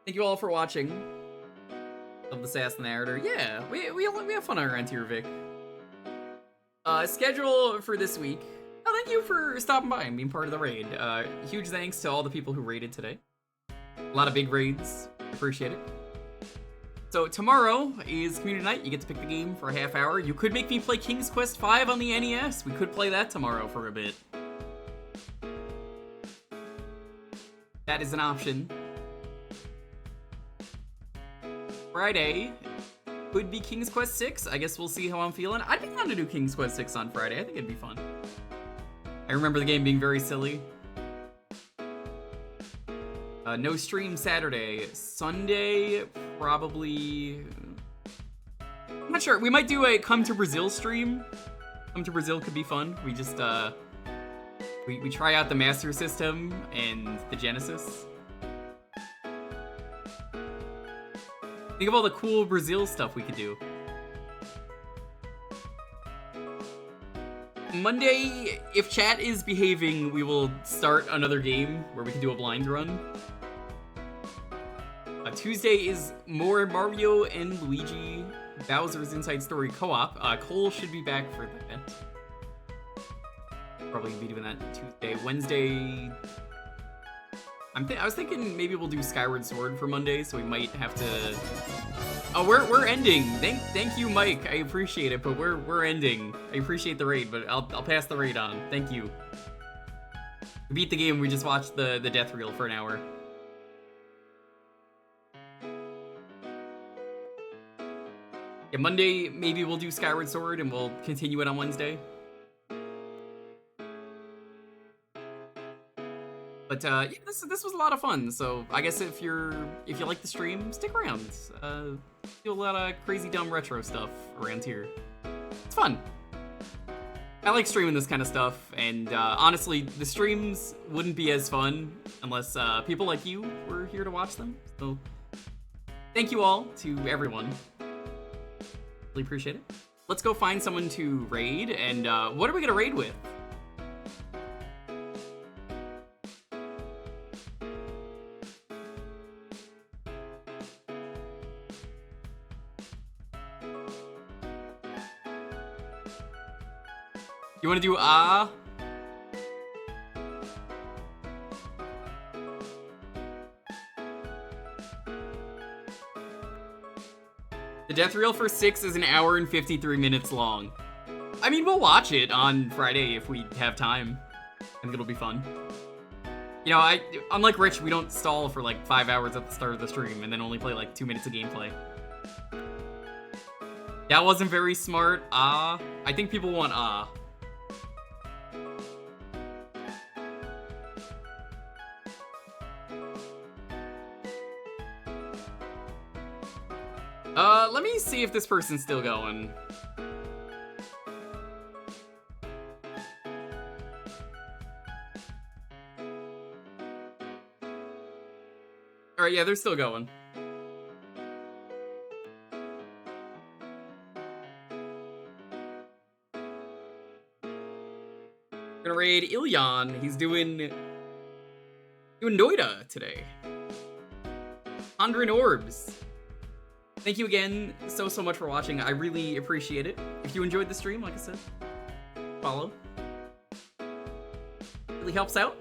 thank you all for watching. Of the Sass Narrator. Yeah, we have fun on our end here, Vic. Schedule for this week. Oh, thank you for stopping by and being part of the raid. Huge thanks to all the people who raided today. A lot of big raids. Appreciate it. So tomorrow is community night. You get to pick the game for a half hour. You could make me play King's Quest V on the NES. We could play that tomorrow for a bit. That is an option. Friday could be King's Quest 6. I guess we'll see how I'm feeling. I'd be down to do King's Quest 6 on Friday. I think it'd be fun. I remember the game being very silly. No stream Saturday. Sunday, probably... I'm not sure. We might do a Come to Brazil stream. Come to Brazil could be fun. We just, we try out the Master System and the Genesis. Think of all the cool Brazil stuff we could do. Monday, if chat is behaving, we will start another game where we can do a blind run. Tuesday is more Mario and Luigi Bowser's Inside Story co-op. Cole should be back for that. Probably be doing that Tuesday. Wednesday, I was thinking maybe we'll do Skyward Sword for Monday, so we might have to... Oh, we're ending. Thank you, Mike. I appreciate it, but we're ending. I appreciate the raid, but I'll pass the raid on. Thank you. We beat the game. We just watched the death reel for an hour. Yeah, Monday maybe we'll do Skyward Sword and we'll continue it on Wednesday. But yeah, this was a lot of fun. So I guess if you like the stream, stick around. Do a lot of crazy dumb retro stuff around here. It's fun. I like streaming this kind of stuff, and honestly, the streams wouldn't be as fun unless people like you were here to watch them. So, thank you all to everyone. Really appreciate it. Let's go find someone to raid, and what are we gonna raid with? You want to do The death reel for 6 is an hour and 53 minutes long. I mean, we'll watch it on Friday if we have time. I think it'll be fun. You know, unlike Rich, we don't stall for like 5 hours at the start of the stream and then only play like 2 minutes of gameplay. That wasn't very smart. I think people want let me see if this person's still going. Alright, yeah, they're still going. Gonna raid Ilyan. He's doing Noida today. Andrin Orbs. Thank you again so much for watching. I really appreciate it. If you enjoyed the stream, like I said, follow. Really helps out.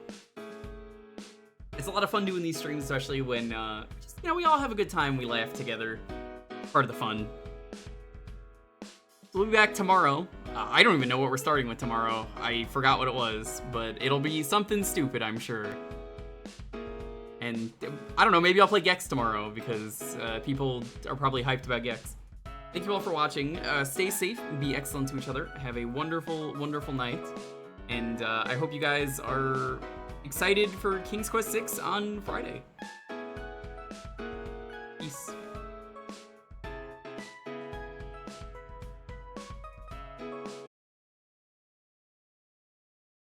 It's a lot of fun doing these streams, especially when, just, you know, we all have a good time, we laugh together. Part of the fun. So we'll be back tomorrow. I don't even know what we're starting with tomorrow. I forgot what it was, but it'll be something stupid, I'm sure. And I don't know, maybe I'll play Gex tomorrow because people are probably hyped about Gex. Thank you all for watching. Stay safe and be excellent to each other. Have a wonderful, wonderful night. And I hope you guys are excited for King's Quest VI on Friday.